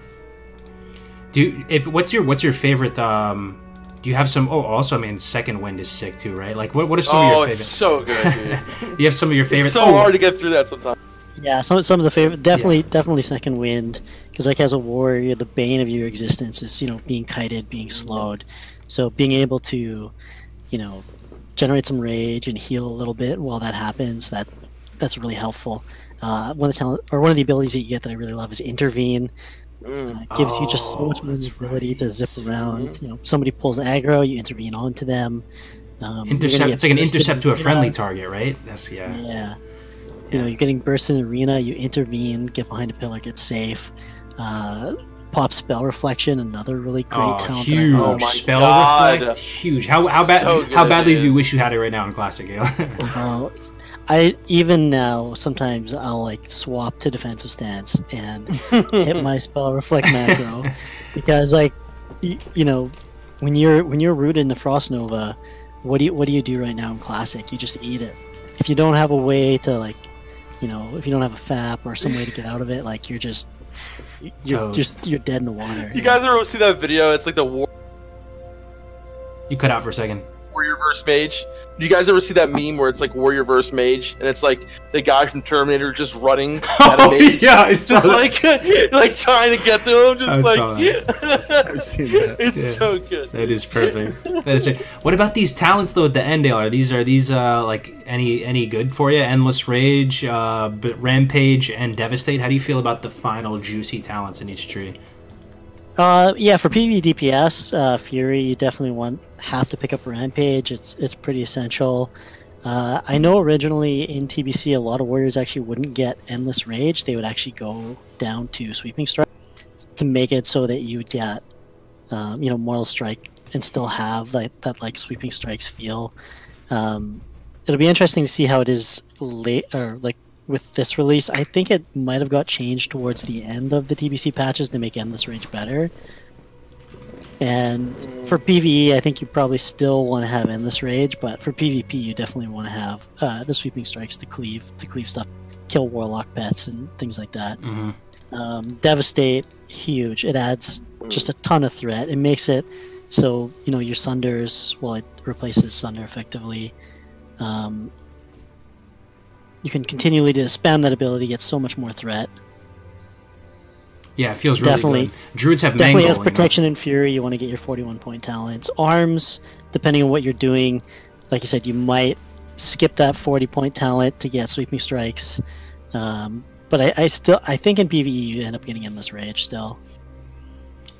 What's your favorite? Do you have some? Oh, also, I mean, Second Wind is sick too, right? Like, what are some of your favorites? Oh, it's so good, dude. You have some of your favorites. It's so hard to get through that sometimes. Yeah, some of the favorite, definitely Second Wind, because like as a warrior, the bane of your existence is, you know, being kited, being slowed. So being able to, you know, generate some rage and heal a little bit while that happens, that's really helpful. One of the abilities that you get that I really love is Intervene. Gives you just so much more ability to zip around. You know, somebody pulls aggro, you intervene onto them. Intercept. It's like an intercept to a friendly target, right? Yeah. You know, you're getting burst in arena, you intervene, get behind a pillar, get safe. Pop Spell Reflection, another really great talent. Huge. Oh my Spell God. Reflect, huge. How badly do you wish you had it right now in Classic, Ayle? I even now sometimes I'll like swap to defensive stance and hit my Spell Reflect macro, because like you know, when you're rooted in the Frost Nova, what do you do right now in Classic? You just eat it. If you don't have a way to, like, you know, if you don't have a FAP or some way to get out of it, like you're dead in the water. You guys ever see that video? It's like the You cut out for a second. Warrior versus Mage. Do you guys ever see that meme where it's like Warrior versus Mage, and it's like the guy from Terminator just running at a mage? Yeah, it's just like trying to get to him, just like I've seen that. It's so good. That is perfect. That is it. What about these talents though at the end, Ayle? Are these like any good for you? Endless Rage, Rampage, and Devastate. How do you feel about the final juicy talents in each tree? Yeah, for PvE DPS, Fury, you definitely have to pick up Rampage. It's pretty essential. I know originally in TBC a lot of warriors actually wouldn't get Endless Rage. They would actually go down to Sweeping Strike to make it so that you would get, you know, Mortal Strike and still have that like Sweeping Strikes feel. It'll be interesting to see how it is late, or like with this release. I think it might have got changed towards the end of the TBC patches to make Endless Rage better. And for PvE, I think you probably still want to have Endless Rage, but for PvP, you definitely want to have the Sweeping Strikes to cleave stuff, kill Warlock pets and things like that. Mm-hmm. Devastate, huge. It adds just a ton of threat. It makes it so, you know, your Sunders, well, it replaces Sunder effectively. You can continually to spam that ability, get so much more threat. Yeah, it feels really good. Druids have definitely Mangle, has protection and fury. You want to get your 41-point talents. Arms, depending on what you're doing, like you said, you might skip that 40-point talent to get Sweeping Strikes. But I think in PvE you end up getting Endless Rage still.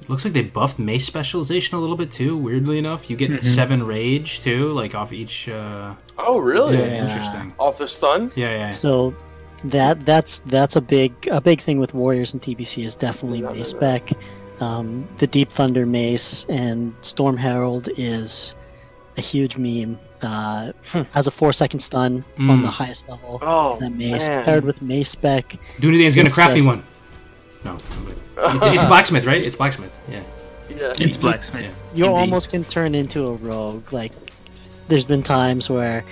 Looks like they buffed Mace specialization a little bit too. Weirdly enough, you get 7 rage too, like off each. Oh, really? Yeah. Interesting. Off the stun? Yeah. So that's a big thing with warriors in TBC is definitely Mace spec. The Deep Thunder Mace and Storm Herald is a huge meme. Has a 4-second stun on the highest level. Oh, that Mace man. paired with Mace spec. Dunedain's gonna craft me one. No. It's Blacksmith, right? It's Blacksmith. Yeah. It's Blacksmith. You almost can turn into a rogue. Like, there's been times where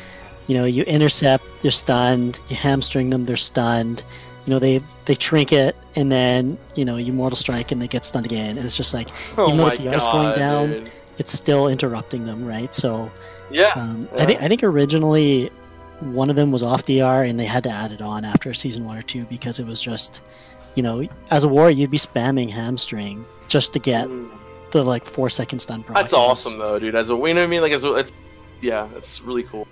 you intercept, they're stunned. You hamstring them, they're stunned. They trinket, and then you Mortal Strike, and they get stunned again. And it's just like, even though the DR is going down, dude, it's still interrupting them, right? So I think originally one of them was off DR, and they had to add it on after season 1 or 2 because it was just, as a warrior, you'd be spamming hamstring just to get the 4-second stun proc. That's awesome though, dude. As a, you know what I mean? Like it's really cool.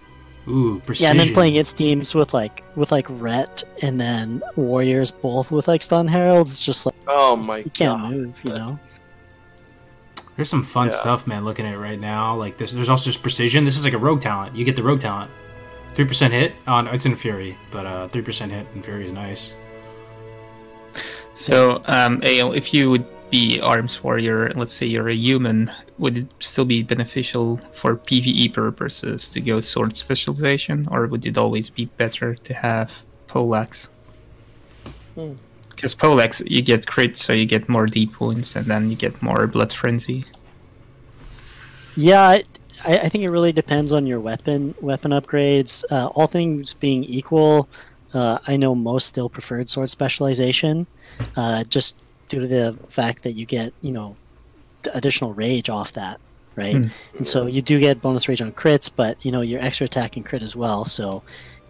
Ooh, precision. Yeah, and then playing against teams with Ret and then warriors both with stun heralds, it's just like, oh my god, you can't move, There's some fun stuff, man. Looking at it right now, like this. There's also just precision. This is like a rogue talent. You get the rogue talent, 3% hit on. It's in Fury, but 3% hit in Fury is nice. So, Ayle, if you would be arms warrior, let's say you're a human, would it still be beneficial for PvE purposes to go sword specialization, or would it always be better to have poleaxe? Because poleaxe, you get crit, so you get more deep wounds, and then you get more blood frenzy. Yeah, I think it really depends on your weapon upgrades. All things being equal, I know most still preferred sword specialization, just due to the fact that you get, additional rage off that, right? And so you do get bonus rage on crits, but, your extra attack and crit as well, so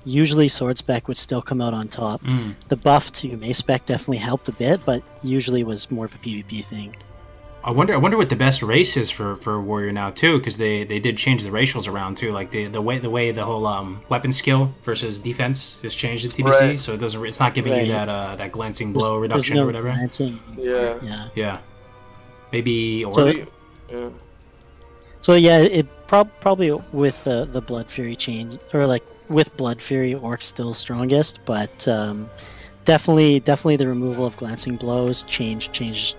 usually sword spec would still come out on top. The buff to mace spec definitely helped a bit, but usually was more of a PvP thing. I wonder what the best race is for warrior now too, because they did change the racials around too, like the way the whole weapon skill versus defense has changed in TBC, so it's not giving you that glancing blow reduction or whatever. Glancing, yeah. Maybe order. So it probably with the Blood Fury change, or with Blood Fury, Orc's still strongest, but definitely the removal of glancing blows changes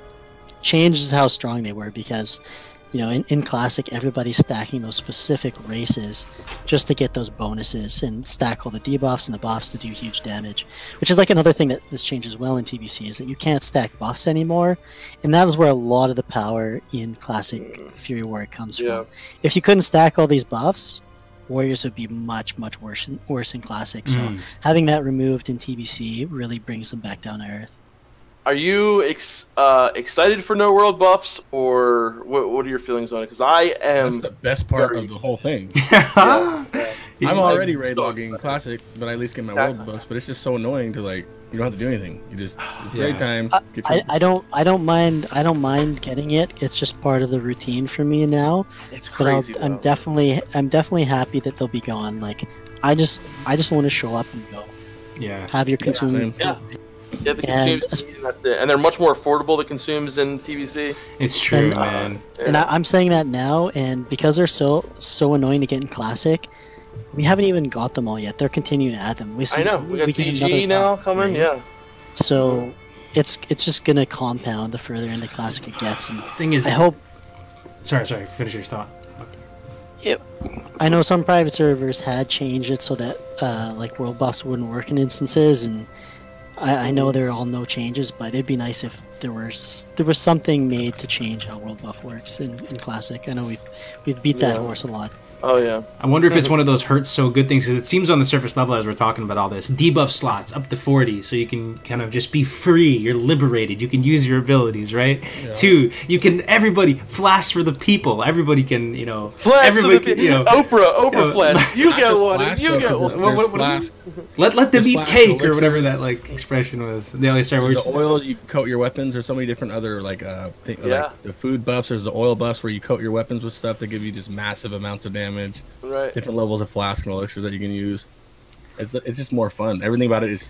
how strong they were, because in Classic everybody's stacking those specific races just to get those bonuses and stack all the debuffs and the buffs to do huge damage, which is another thing that this changes well in TBC, is that you can't stack buffs anymore, and that is where a lot of the power in Classic Fury Warrior comes from. If you couldn't stack all these buffs, warriors would be much worse in Classic, so having that removed in TBC really brings them back down to earth. Are you excited for no world buffs, or what are your feelings on it? Because I am. That's the best part of the whole thing. I'm already raid logging Classic, but I at least get my world buffs. But it's just so annoying to you don't have to do anything. You just raid time. I don't mind getting it. It's just part of the routine for me now. It's crazy. But I'm definitely happy that they'll be gone. I just want to show up and go. Yeah. Have your consume. Yeah, the consumes, and that's it. And they're much more affordable, the consumes in TBC. It's true, man. And I'm saying that now, and because they're so annoying to get in Classic, we haven't even got them all yet. They're continuing to add them. I know. We got CG now coming, right? So it's just going to compound the further into Classic it gets. And thing is, I hope... Sorry, finish your thought. I know some private servers had changed it so that world buffs wouldn't work in instances, and I know there are all no changes, but it'd be nice if there was something made to change how world buff works in Classic. I know we've beat that horse a lot. Oh yeah. I wonder if it's one of those hurts so good things, because it seems on the surface level as we're talking about all this, debuff slots up to 40, so you can kind of just be free. You're liberated. You can use your abilities, right? Yeah. 2, you can everybody flash for the people. Everybody can, flash everybody for the people. Oprah flash. You get one. You get one. Let them eat cake or whatever that expression was. They always start with the oils you coat your weapons. There's so many different other like the food buffs. There's the oil buffs where you coat your weapons with stuff that give you just massive amounts of damage. Right. Different levels of flask and elixirs that you can use. It's just more fun. Everything about it is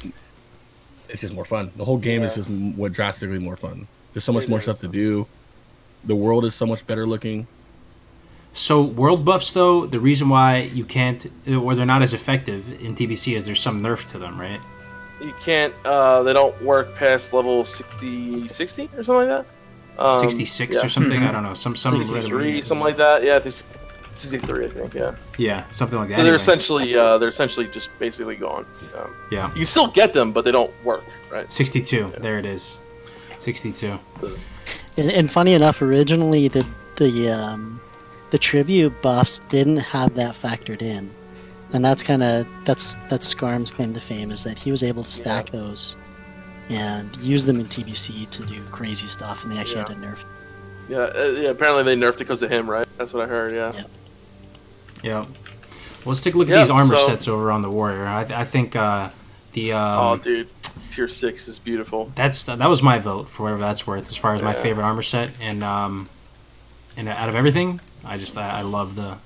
just more fun. The whole game is just drastically more fun. There's so much more stuff to do. The world is so much better looking. So world buffs, though, the reason why you can't, or they're not as effective in TBC is there's some nerf to them, right? You can't. They don't work past level 60 or something like that. 66 or something. I don't know. Some 63, something like that. Yeah, 63, I think. Yeah. Yeah, something like that. So anyway. they're essentially just basically gone. Yeah. You can still get them, but they don't work, right? 62. Yeah. There it is. 62. And funny enough, originally the tribute buffs didn't have that factored in. And that's Skarm's claim to fame, is that he was able to stack those and use them in TBC to do crazy stuff, and they actually had to nerf. Yeah, apparently they nerfed it because of him, right? That's what I heard. Yeah. Well, let's take a look at these armor sets over on the Warrior. I think oh, dude, Tier 6 is beautiful. That was my vote for whatever that's worth as far as my favorite armor set, and out of everything, I love the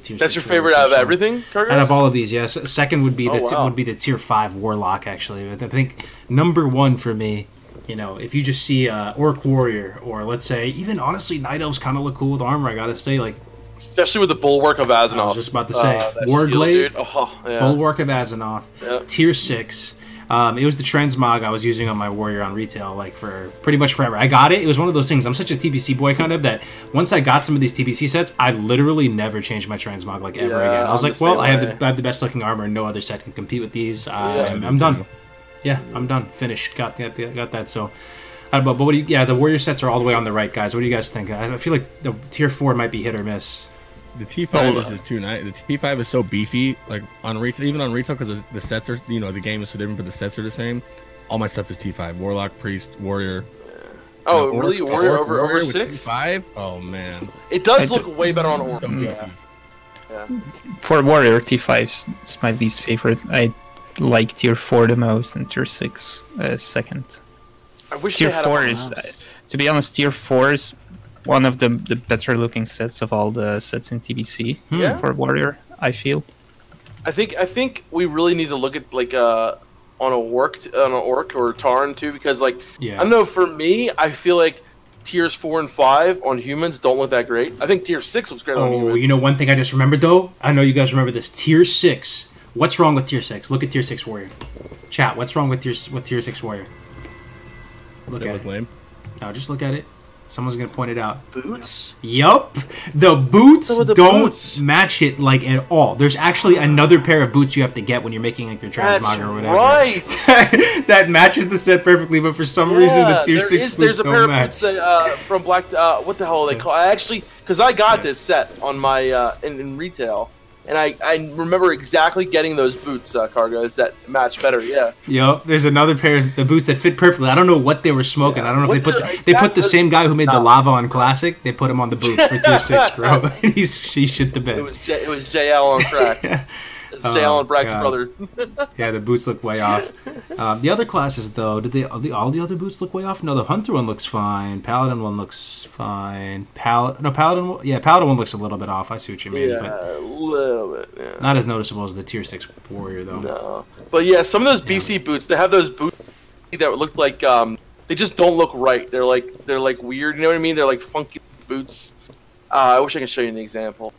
Tier 6. That's your favorite out of everything, Kargoz? Out of all of these, yes. Second would be the Tier 5 Warlock, actually. I think number one for me, you know, if you just see Orc Warrior, or let's say even honestly Night Elves kind of look cool with armor. I gotta say, like, especially with the Bulwark of Azeroth. I was just about to say Warglaive, Bulwark of Azeroth, Tier 6. It was the transmog I was using on my Warrior on retail, like, for pretty much forever. I got it. It was one of those things. I'm such a TBC boy, kind of, that once I got some of these TBC sets, I literally never changed my transmog, like, ever again. I was like, well, I have the best looking armor, and no other set can compete with these. I'm done. Yeah, I'm done. Finished. Got that. So, but what do you? Yeah, the Warrior sets are all the way on the right, guys. What do you guys think? I feel like the Tier 4 might be hit or miss. The T5 is just too nice. The T5 is so beefy, like on retail, even on retail, because the sets are, you know, the game is so different, but the sets are the same. All my stuff is T5: Warlock, Priest, Warrior. Oh, really? Warrior over 6? T5? Oh man, it does look way better on Orc. For Warrior, T5 is my least favorite. I like Tier 4 the most, and Tier 6 second. I wish Tier 4 is, to be honest, Tier 4 is one of the better looking sets of all the sets in TBC for Warrior, I feel. I think we really need to look at, like, on an Orc or Tarn too, because, like, I don't know, for me, I feel like Tiers 4 and 5 on humans don't look that great. I think Tier 6 looks great on humans. Oh, you know one thing I just remembered, though? I know you guys remember this. Tier 6. What's wrong with Tier 6? Look at Tier 6 Warrior. Chat, what's wrong with Tier 6 Warrior? Look at it. Lame. No, just look at it. Someone's gonna point it out. Boots? Yup. The boots don't match it, like, at all. There's actually another pair of boots you have to get when you're making, like, your transmog or whatever. Right. That matches the set perfectly, but for some reason the Tier 6 boots don't match. There's a pair of boots from Black. What the hell are they called? I actually, because I got this set on my in retail. And I remember exactly getting those boots, Kargoz, that match better. Yeah. Yep. There's another pair of the boots that fit perfectly. I don't know what they were smoking. I don't know if they put the same guy who made the lava on Classic. They put him on the boots for Tier 6, bro. He shit the bed. It was Ayle and Crixx. It's Ayle and Crixx brother. Yeah, the boots look way off. The other classes, though, all the other boots look way off? No, the Hunter one looks fine. Paladin one looks fine. Paladin one looks a little bit off. I see what you mean. Yeah, but a little bit. Yeah. Not as noticeable as the Tier 6 Warrior, though. No, but yeah, some of those BC boots, they have those boots that look like they just don't look right. They're like weird. You know what I mean? They're like funky boots. I wish I could show you an example.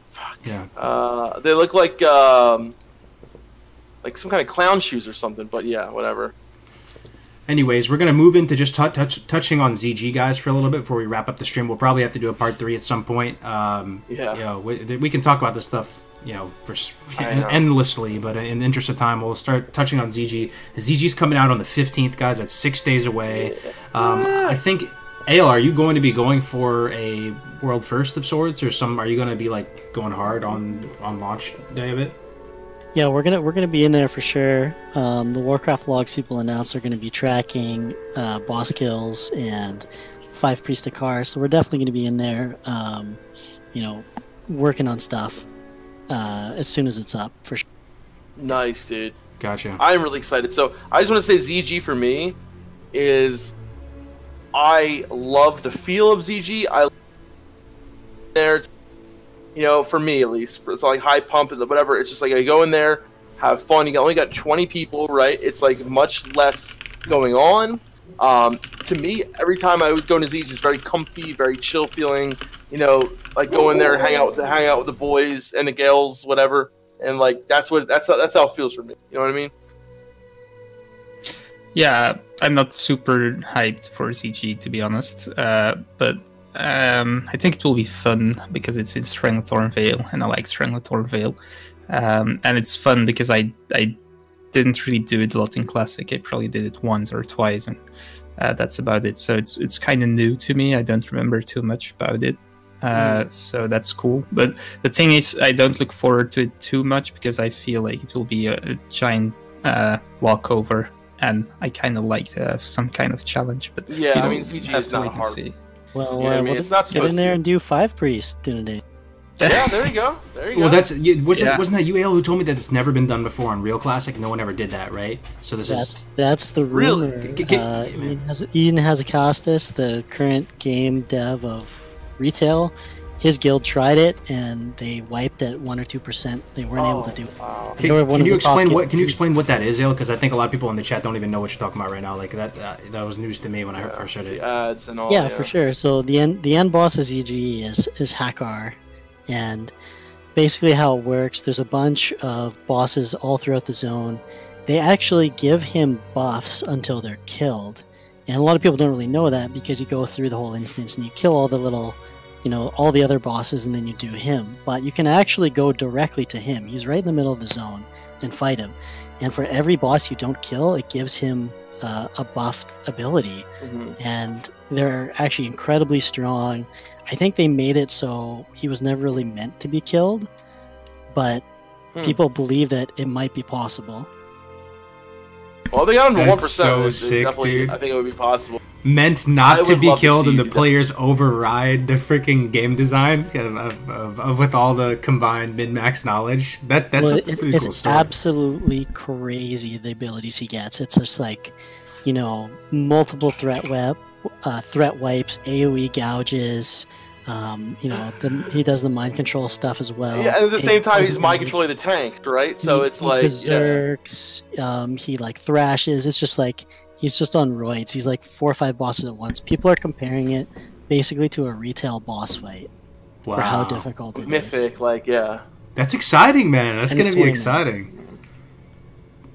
Fuck. Yeah. They look like some kind of clown shoes or something, but yeah, whatever. Anyways, we're going to move into just touching on ZG, guys, for a little bit before we wrap up the stream. We'll probably have to do a part 3 at some point. You know, we can talk about this stuff, you know, for endlessly, but in the interest of time, we'll start touching on ZG. ZG's coming out on the 15th, guys. That's 6 days away. I think, Ayle, are you going to be going for a world first of sorts, or are you going to be, like, going hard on launch day of it? Yeah, we're gonna be in there for sure. The Warcraft logs people announced are gonna be tracking boss kills and 5 Priest of Kar, so we're definitely gonna be in there, you know, working on stuff as soon as it's up for sure. Nice, dude. Gotcha. I'm really excited. So I just want to say ZG for me is I love the feel of ZG. I there. You know, for me at least, it's like high pump and whatever. It's just like you go in there, have fun. You only got 20 people, right? It's like much less going on. To me, every time I was going to ZG, it's very comfy, very chill feeling. You know, like go in there and hang out with the boys and the gals, whatever. And like that's how it feels for me. You know what I mean? Yeah, I'm not super hyped for ZG, to be honest, but. I think it will be fun because it's in Strangletorn Vale, and I like Strangletorn Vale. And it's fun because I didn't really do it a lot in Classic. I probably did it once or twice, and that's about it. So it's kind of new to me. I don't remember too much about it. So that's cool. But the thing is, I don't look forward to it too much because I feel like it will be a giant walkover, and I kind of like to have some kind of challenge. But yeah, I mean, CG is not hard. Well, you know I mean? It's not get in there and do 5 priests Dunedain. Yeah, there you go. There you well, go. Wasn't that you, Ayle, who told me that it's never been done before on Real Classic? No one ever did that, right? So that's the rumor. Ian Hazakostas, the current game dev of retail, his guild tried it and they wiped at 1 or 2%. They weren't able to do it. Wow. Can you explain what that is, Ayle? Because I think a lot of people in the chat don't even know what you're talking about right now. Like that was news to me when I first heard it. Ads and all. Yeah, for sure. So the end boss of ZG is Hakar. And basically how it works, there's a bunch of bosses all throughout the zone. They actually give him buffs until they're killed. And a lot of people don't really know that because you go through the whole instance and you kill all the little, all the other bosses and then you do him. But you can actually go directly to him. He's right in the middle of the zone and fight him. And for every boss you don't kill, it gives him a buffed ability. Mm-hmm. And they're actually incredibly strong. I think they made it so he was never really meant to be killed, but people believe that it might be possible. Well, they got him to 1%. So sick, dude. I think it would be possible. Meant not to be killed, and the players override the freaking game design of with all the combined min-max knowledge. That's a pretty cool story. It's absolutely crazy the abilities he gets. It's just like, multiple threat wipes, AoE gouges. He does the mind control stuff as well. Yeah, and at the same time, he's mind controlling the tank, right? So it's like berserks. He like thrashes. It's just like he's just on roids. He's like 4 or 5 bosses at once. People are comparing it basically to a retail boss fight for how difficult it is. Mythic, That's exciting, man. That's going to be exciting.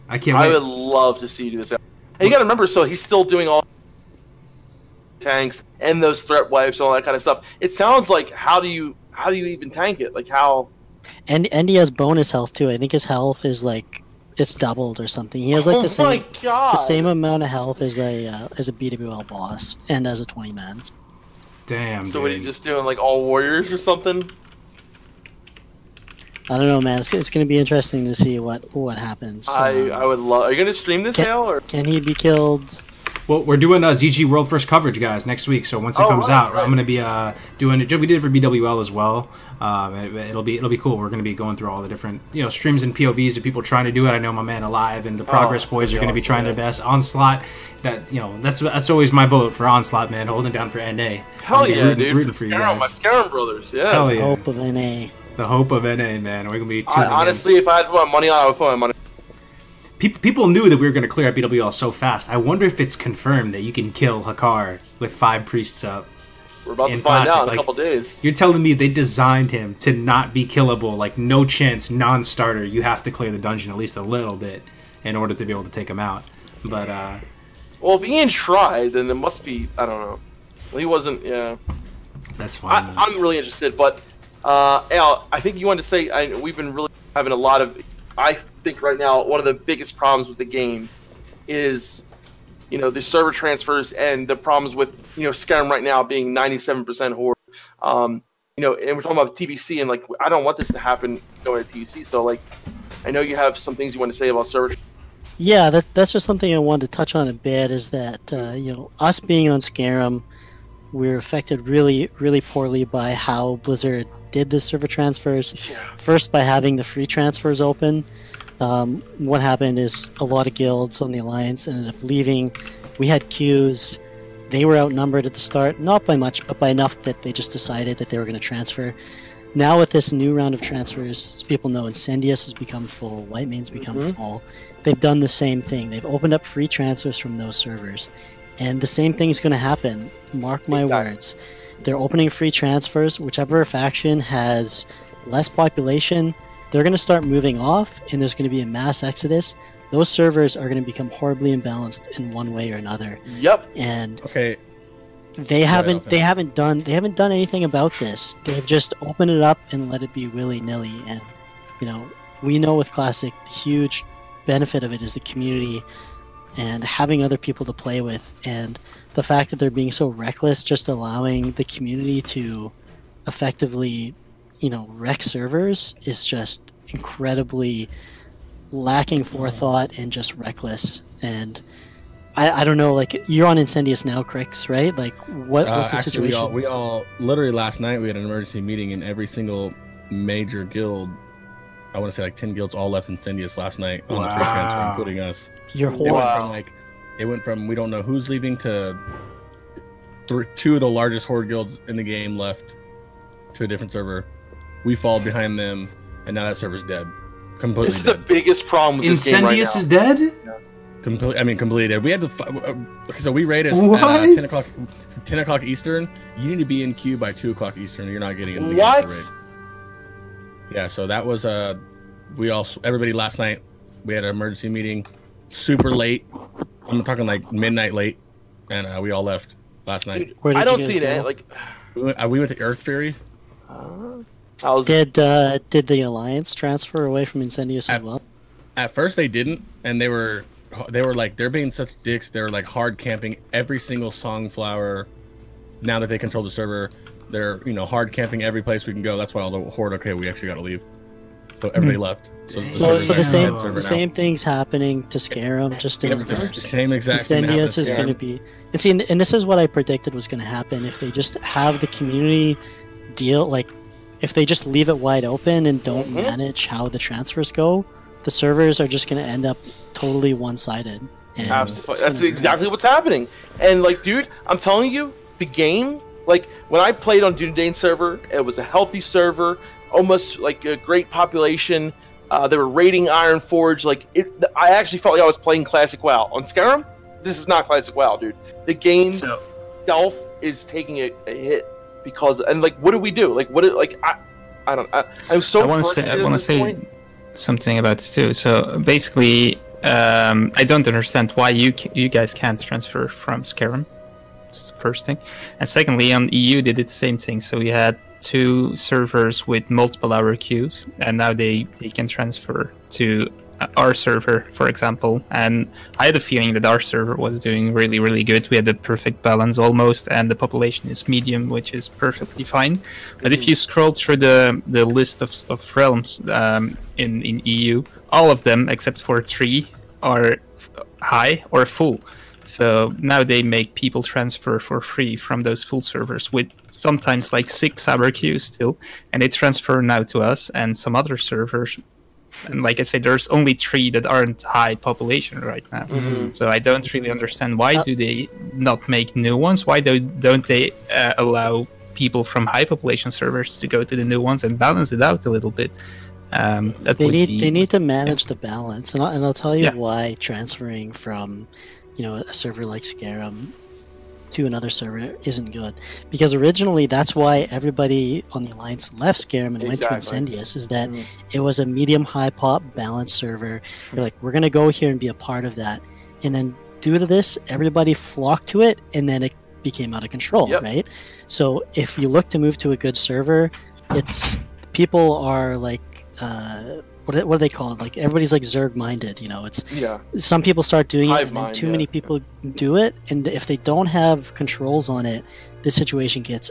I can't wait. I would love to see you do this. And you got to remember, so he's still doing all tanks and those threat wipes and all that kind of stuff. It sounds like how do you even tank it? Like how? And he has bonus health too. I think his health is like it's doubled or something. He has like the same amount of health as a BWL boss and as a 20-man. Damn. So what are you just doing, like all warriors or something? I don't know, man. It's going to be interesting to see what happens. I would love. Are you going to stream this, Ayle, or can he be killed? Well, we're doing ZG World First coverage, guys, next week. So once it comes out, I'm going to be doing it. We did it for BWL as well. It'll be cool. We're going to be going through all the different streams and POVs of people trying to do it. I know my man Alive and the Progress Boys are going to be trying their best. Onslaught, that's always my vote for Onslaught, man. Holding down for NA. Hell yeah, dude! Rooting for you guys. My Scarum brothers, yeah. Hell yeah. The hope of NA. The hope of NA, man. We're going to be. Honestly, if I had to put my money on, I would put my money. People knew that we were going to clear out BWL so fast. I wonder if it's confirmed that you can kill Hakar with 5 priests up. We're about to find out in a couple days. You're telling me they designed him to not be killable, like no chance, non-starter. You have to clear the dungeon at least a little bit in order to be able to take him out. But well, if Ian tried, then it must be. I don't know. Well, he wasn't. Yeah. That's fine. I'm really interested, but Al, I think you wanted to say we've been really having a lot of. I think right now one of the biggest problems with the game is, the server transfers and the problems with Skyrim right now being 97% horde. And we're talking about TBC and I don't want this to happen going to TBC. So I know you have some things you want to say about server. Yeah, that's just something I wanted to touch on a bit. Is that us being on Skyrim, we're affected really, really poorly by how Blizzard did the server transfers. Yeah. First, by having the free transfers open. What happened is a lot of guilds on the Alliance ended up leaving. We had queues. They were outnumbered at the start, not by much, but by enough that they just decided that they were going to transfer. Now with this new round of transfers, as people know, Incendius has become full, Whitemane's become full. They've done the same thing. They've opened up free transfers from those servers. And the same thing's going to happen. Mark my words. They're opening free transfers. Whichever faction has less population, they're going to start moving off, and there's going to be a mass exodus. Those servers are going to become horribly imbalanced in one way or another. Yep. And okay, they haven't done anything about this. They've just opened it up and let it be willy-nilly. And we know with Classic, the huge benefit of it is the community and having other people to play with, and the fact that they're being so reckless, just allowing the community to effectively, wreck servers is just incredibly lacking forethought and just reckless. And I don't know, like, you're on Incendious now, Crixx, right? Like, what's the situation? We all literally last night we had an emergency meeting, and every single major guild, I want to say like 10 guilds, all left Incendious last night on the free transfer, including us. You're It went from we don't know who's leaving to two of the largest horde guilds in the game left to a different server. We followed behind them, and now that server's dead. Completely This is dead. the biggest problem with this game right Incendious now. is dead? Completely dead. We had so we rated at 10 o'clock Eastern. You need to be in queue by 2 o'clock Eastern. You're not getting in the game What? to raid. Yeah, so that was everybody last night. We had an emergency meeting, super late. I'm talking like midnight late, and we all left last night. Dude, I don't see that. Like, we went to Earth Fury. Did the Alliance transfer away from Incendious as well? At first they didn't, and they were like, they're being such dicks. They're like hard camping every single Songflower. Now that they control the server, they're hard camping every place we can go. That's why all the horde. Okay, we actually got to leave. So everybody left. So the same thing's happening to Scarum, just in reverse. The same exact thing. Incendious is going to be, and this is what I predicted was going to happen if they just have the community deal, like if they just leave it wide open and don't manage how the transfers go, the servers are just going to end up totally one-sided. That's exactly what's happening. And like, dude, I'm telling you, the game, like when I played on Dunedain server, it was a healthy server, almost like a great population. They were raiding Ironforge. Like I actually felt like I was playing Classic WoW. On Skyrim, this is not Classic WoW, dude. The game itself is taking a hit because, and like, what do we do? Like, I'm so. I want to say something about this too. So basically, I don't understand why you guys can't transfer from Skyrim. That's the first thing, and secondly, on EU they did the same thing. So we had 2 servers with multiple hour queues, and now they can transfer to our server, for example. And I had a feeling that our server was doing really, really good. We had the perfect balance almost, and the population is medium, which is perfectly fine. But if you scroll through the list of realms in EU, all of them except for 3 are high or full. So now they make people transfer for free from those full servers with sometimes like 6-hour queues still, and they transfer now to us and some other servers. And like I said, there's only 3 that aren't high population right now. So I don't really understand why do they not make new ones? Why don't they allow people from high population servers to go to the new ones and balance it out a little bit? They need to manage the balance, and I'll tell you why transferring from a server like Scarum to another server isn't good. Because originally that's why everybody on the Alliance left Scarum and went to Incendious, is that it was a medium-high pop balanced server. You're like, we're going to go here and be a part of that. And then due to this, everybody flocked to it, and then it became out of control, right? So if you look to move to a good server, people are like, what do they call it? Like, everybody's like Zerg-minded, some people start doing it, and then too many people do it, and if they don't have controls on it, this situation gets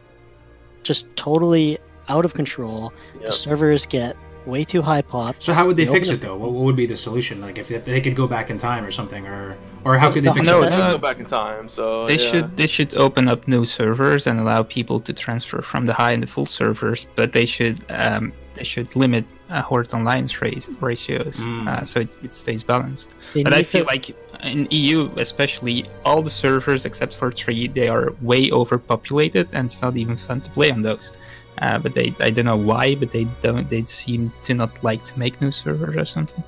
just totally out of control. The servers get way too high pop. So how would they fix it, though? What would be the solution? Like, if they could go back in time or something, or how could they fix it? They go back in time, so they should open up new servers and allow people to transfer from the high and the full servers, but they should limit horde alliance ratios so it stays balanced. But I feel like in EU especially, all the servers except for 3, they are way overpopulated, and it's not even fun to play on those. But I don't know why, but they seem to not like to make new servers or something.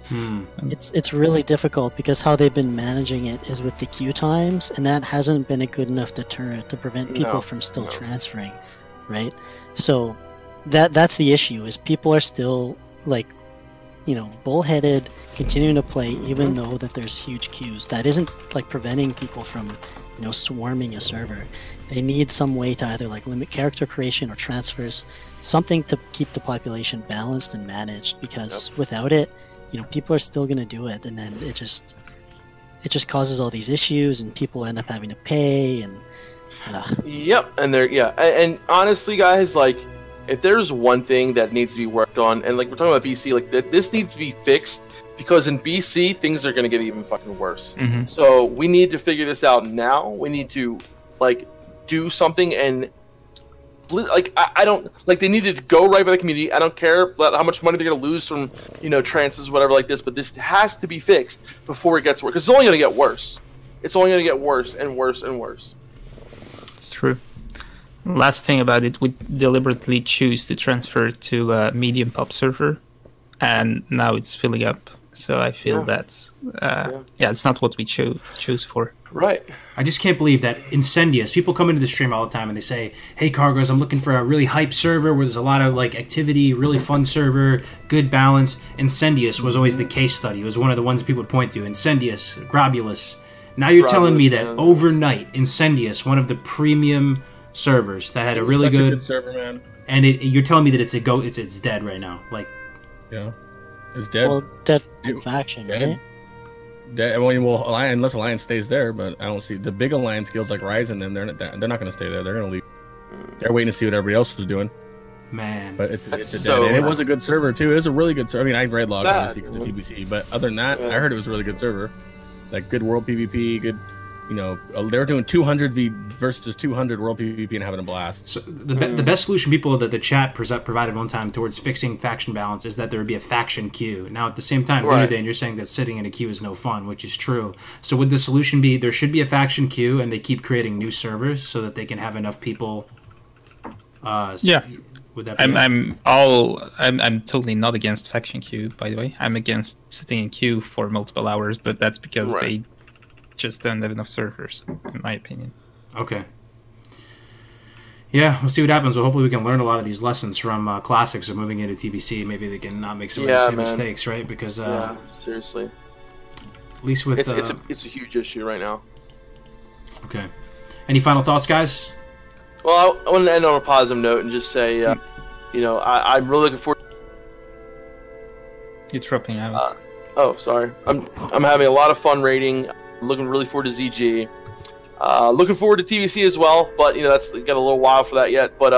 It's really difficult because how they've been managing it is with the queue times, and that hasn't been a good enough deterrent to prevent people from still transferring, right? So that's the issue, is people are still like, bullheaded, continuing to play even though that there's huge queues. That isn't like preventing people from swarming a server. They need some way to either like limit character creation or transfers, something to keep the population balanced and managed, because without it, people are still going to do it, and then it just causes all these issues, and people end up having to pay, and and they're and honestly, guys, like, if there's one thing that needs to be worked on, and like we're talking about BC, like this needs to be fixed, because in BC things are going to get even fucking worse. So we need to figure this out now. We need to like do something, and like I don't like, they needed to go right by the community. I don't care how much money they're going to lose from, you know, transfers, whatever like this, but this has to be fixed before it gets worse, because it's only going to get worse. It's only going to get worse and worse and worse. It's true. Last thing about it, we deliberately choose to transfer to a medium pop server, and now it's filling up. So I feel that's it's not what we chose for. Right. I just can't believe that Incendious, people come into the stream all the time and they say, hey Kargoz, I'm looking for a really hype server where there's a lot of like activity, really fun server, good balance. Incendious was always the case study. It was one of the ones people would point to. Incendious, Grobulus. Now you're telling me that overnight, Incendious, one of the premium servers that had a really good server, man. And you're telling me that it's dead right now. Like, yeah. It's dead. Well, dead faction, right? Well, unless Alliance stays there, but I don't see the big Alliance guilds like Ryzen. They're not going to stay there. They're going to leave. They're waiting to see what everybody else was doing. Man, but it's dead. And it was a good server too. It was a really good server. I mean, I read logs obviously because of TBC, but other than that, I heard it was a really good server. Like good world PvP, good. You know, they were doing 200 versus 200 world PvP and having a blast. So the best solution people that the chat provided one time towards fixing faction balance is that there would be a faction queue. Now, at the same time, Dunedain, you're saying that sitting in a queue is no fun, which is true. So would the solution be there should be a faction queue and they keep creating new servers so that they can have enough people? Would that be I'm totally not against faction queue, by the way. I'm against sitting in queue for multiple hours, but that's because they just don't have enough servers, in my opinion. Okay. Yeah, we'll see what happens. Well, hopefully we can learn a lot of these lessons from Classics of moving into TBC. Maybe they can not make some of the same mistakes, right? Because seriously, at least with it's a huge issue right now. Okay. Any final thoughts, guys? Well, I want to end on a positive note and just say, you know, I'm really looking forward. You're dropping out. Sorry. I'm having a lot of fun raiding. Looking really forward to ZG. Looking forward to TBC as well, but you know that's got a little while for that yet. But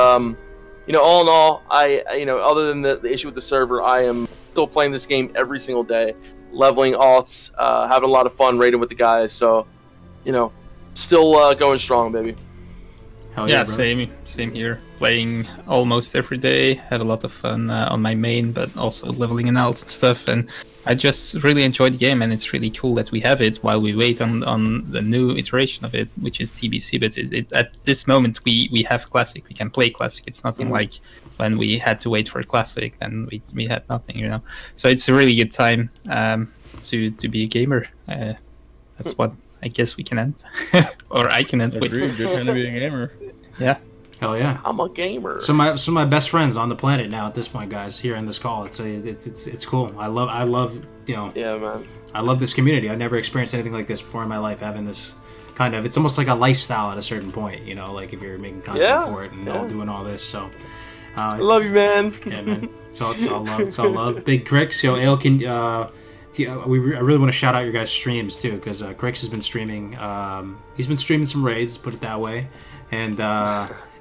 you know, all in all, I you know, other than the issue with the server, I am still playing this game every single day, leveling alts, having a lot of fun raiding with the guys. So, you know, still going strong, baby. Hell yeah, same here. Playing almost every day, have a lot of fun on my main, but also leveling in alt and stuff. And I just really enjoyed the game, and it's really cool that we have it while we wait on the new iteration of it, which is TBC. But at this moment, we have Classic. We can play Classic. It's nothing like when we had to wait for Classic, then we had nothing, you know. So it's a really good time to be a gamer. That's what I guess we can end, or I can end with. Agreed. Good time to be a gamer. Yeah. Hell yeah. I'm a gamer. Some of my best friends on the planet now at this point, guys, here in this call. It's cool. I love you know. Yeah, man. I love this community. I never experienced anything like this before in my life. Having this kind of, it's almost like a lifestyle at a certain point. You know, like if you're making content for it and all doing all this. So, I love you, man. Yeah, man. It's all love. It's all love. Big Crixx, yo, Ayle can. I really want to shout out your guys' streams too, because Crixx has been streaming. He's been streaming some raids, put it that way. And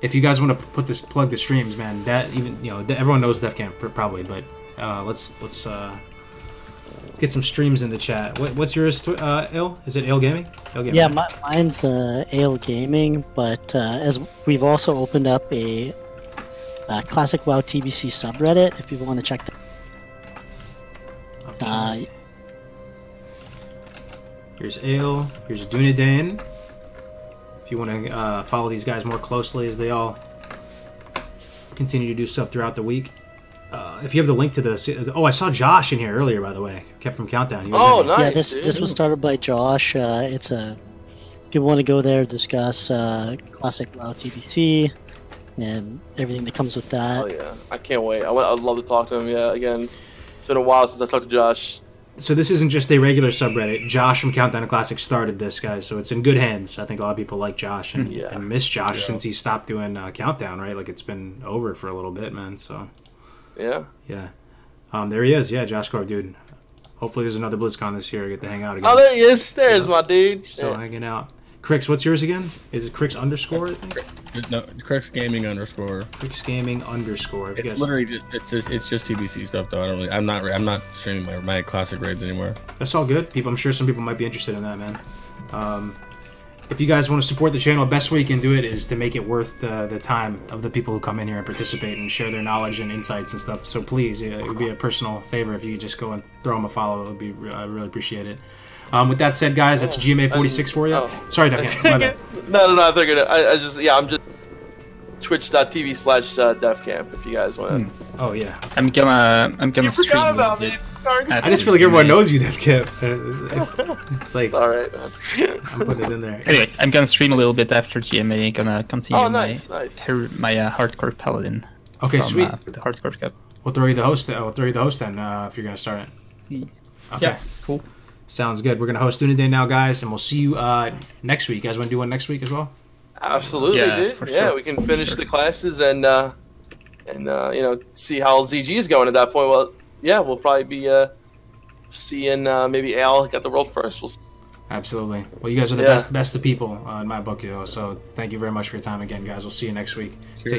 if you guys want to plug the streams, man, that even everyone knows Defcamp probably, but let's get some streams in the chat. What's yours, Ayle? Is it Ayle Gaming? Ayle Gaming. Yeah, mine's Ayle Gaming, but as we've also opened up a Classic WoW TBC subreddit if people want to check that. Okay. Here's Ayle. Here's Dunedain. If you want to follow these guys more closely as they all continue to do stuff throughout the week. If you have the link to the... Oh, I saw Josh in here earlier, by the way. Kept from Countdown. Nice. Yeah, this was started by Josh. It's a... If you want to go there, discuss Classic WoW TBC and everything that comes with that. Oh, yeah. I can't wait. I'd love to talk to him, again. It's been a while since I talked to Josh. So this isn't just a regular subreddit. Josh from Countdown to Classic started this, guys, so it's in good hands. I think a lot of people like Josh and miss Josh since he stopped doing Countdown, right? Like, it's been over for a little bit, man, so... Yeah. Yeah. There he is. Yeah, Josh Corp, dude. Hopefully there's another BlizzCon this year. I get to hang out again. Oh, there he is. There's my dude. Still hanging out. Crixx, what's yours again? Is it Crixx underscore? I think? No, Crixx Gaming underscore. Crixx Gaming underscore. It's literally it's just TBC stuff though. I don't really, I'm not streaming my classic raids anymore. That's all good. I'm sure some people might be interested in that, man. If you guys want to support the channel, the best way you can do it is to make it worth the time of the people who come in here and participate and share their knowledge and insights and stuff. So please, it would be a personal favor if you could just go and throw them a follow. It would be, I really appreciate it. With that said, guys, that's GMA46 for you. Oh. Sorry, Defcamp. No, I figured it. I'm just twitch.tv/Defcamp if you guys want to. Oh yeah. I'm gonna stream a little bit. I just feel like everyone knows you, Defcamp. It's like, it's all right, man. I'm putting it in there. Anyway, I'm gonna stream a little bit after GMA. Gonna continue my hardcore paladin. Okay, sweet. The hardcore cup. We'll throw you the host. We'll throw you the host then if you're gonna start it. Okay. Yeah, cool. Sounds good. We're gonna host Dunedain now, guys, and we'll see you next week. You guys want to do one next week as well? Absolutely, dude. Yeah, we can finish the classes and see how ZG is going at that point. Well, yeah, we'll probably be seeing maybe Ayle got the world first. We'll see. Absolutely. Well, you guys are the best of people in my book, so thank you very much for your time again, guys. We'll see you next week. Take